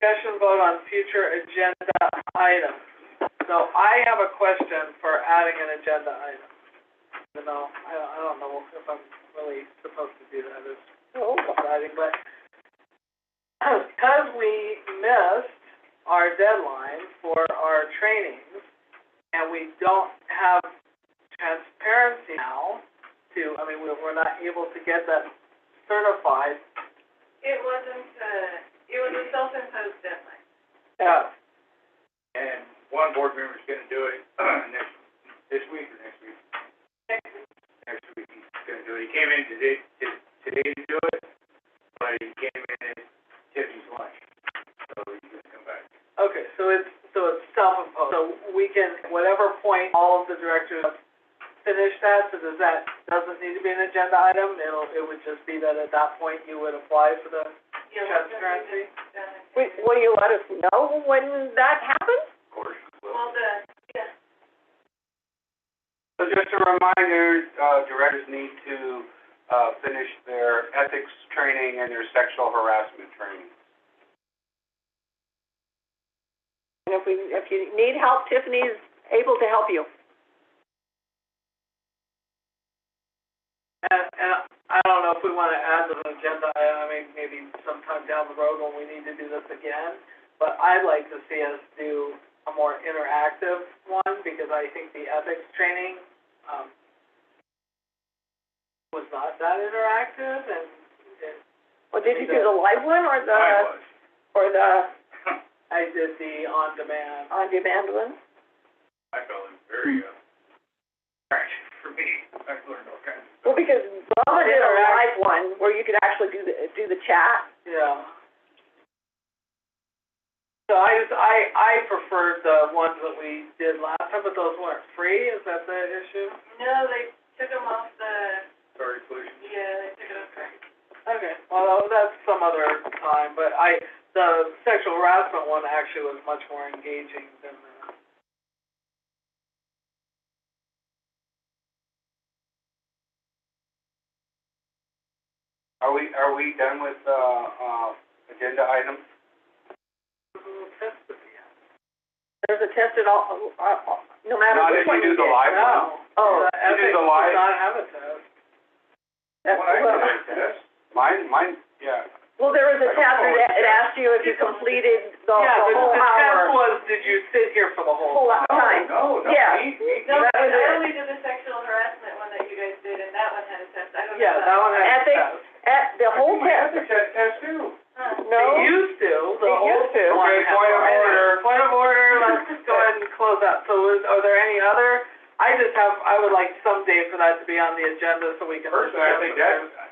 discussion vote on future agenda items. So I have a question for adding an agenda item. Even though I don't know if I'm really supposed to do that as exciting, but because we missed our deadline for our trainings and we don't have transparency now we're not able to get that certified. It was a self-imposed deadline. Yeah. And one board member's gonna do it this week or next week? Next week he's gonna do it. He came in today to do it, but he came in at Tiffany's lunch, so he's gonna come back. Okay, so it's self-imposed. So we can, whatever point all of the directors finish that, so doesn't need to be an agenda item? It would just be that at that point you would apply for the transparency? Will you let us know when that happens? Of course. Well, So just a reminder, directors need to finish their ethics training and their sexual harassment training. And if you need help, Tiffany's able to help you. And I don't know if we want to add to the agenda, maybe sometime down the road when we need to do this again, but I'd like to see us do a more interactive one, because I think the ethics training, was not that interactive, and Well, did you do the live one or I was. I did the on-demand. on-demand one? I felt it very, for me, I've learned all kinds of stuff. Well, because Bob did a live one where you could actually do the chat. Yeah. So I preferred the ones that we did last time, but those weren't free, is that the issue? no, they took them off the, Sorry, please. they took it off. Okay, well, that's some other time, but the sexual harassment one actually was much more engaging than the. Are we done with, agenda items? There's a test at all, no matter Not which if one you you do the did. live one. No. Oh, Ethics the does live? not have a test. that's, Well, I did a test. Mine, yeah. well, there was a I don't test know what that it asked you if you completed the Yeah, whole the test hour. was, did you sit here for the Whole whole time? time. No, Yeah. No, That was it. I only did the sexual harassment one that you guys did, and that one had a test. I don't know. Yeah, that one had a Ethics, test. the whole test, Test too. no? They used to, the They whole used to. one Okay, had- point of order. Point of order, let's go ahead and close that. So are there any other, I would like someday for that to be on the agenda so we can. Personally, I think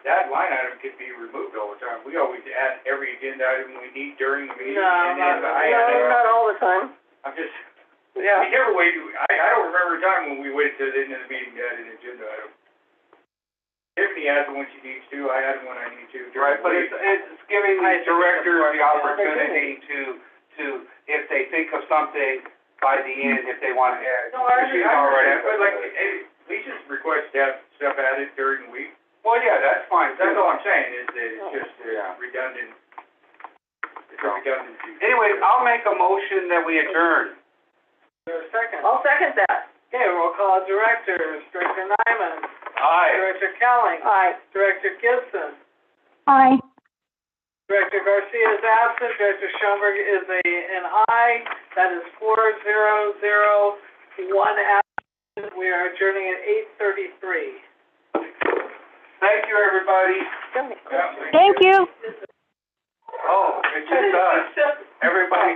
that line item could be removed all the time. We always add every agenda item we need during the meeting. No, and then Not all the time. I'm just, Yeah. we never waited, I don't remember a time when we waited till the end of the meeting to add an agenda item. Tiffany adds one she needs to, I add one I need to. Right, but it's giving the directors the opportunity to, if they think of something by the end, if they want to add. No, I understand, but like, hey, Lisa's request to have stuff added during the week. Well, yeah, that's fine. That's all I'm saying, is that it's just Yeah. redundant. It's a redundancy. Anyway, I'll make a motion that we adjourn. Is there a second? I'll second that. Okay, roll call directors, Director Nyman, Aye. Director Kelling, Aye. Director Gibson, Aye. Director Garcia is absent, Director Schoenberg is an aye. That is 4-0-0, 1 absent. We are adjourning at 8:33. Thank you, everybody. Thank you. Oh, it just does. Everybody